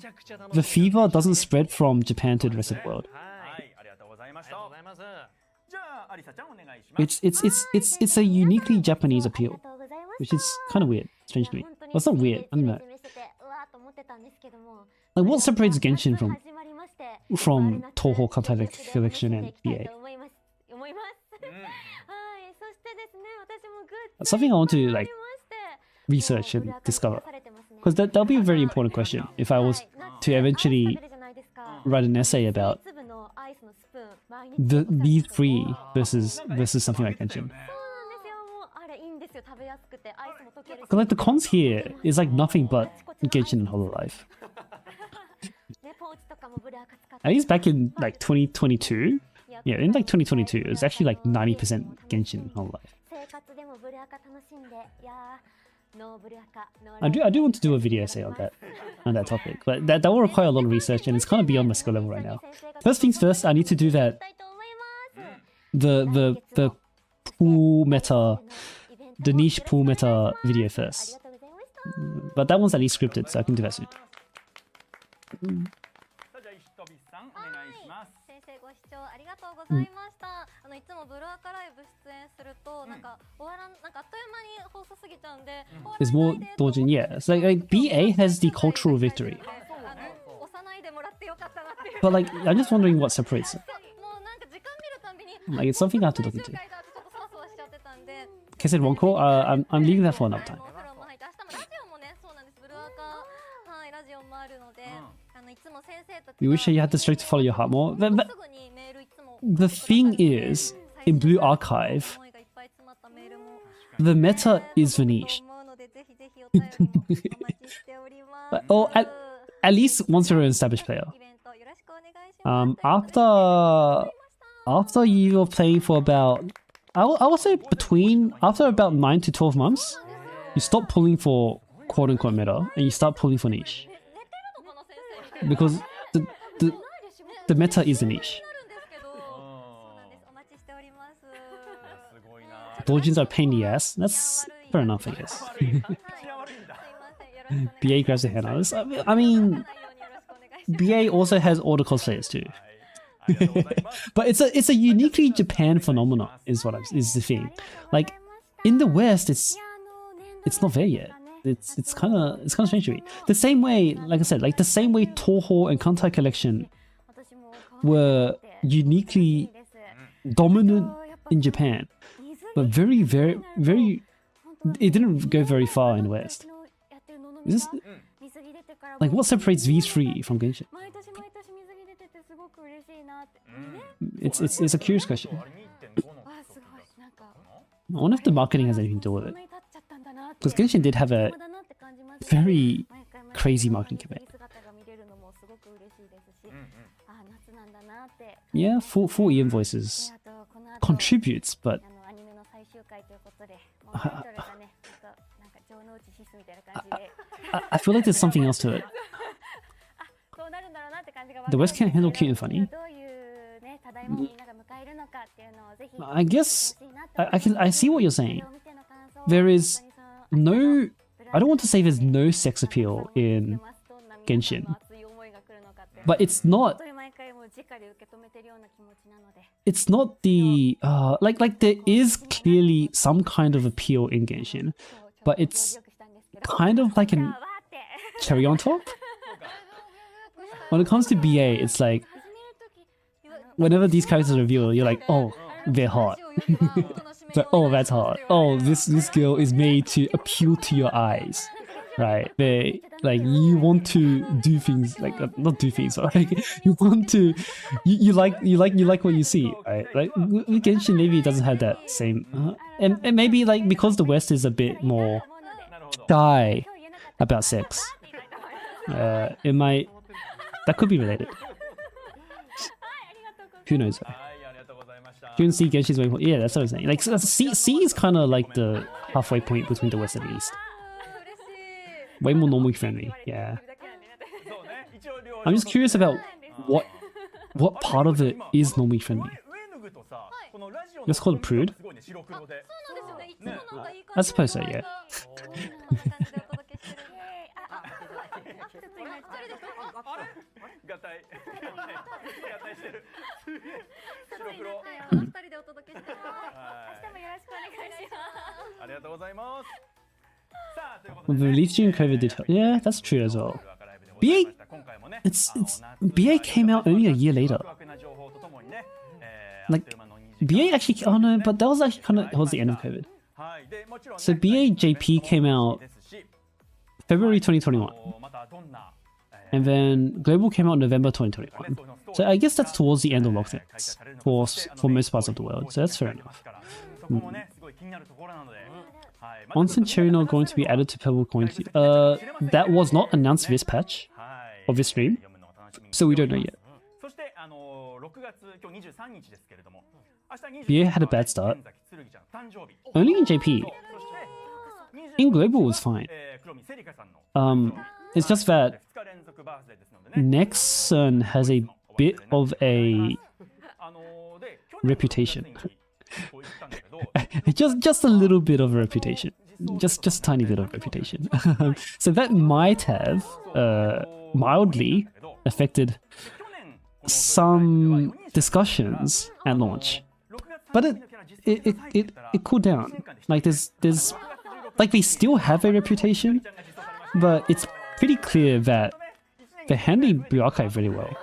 the fever doesn't spread from Japan to the rest of the world. It's a uniquely Japanese appeal, which is kind of weird, strange to me. Well, it's not weird, I don't know. Like what separates Genshin from Toho, Kantai Collection, and BA? Something I want to like research and discover, because that'll be a very important question if I was to eventually write an essay about these three versus something like Genshin. Because like the cons here is like nothing but Genshin and Hololive. At least back in like 2022, yeah, in like 2022, it was actually like 90% Genshin and Hololive. I do want to do a video essay on that topic, but that will require a lot of research and it's kind of beyond my skill level right now. First things first, I need to do that the pool meta, the niche pool meta video first. But that one's at least scripted, so I can do that soon. いつもブルアカライブ出演するとなんか終わらんなんかあっという間に放送過ぎちゃうんで There's more dodging, yeah. It's like BA has the cultural victory. But like, I'm just wondering what separates it. Like, it's something I have to look into. I said one call. I'm leaving that for another time. お風呂も入って明日もラジオもねそうなんですブルアカはいラジオもあるのでいつも先生たち You wish you had the strength to follow your heart more. すぐにメールいつも The thing is, in Blue Archive, 思いがいっぱい詰まったメールも the meta is Vanish. 思うのでぜひぜひお便りもお待ちしております Or at least once you're an established player. イベントよろしくお願いします After you were playing for about, I would say after about 9 to 12 months, you stop pulling for quote unquote meta and you start pulling for niche. 寝てるのかな先生 Because the meta is a niche. そうなんですお待ちしておりますすごいな。 Dojins are a pain in the ass. That's fair enough, I guess. 治安悪いんだ。 BA grabs the hand on this. I mean, BA also has all the cosplayers too. ありがとうございます。 But it's a uniquely Japan phenomenon, is the thing. Like in the West, it's not there yet. It's kind of strange to me. The same way, like I said, like the same way Toho and Kantai Collection were uniquely dominant in Japan, but very, very, very. It didn't go very far in the West. Is this, like what separates these three from Genshin? 毎年毎年水着出ててすごく嬉しいなって It's a curious question. あれ2.5のわあすごいなんか I wonder if the marketing has anything to do こ with ん it. なに経っちゃったんだなって Because Genshin did have a だなって感じます very 毎回毎回 crazy marketing campaign. 姿が見れるのもすごく嬉しいですしあ夏なんだなって Yeah, full Ian voices あとこの後 contributes, but アニメの最終回ということでもうタイトルがねちょっとなんか城之内シスみたいな感じで I feel like there's something else to it. そうなるんだろうなって感じが The West can't handle cute and funny. どういうねただいまみんなが迎えるのかっていうのをぜひ I guess I see what you're saying. There is no, I don't want to say there's no sex appeal in Genshin, but it's not the like there is clearly some kind of appeal in Genshin, but it's kind of like a cherry on top. When it comes to BA, it's like whenever these characters are revealed, you're like, oh, they're hot. It's like, oh, that's hot. Oh, this girl is made to appeal to your eyes, right? They like you want to do things like not do things, but like you want to you like what you see, right? Like Genshin maybe doesn't have that same, and maybe like because the West is a bit more shy about sex, it might that could be related. Who knows? はいありがとうございました。 You can see Genshin's way. Yeah, that's what I'm saying. Like C is kind of like the halfway point between the West and the East. Way more normally friendly. Yeah. そうね一応両 I'm just curious about what part of it is normally friendly. 上脱ぐとさこのラジオの Let's call it prude. すごいね白黒で I suppose so. Yeah. 合体してる白黒二人でお届けしてます明日もよろしくお願いしますありがとうございますさあということ The で release during COVID did. Yeah, that's true as well. BA, it's BA came out only a year later. Like BA actually. Oh no, but that was actually kind of towards the end of COVID. So BA JP came out February 2021, and then Global came out November 2021. So I guess that's towards the end of lockdowns for most parts of the world. So that's fair enough. Onsen Cherino going to be added to Pebble Coin. That was not announced this patch or this stream, so we don't know yet. BA had a bad start. Only in JP. In Global was fine. It's just that Nexon has a bit of a reputation. just a little bit of a reputation. Just a tiny bit of reputation. So that might have mildly affected some discussions at launch. But it cooled down. Like there's like they still have a reputation, but it's pretty clear that they're handling the archive really well.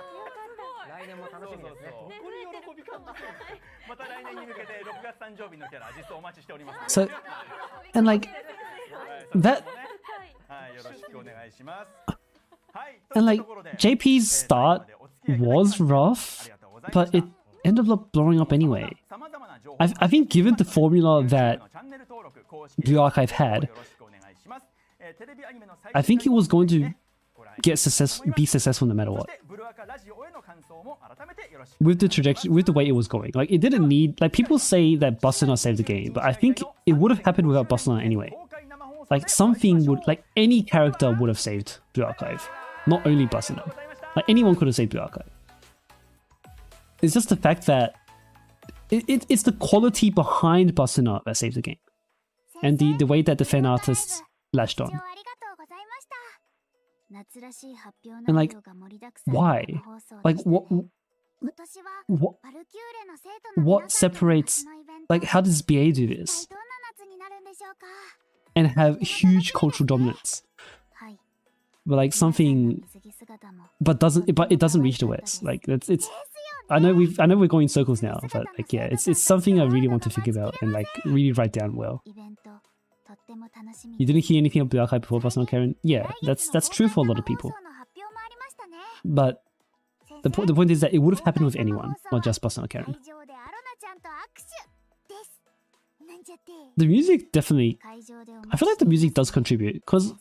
また来年に向けて6月誕生日のキャラ実装お待ちしております。 So, and like that, はい、よろしくお願いします。 and like JP's start was rough, but it ended up blowing up anyway. I think given the formula that Blue Archive had, I think it was going to be successful no matter what. With the trajectory, with the way it was going, like it didn't need, like people say that Bustina saved the game, but I think it would have happened without Bustina anyway. Like something would, like any character would have saved Blue Archive, not only Bustina. Like anyone could have saved Blue Archive. It's just the fact that it's the quality behind Bustina that saved the game, and the way that the fan artists latched on. And like, why? Like, what separates? Like, how does BA do this and have huge cultural dominance? But like something, but it doesn't reach the West. Like it's. I know we're going in circles now, but like yeah, it's something I really want to think about and like really write down well. You didn't hear anything of Blue Archive before Bustina, Karen? Yeah, that's true for a lot of people. But the point is that it would have happened with anyone, not just Bustina, Karen. The music definitely, I feel like the music does contribute because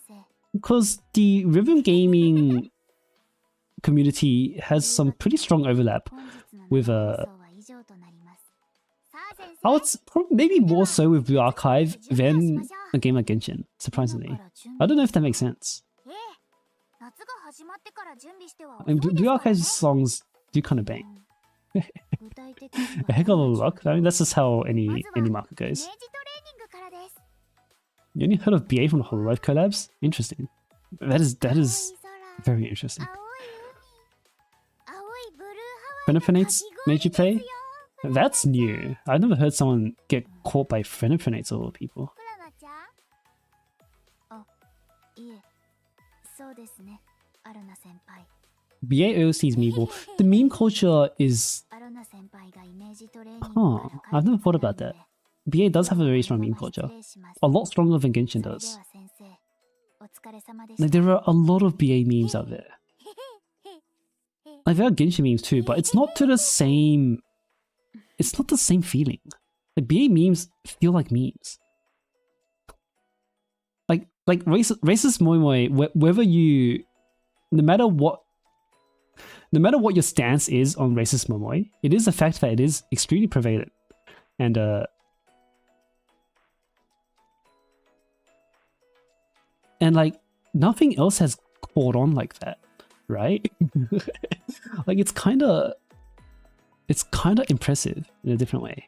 the rhythm gaming community has some pretty strong overlap with I would maybe more so with Blue Archive than a game like Genshin, surprisingly. I don't know if that makes sense. I mean, Blue Archive's songs do kind of bang. A heck of a luck. I mean, that's just how any market goes. You only heard of BA from the Hololive collabs? Interesting. That is very interesting. Phenophonates made you play? That's new. I've never heard someone get caught by phenophonates of all people. BA OC's Meeple. The meme culture is... Huh, I've never thought about that. BA does have a very strong meme culture. A lot stronger than Genshin does. Like, there are a lot of BA memes out there. Like, there are Genshin memes too, but it's not to the same... It's not the same feeling. Like, BA memes feel like memes. Like racist moi moi, whether you... No matter what your stance is on racist moi moi, it is a fact that it is extremely prevalent. And like, nothing else has caught on like that, right? Like, it's kind of impressive in a different way.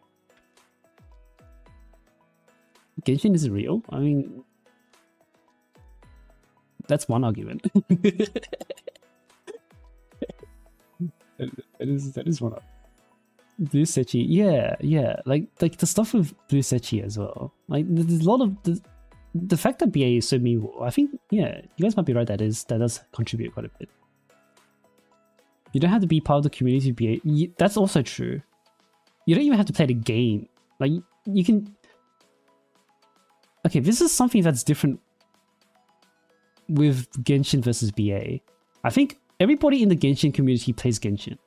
Genshin is real. I mean, that's one argument. that is one. Blue Sechi, yeah, like the stuff with Blue Sechi as well. Like, there's a lot of the fact that BA is so memeable. I think, yeah, you guys might be right. That does contribute quite a bit. You don't have to be part of the community to BA. That's also true. You don't even have to play the game. Like, you can... Okay, this is something that's different with Genshin versus BA. I think everybody in the Genshin community plays Genshin.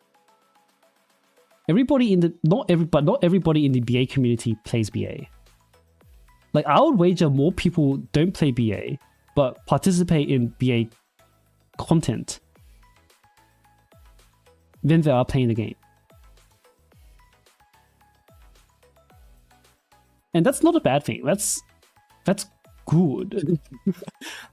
Not everybody in the BA community plays BA. Like, I would wager more people don't play BA, but participate in BA content than they are playing the game. And that's not a bad thing. That's good.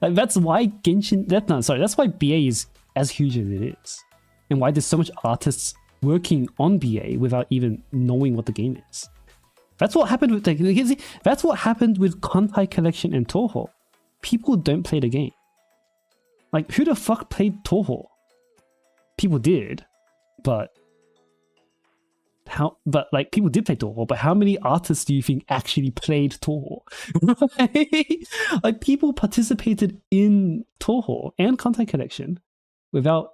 Like, that's why that's why BA is as huge as it is, and why there's so much artists working on BA without even knowing what the game is. That's what happened with that's what happened with Kantai Collection and Toho. People don't play the game. Like, who the fuck played Toho? People did, but like, people did play Toho, but how many artists do you think actually played Toho? Like, people participated in Toho and Kantai Collection without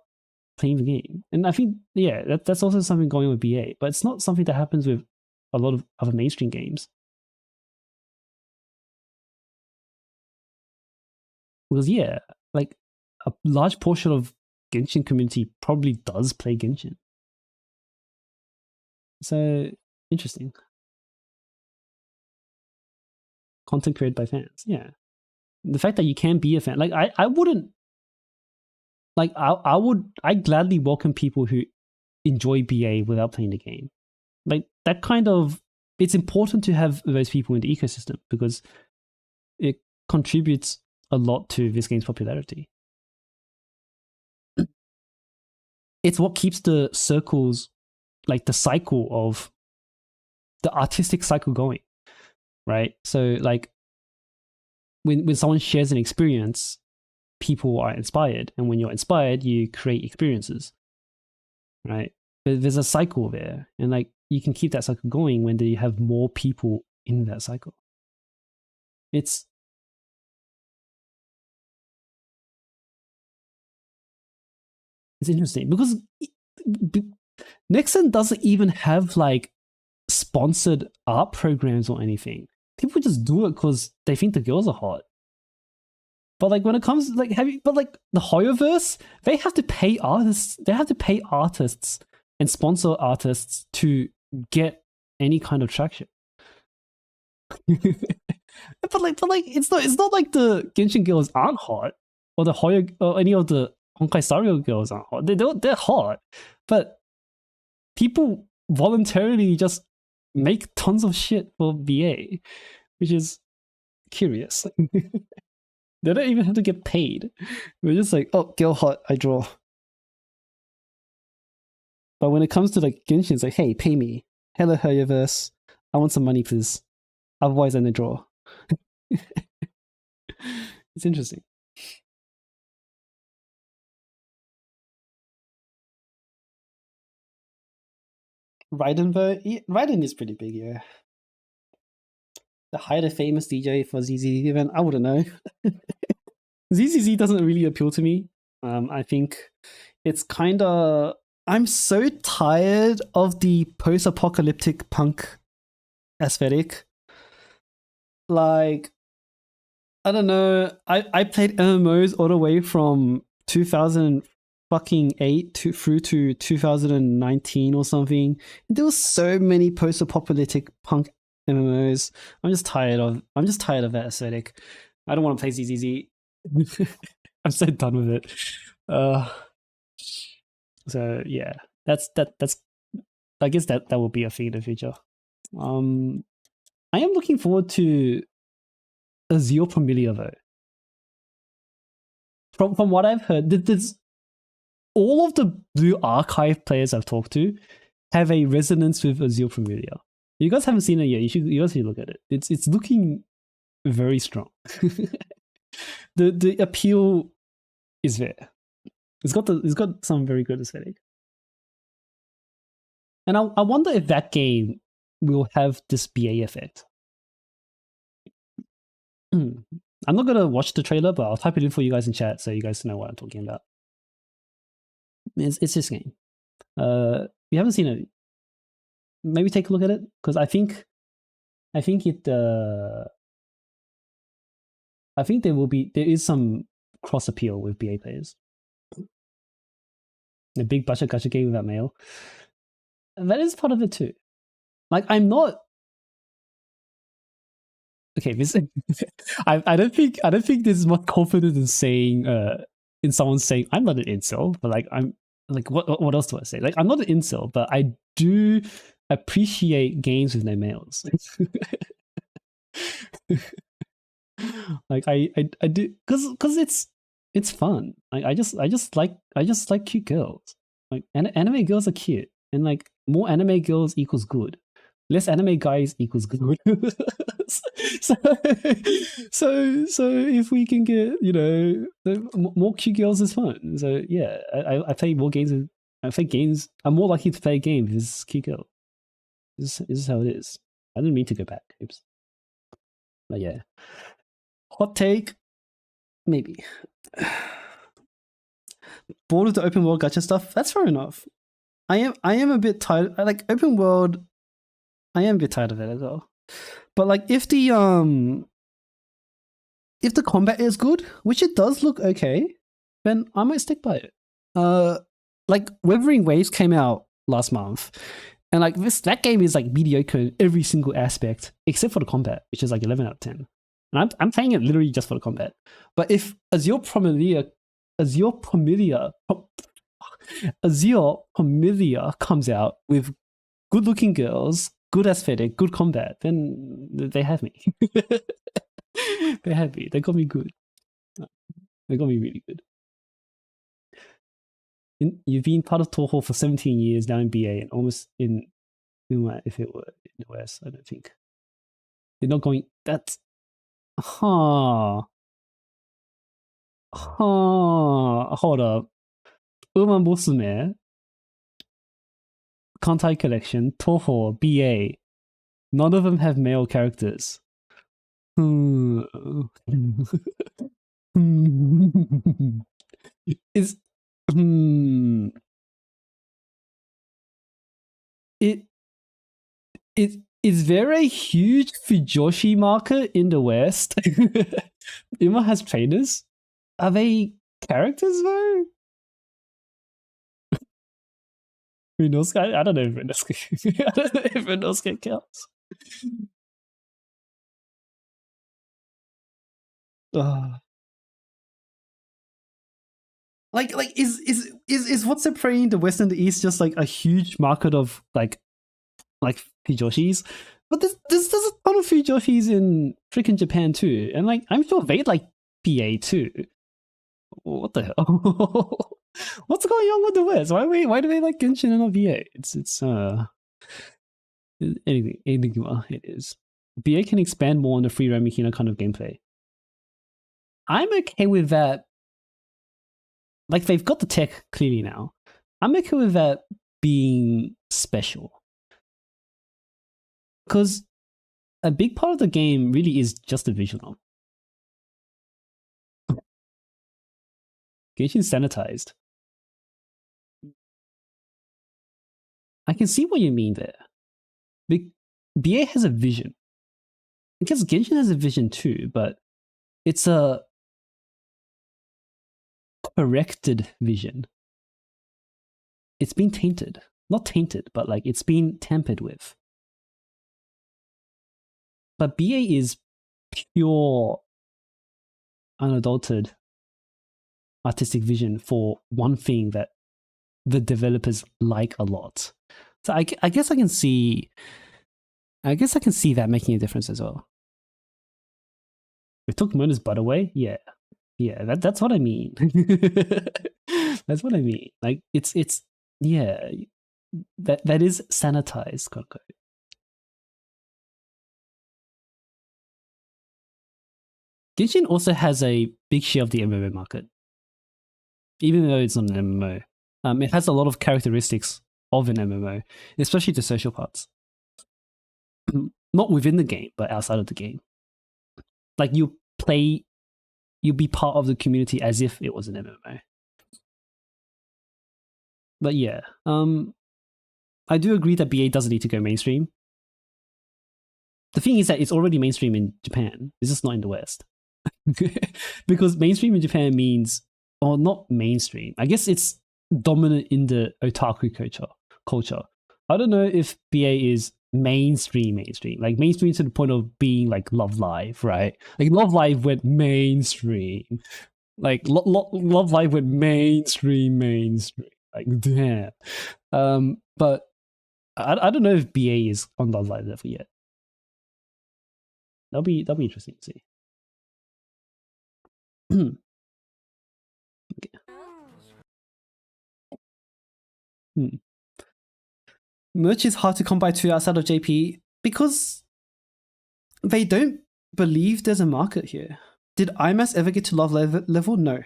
playing the game. And I think, yeah, that's also something going on with BA, but it's not something that happens with a lot of other mainstream games. Because, yeah, like a large portion of Genshin community probably does play Genshin. So, interesting. Content created by fans, yeah. The fact that you can be a fan, like I wouldn't, like I'd gladly welcome people who enjoy BA without playing the game. Like that kind of, it's important to have those people in the ecosystem because it contributes a lot to this game's popularity. It's what keeps the circles, like the cycle of the artistic cycle going, right? So like when someone shares an experience, people are inspired, and when you're inspired, you create experiences, right? But there's a cycle there, and like you can keep that cycle going when you have more people in that cycle. It's interesting because Nexon doesn't even have like sponsored art programs or anything. People just do it because they think the girls are hot. But like when it comes like the Hoyoverse, they have to pay artists. They have to pay artists and sponsor artists to get any kind of traction. but like it's not like the Genshin girls aren't hot, or the Hoyo or any of the Honkai Star Rail girls aren't hot. They're hot, but people voluntarily just make tons of shit for BA, which is curious. They don't even have to get paid. We're just like, oh, girl hot, I draw. But when it comes to like Genshin, it's like, hey, pay me. Hello, Hoyoverse. I want some money, please. Otherwise, I'm gonna draw. It's interesting. Raiden though, Raiden is pretty big, yeah. The hire the famous DJ for ZZZ event, I wouldn't know. ZZZ doesn't really appeal to me. I think it's kind of, I'm so tired of the post-apocalyptic punk aesthetic. Like, I don't know. I played MMOs all the way from 2008 through to 2019 or something. There was so many post-apocalyptic punk MMOs. I'm just tired of that aesthetic. I don't want to play ZZZ. I'm so done with it. So yeah, that's I guess that will be a thing in the future. I am looking forward to Azure Familiar though. From what I've heard, there's all of the Blue Archive players I've talked to have a resonance with Azure Familiar. You guys haven't seen it yet. You guys should look at it. It's looking very strong. The appeal is there. It's got some very good aesthetic. And I wonder if that game will have this BA effect. I'm not gonna watch the trailer, but I'll type it in for you guys in chat so you guys know what I'm talking about. It's this game. You haven't seen it. Maybe take a look at it, because I think there is some cross appeal with BA players. The big gacha game without mail. And that is part of it too. Like I'm not okay, this I don't think this is much confident in saying in someone saying I'm not an incel, but like I'm like what else do I say? Like I'm not an incel, but I do appreciate games with no males. Like I do because it's fun. Like I just like cute girls. Like anime girls are cute, and like more anime girls equals good. Less anime guys equals good. so if we can get more cute girls is fun. So yeah, I play more games. I'm more likely to play a game with this cute girl. This is how it is. I didn't mean to go back. Oops. But yeah. Hot take, maybe. bored of the open world gacha stuff. That's fair enough. I am a bit tired. I like open world. I am a bit tired of it as well. But like if the combat is good, which it does look okay, then I might stick by it. Like Weathering Waves came out last month, and like that game is like mediocre in every single aspect except for the combat, which is like 11 out of 10. And I'm playing it literally just for the combat. But if Azure Familiar comes out with good-looking girls, good aesthetic, good combat, then they have me. They have me. They got me good. They got me really good. You've been part of Toho for 17 years now in BA and almost in if it were in the West, I don't think. You're not going. That's. Hold up. Uma Musume, Kantai Collection, Toho, BA. None of them have male characters. Is there a huge Fujoshi market in the West? Uma has trainers. Are they characters though? Renosuke? I don't know if Renosuke. I don't know if Renosuke counts. Like is what's separating the West and the East just like a huge market of like Fujoshis? But there's a ton of Fujoshis in freaking Japan too, and like I'm sure they like PA too. What the hell? What's going on with the West? Why do they like Genshin and not BA? It's Enigma. It is. BA can expand more on the free roam Mikina kind of gameplay. I'm okay with that. Like they've got the tech clearly now. I'm okay with that being special. Because a big part of the game really is just the visual. Genshin sanitized. I can see what you mean there. BA has a vision. I guess Genshin has a vision too, but it's a corrected vision. It's been tainted. Not tainted, but like it's been tampered with. But BA is pure, unadulterated artistic vision for one thing that the developers like a lot. So I guess I can see that making a difference as well. We took Mona's butt away? Yeah, that's what I mean. That's what I mean. Like it's yeah, that is sanitized, quote unquote. Genshin also has a big share of the MMO market, even though it's not an MMO. It has a lot of characteristics of an MMO, especially the social parts. Not within the game, but outside of the game. Like you'll be part of the community as if it was an MMO. But yeah, I do agree that BA doesn't need to go mainstream. The thing is that it's already mainstream in Japan. It's just not in the West. Because mainstream in Japan means, or not mainstream. I guess it's dominant in the otaku culture. I don't know if BA is mainstream. Like mainstream to the point of being like Love Live, right? Like Love Live went mainstream. Like Love Live went mainstream. Like damn. But I don't know if BA is on Love Live level yet. That'll be interesting to see. Okay. Merch is hard to come by too outside of JP because they don't believe there's a market here. Did IMAS ever get to love level? No.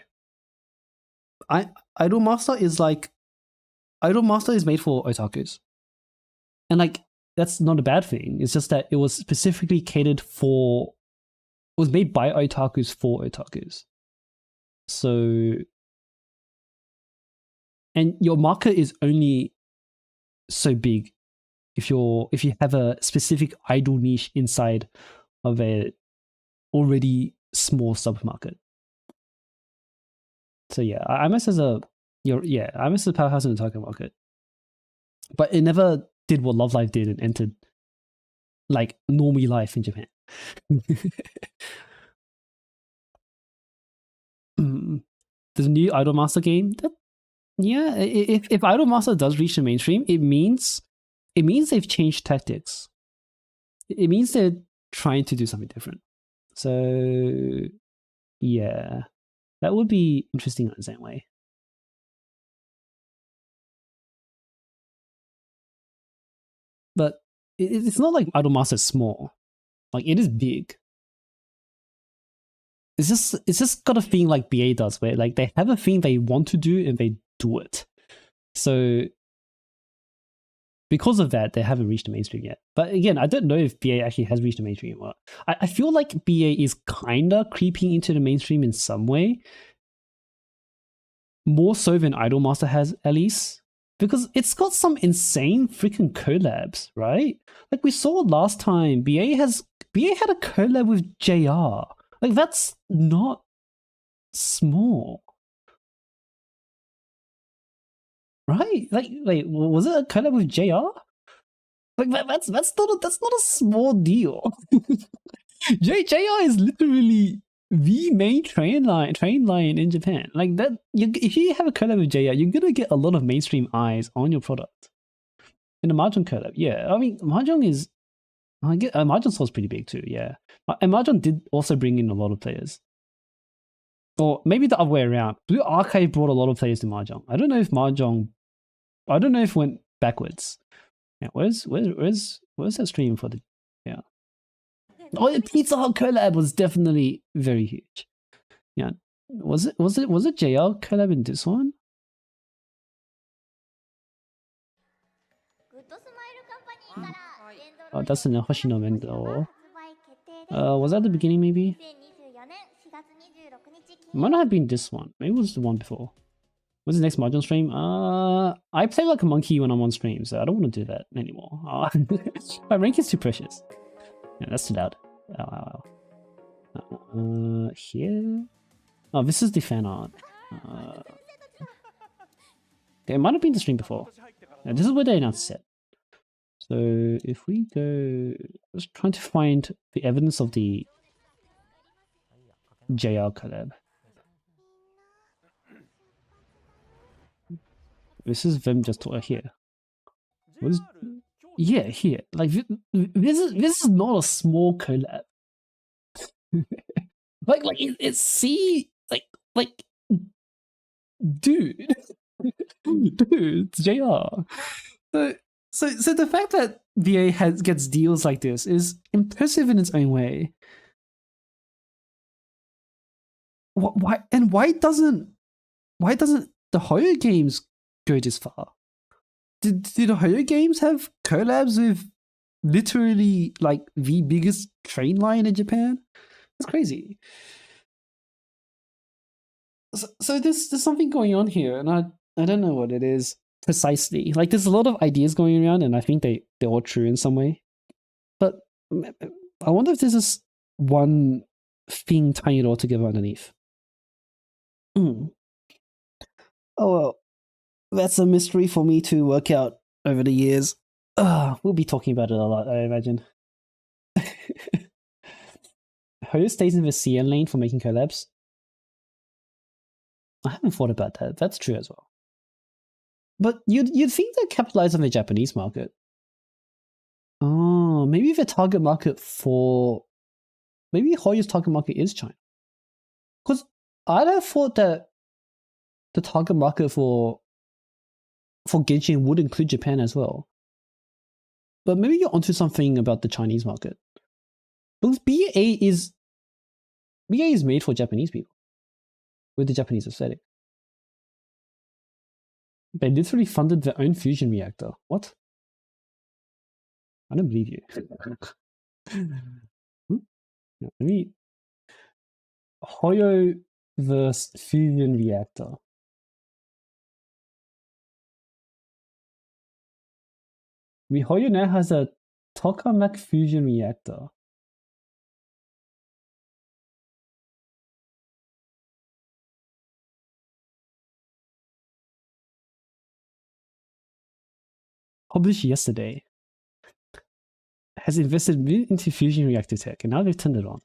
Idolmaster is made for otakus. And like that's not a bad thing. It's just that it was specifically catered for, it was made by otakus for otakus. So and your market is only so big if you have a specific idol niche inside of a already small submarket. So yeah, IMS is IMS is a powerhouse in the target market, but it never did what Love Live did and entered like normie life in Japan. There's a new Idolmaster game. If Idolmaster does reach the mainstream, it means they've changed tactics. It means they're trying to do something different. So yeah, that would be interesting in the same way. But it's not like Idolmaster is small. Like, it is big. It's just got a thing like BA does, where like they have a thing they want to do and they do it. So because of that, they haven't reached the mainstream yet. But again, I don't know if BA actually has reached the mainstream or not. I feel like BA is kinda creeping into the mainstream in some way. More so than Idolmaster has, at least. Because it's got some insane freaking collabs, right? Like we saw last time, BA had a collab with JR. Like, that's not small. Right? Like, wait, was it a collab with JR? Like, that's not a small deal. JR is literally the main train line in Japan. Like that, if you have a collab with JR, you're gonna get a lot of mainstream eyes on your product. In a Mahjong collab, yeah. I mean, Mahjong source pretty big too, yeah. And Mahjong did also bring in a lot of players. Or maybe the other way around. Blue Archive brought a lot of players to Mahjong. I don't know if it went backwards. Yeah, where's that stream for the Oh, the Pizza Hut collab was definitely very huge. Yeah. Was it JL collab in this one? Oh, that's the Hoshino Mendo. Was that the beginning maybe? Might not have been this one. Maybe it was the one before. What's the next Mahjong stream? I play like a monkey when I'm on stream, so I don't want to do that anymore. My rank is too precious. Yeah, that's too loud. Here? Oh, this is the fan art. Okay, it might have been the stream before. Yeah, this is where they announced it. So if we go, just trying to find the evidence of the JR collab. This is them just here. Yeah, here. Like this is not a small collab. like it's dude, dude, it's JR. So the fact that VA gets deals like this is impressive in its own way. Why doesn't the Hoyo games go this far? Did the Hoyo games have collabs with literally like the biggest train line in Japan? That's crazy. So there's something going on here, and I don't know what it is precisely. Like, there's a lot of ideas going around, and I think they're all true in some way. But I wonder if there's this one thing tying it all together underneath. Oh well, that's a mystery for me to work out over the years. We'll be talking about it a lot, I imagine. Hoyo stays in the CN lane for making collabs. I haven't thought about that. That's true as well. But you'd think they'd capitalize on the Japanese market. Oh, maybe the target market maybe Hoyo's target market is China. Because I'd have thought that the target market for Genshin would include Japan as well. But maybe you're onto something about the Chinese market. Because BA is made for Japanese people with the Japanese aesthetic. They literally funded their own fusion reactor. What? I don't believe you. Maybe Hoyo versus fusion reactor. MiHoYo now has a tokamak fusion reactor. Published yesterday. Has invested into fusion reactor tech, and now they've turned it on.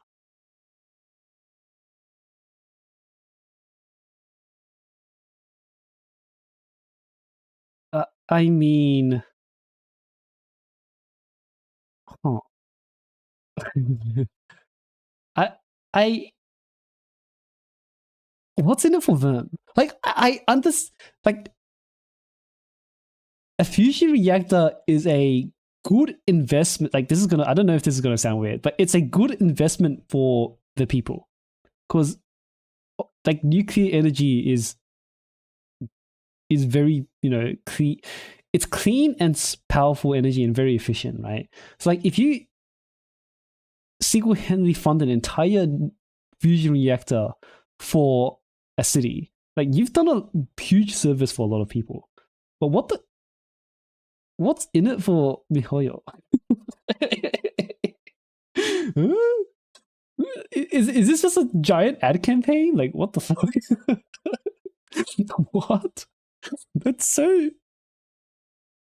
I mean, huh. I what's in it for them? Like, I understand, like, a fusion reactor is a good investment. Like, I don't know if this is gonna sound weird, but it's a good investment for the people. Because, like, nuclear energy is very, clean. It's clean and powerful energy and very efficient, right? So, like, if you single-handedly fund an entire fusion reactor for a city, like, you've done a huge service for a lot of people. But what's in it for MiHoYo? Is this just a giant ad campaign? Like, what the fuck? What? That's so.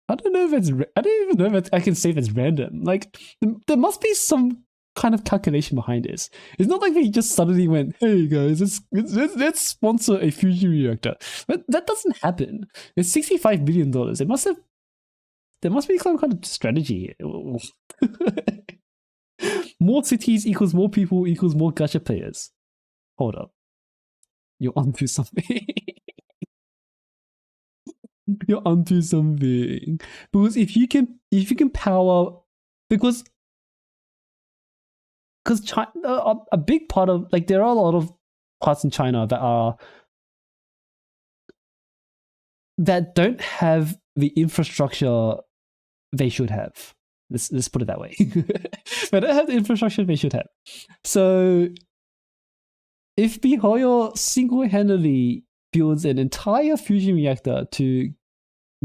I don't even know if I can say if it's random. Like, there must be some kind of calculation behind this. It's not like they just suddenly went, "Hey guys, let's sponsor a fusion reactor." But that doesn't happen. It's $65 billion. There must be some kind of strategy. More cities equals more people equals more gacha players. Hold up, you're onto something. You're onto something. Because if you can power, because China, a big part of, like, there are a lot of parts in China that don't have the infrastructure they should have. Let's put it that way. They don't have the infrastructure they should have. So if MiHoYo single-handedly builds an entire fusion reactor to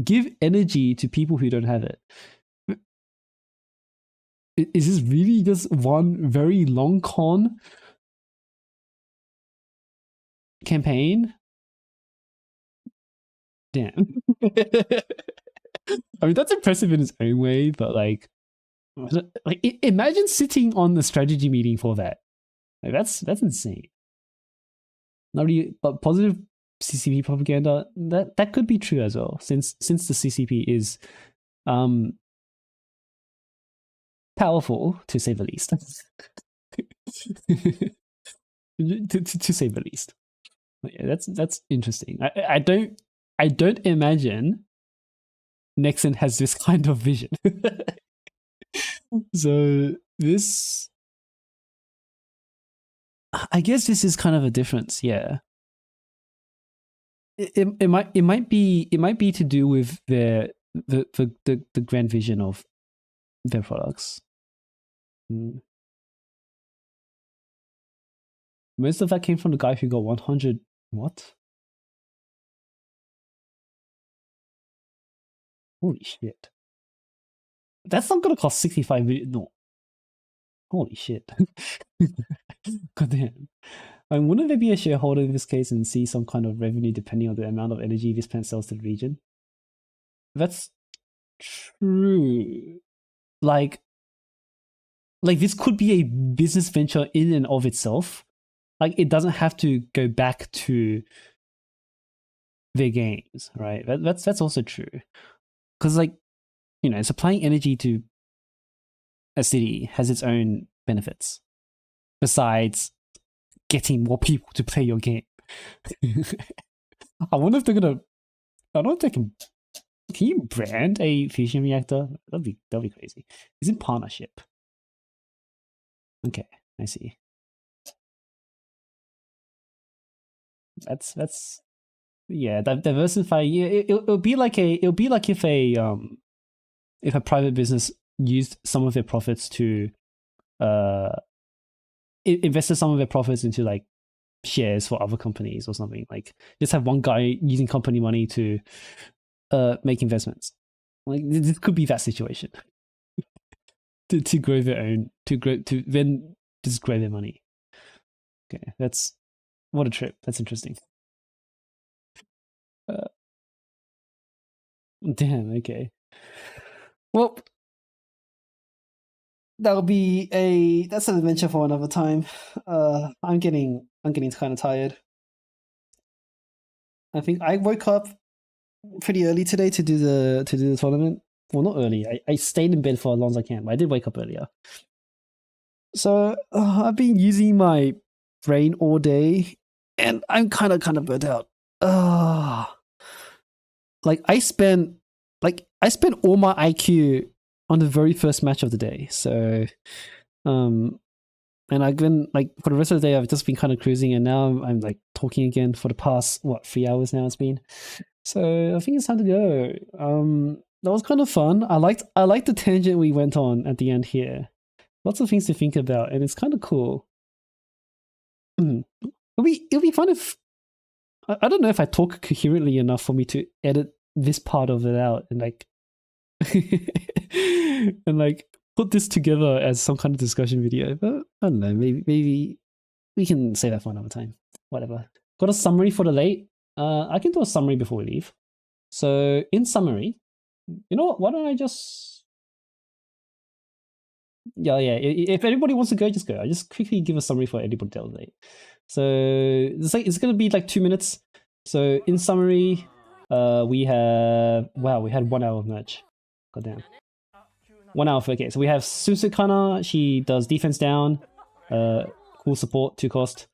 give energy to people who don't have it, is this really just one very long con campaign? Damn. I mean, that's impressive in its own way, but like imagine sitting on the strategy meeting for that. Like, that's insane. Not really, but positive CCP propaganda, that could be true as well, since the CCP is powerful, to say the least. to say the least. Yeah, that's interesting. I don't imagine Nexon has this kind of vision. So this, I guess this is kind of a difference, yeah. It might be to do with the grand vision of their products. Most of that came from the guy who got 100. What? Holy shit! That's not gonna cost 65 million. No. Holy shit! God damn. I mean, wouldn't there be a shareholder in this case and see some kind of revenue depending on the amount of energy this plant sells to the region? That's true. Like this could be a business venture in and of itself. Like, it doesn't have to go back to their games, right? That's also true. Because, like, supplying energy to a city has its own benefits, besides getting more people to play your game. I wonder if they're gonna. I don't know if they can. Can you brand a fusion reactor? That'd be crazy. It's in partnership. Okay, I see. That's yeah. Diversify. Yeah, it'll be like if a private business used some of their profits to invested some of their profits into, like, shares for other companies or something. Like, just have one guy using company money to make investments. Like this could be that situation. to grow their own, to then just grow their money. Okay, that's what a trip. That's interesting. Damn. Okay. Well, that'll be that's an adventure for another time. I'm getting kind of tired. I think I woke up pretty early today to do the tournament. Well, not early. I stayed in bed for as long as I can, but I did wake up earlier. So I've been using my brain all day, and I'm kind of burnt out. Like I spent all my IQ on the very first match of the day. So, and I've been like for the rest of the day, I've just been kind of cruising, and now I'm like talking again for the past 3 hours now. It's been. So I think it's time to go. That was kind of fun. I liked the tangent we went on at the end here. Lots of things to think about, and it's kind of cool. It'll be fun if I don't know if I talk coherently enough for me to edit this part of it out and like and like put this together as some kind of discussion video. But I don't know. Maybe we can say that for another time. Whatever. Got a summary for the late. I can do a summary before we leave. So in summary, you know what? Why don't I just yeah. If anybody wants to go, just go. I just quickly give a summary for anybody else. So it's gonna be like 2 minutes. So in summary, we had 1 hour of match. Goddamn. 1 hour. Okay, so we have Susukana. She does defense down. Cool support, 2 cost.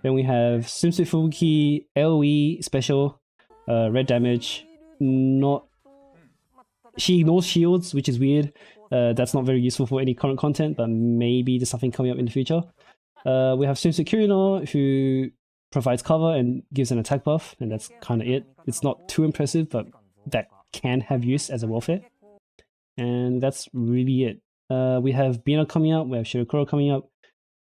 Then we have Sumsu Fubuki, AoE special, red damage. She ignores shields, which is weird. That's not very useful for any current content, but maybe there's something coming up in the future. We have Sumsu Kirino, who provides cover and gives an attack buff, and that's kind of it. It's not too impressive, but that can have use as a welfare. And that's really it. We have Bina coming up, we have Shirokuro coming up,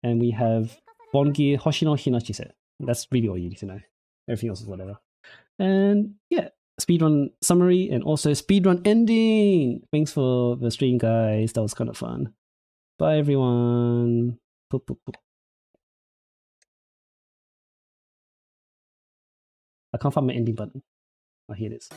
and we have Bongi Hoshino Hinachise. That's really all you need to know. Everything else is whatever. And yeah, speedrun summary and also speedrun ending. Thanks for the stream, guys. That was kind of fun. Bye, everyone. Boop, boop, boop. I can't find my ending button. Oh, here it is.